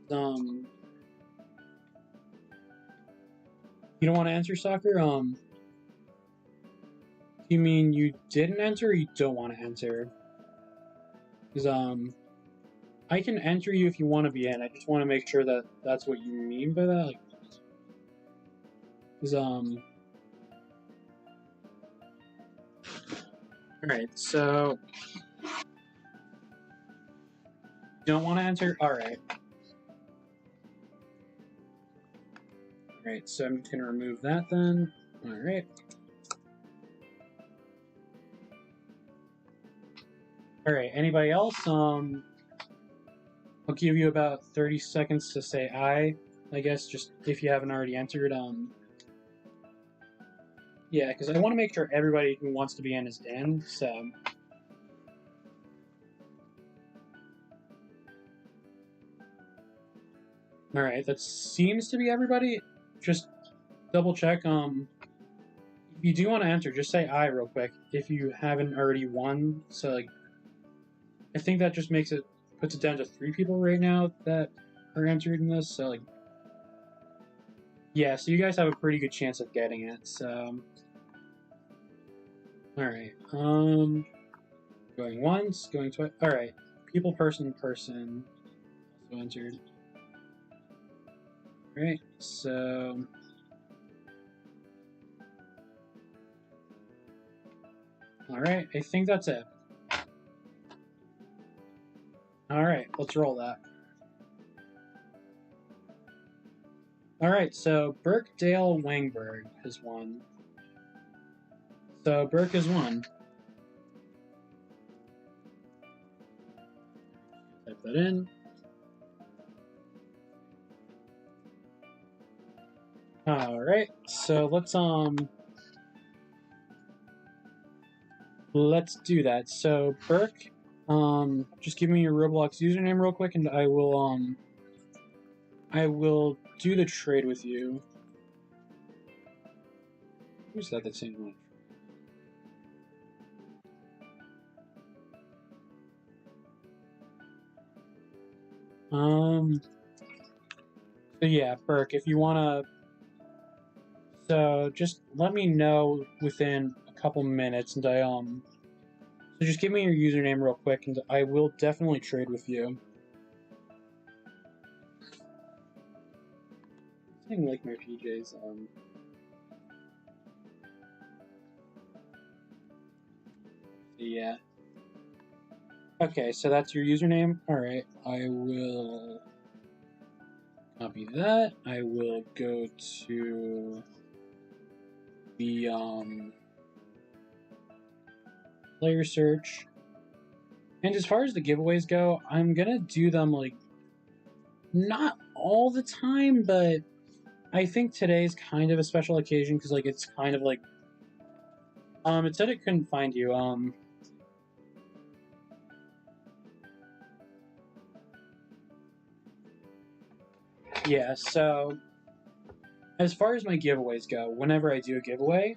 You don't want to enter, Soccer? You mean you didn't enter or you don't want to enter? Because, I can enter you if you want to be in. I just want to make sure that that's what you mean by that. Like, because, alright, so... You don't want to enter? Alright. Alright, so I'm just going to remove that then. Alright. Alright, anybody else? I'll give you about 30 seconds to say I guess, just if you haven't already entered. Yeah, because I want to make sure everybody who wants to be in is in, so... Alright, that seems to be everybody. Just double check. If you do want to enter, just say I real quick if you haven't already won. So, like, I think that just puts it down to 3 people right now that are entered in this, so, like... Yeah, so you guys have a pretty good chance of getting it, so... Alright, going once, going twice... Alright, people, person, also entered. Alright, so... Alright, I think that's it. Alright, let's roll that. Alright, so Burkedale Wangberg has won. So Burke has won. Type that in. Alright, so let's do that. So Burke, just give me your Roblox username real quick, and I will do the trade with you. Who's that that's saying what? So yeah, Burke, if you wanna... So just let me know within a couple minutes, and So just give me your username real quick, and I will definitely trade with you. I didn't like my PJs. Yeah. Okay, so that's your username. All right, I will copy that. I will go to the player search. And as far as the giveaways go, I'm gonna do them like not all the time, but I think today's kind of a special occasion because like it's kind of like it said it couldn't find you. Yeah, so as far as my giveaways go, whenever I do a giveaway,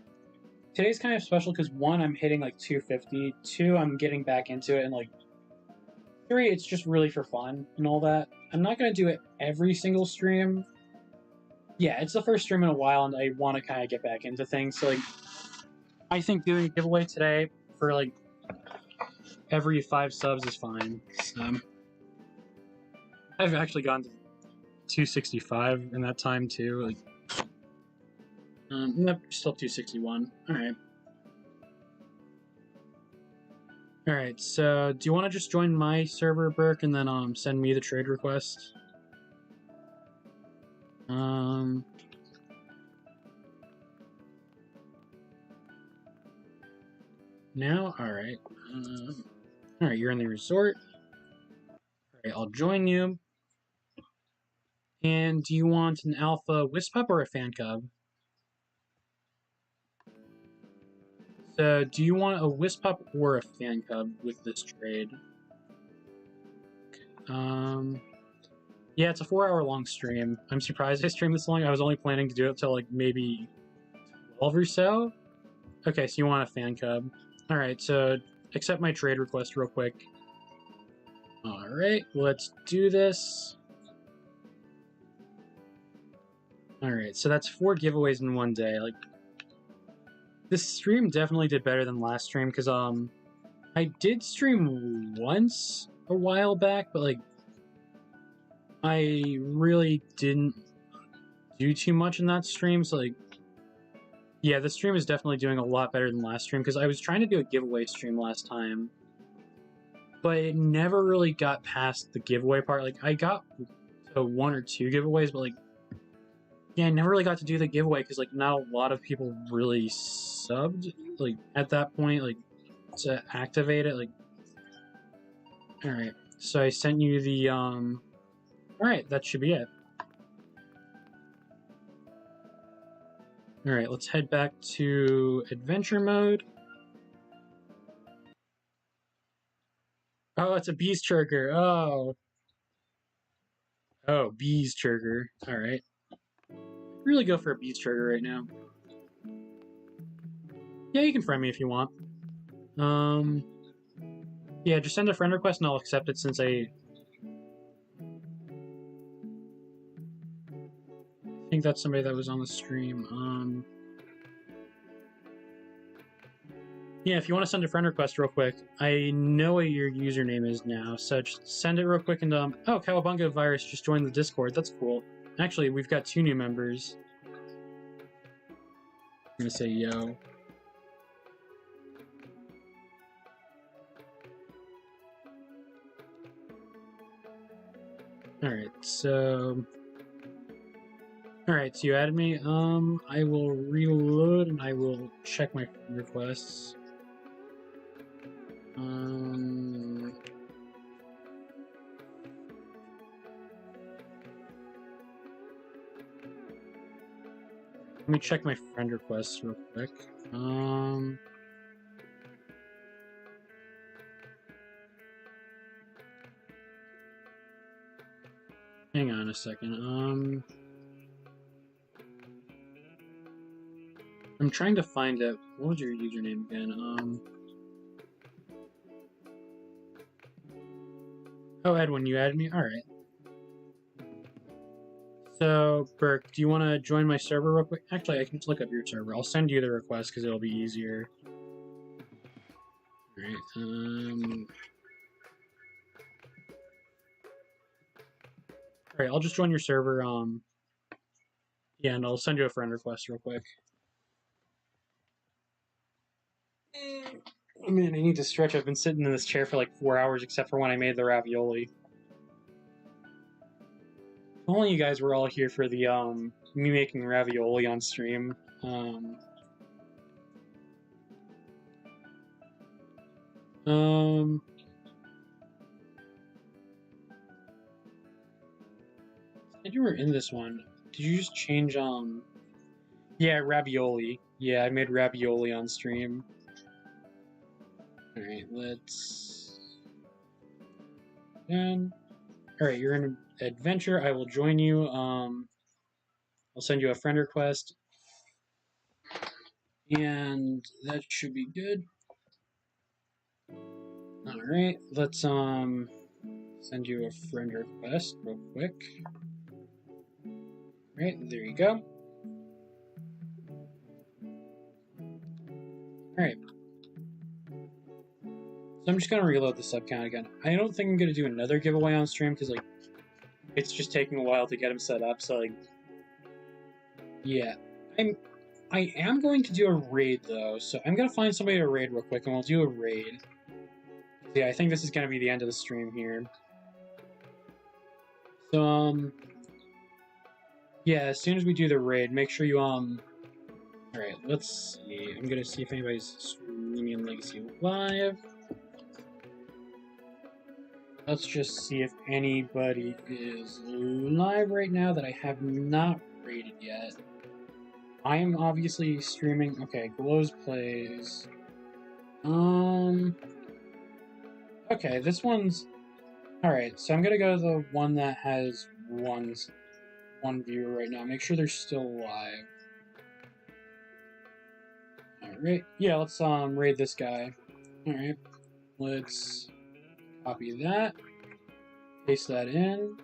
today's kind of special because one, I'm hitting like 250, two, I'm getting back into it, and like three, it's just really for fun and all that. I'm not gonna do it every single stream. Yeah, it's the first stream in a while, and I want to kind of get back into things. So like, I think doing a giveaway today for like every 5 subs is fine. So, I've actually gone to 265 in that time too. Like, nope, still 261. All right. All right. So, do you want to just join my server, Burke, and then send me the trade request? Now, all right. All right, you're in the resort. All right, I'll join you. And do you want an alpha wisp pup or a fan cub? So, do you want a wisp pup or a fan cub with this trade? Yeah, it's a 4-hour long stream. I'm surprised I streamed this long. I was only planning to do it till like maybe 12 or so. Okay, so you want a fan cub. Alright, so accept my trade request real quick. Alright, let's do this. Alright, so that's 4 giveaways in one day. Like, this stream definitely did better than last stream, because, I did stream once a while back, but, like, I really didn't do too much in that stream, so, like, yeah, this stream is definitely doing a lot better than last stream, because I was trying to do a giveaway stream last time, but it never really got past the giveaway part. Like, I got to 1 or 2 giveaways, but, like, yeah, I never really got to do the giveaway, because, like, not a lot of people really subbed, like, at that point, like, to activate it, like, alright, so I sent you the, alright, that should be it. Alright, let's head back to adventure mode. Oh, it's a bees chirker. Oh. Oh, bees chirker. Alright. Really go for a bees chirker right now. Yeah, you can friend me if you want. Yeah, just send a friend request and I'll accept it since I think that's somebody that was on the stream. Yeah, if you want to send a friend request real quick, I know what your username is now, so just send it real quick and, oh, Cowabunga Virus just joined the Discord, that's cool. Actually, we've got 2 new members. I'm gonna say yo. Alright, so you added me. I will reload and I will check my requests. Let me check my friend requests real quick. Hang on a second. I'm trying to find out. What was your username again? Oh, Edwin, you added me? Alright. So, Burke, do you want to join my server real quick? Actually, I can just look up your server. I'll send you the request because it'll be easier. Alright, Alright, I'll just join your server, yeah, and I'll send you a friend request real quick. Oh man, I need to stretch. I've been sitting in this chair for like 4 hours, except for when I made the ravioli. If only you guys were all here for the, me making ravioli on stream. Said you were in this one. Did you just change, Yeah, ravioli. Yeah, I made ravioli on stream. Alright, let's... Done. Alright, you're in adventure. I will join you. I'll send you a friend request. And that should be good. Alright, let's, send you a friend request real quick. Right, there you go. Alright. So I'm just gonna reload the sub count again. I don't think I'm gonna do another giveaway on stream because like it's just taking a while to get them set up, so like yeah. I am going to do a raid though, so I'm gonna find somebody to raid real quick and we'll do a raid. Yeah, I think this is gonna be the end of the stream here. So yeah, as soon as we do the raid, make sure you alright, let's see. I'm gonna see if anybody's streaming Legacy Live. Let's just see if anybody is live right now that I have not rated yet. I am obviously streaming. Okay, Glows plays. Okay, this one's alright. So I'm gonna go to the one that has one viewer right now. Make sure they're still live. Alright, yeah, let's raid this guy. Alright, let's copy that, paste that in.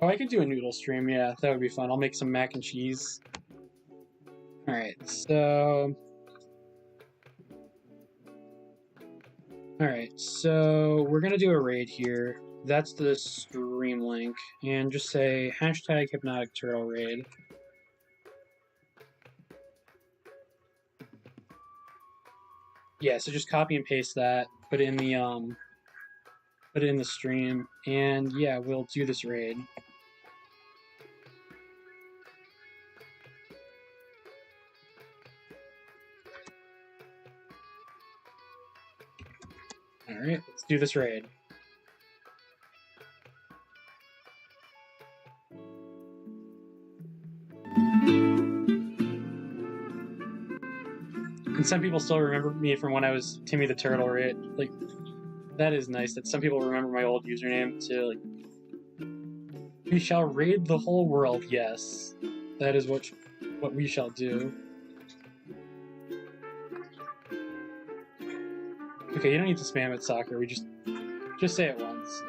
Oh, I could do a noodle stream, yeah, that would be fun. I'll make some mac and cheese. Alright, so... Alright, so we're gonna do a raid here. That's the stream link, and just say hashtag hypnotic turtle raid. Yeah, so just copy and paste that, put it in the stream, and yeah, we'll do this raid. Alright, let's do this raid. And some people still remember me from when I was Timmy the Turtle, right? Like, that is nice that some people remember my old username too. Like, we shall raid the whole world, yes. That is what we shall do. Okay, you don't need to spam it, Soccer. We just say it once.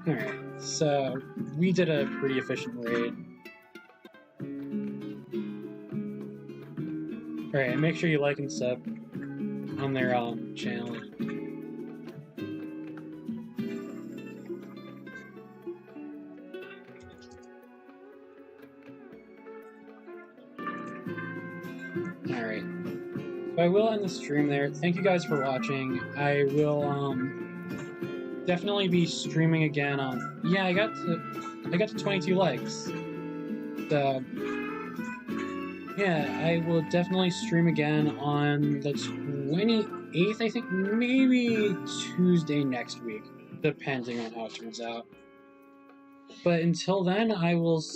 Alright, so we did a pretty efficient raid. Alright, and make sure you like and sub on their channel. Alright. So I will end the stream there. Thank you guys for watching. I will definitely be streaming again on I got to 22 likes. So yeah, I will definitely stream again on the 28th, I think, maybe Tuesday next week, depending on how it turns out. But until then, I will see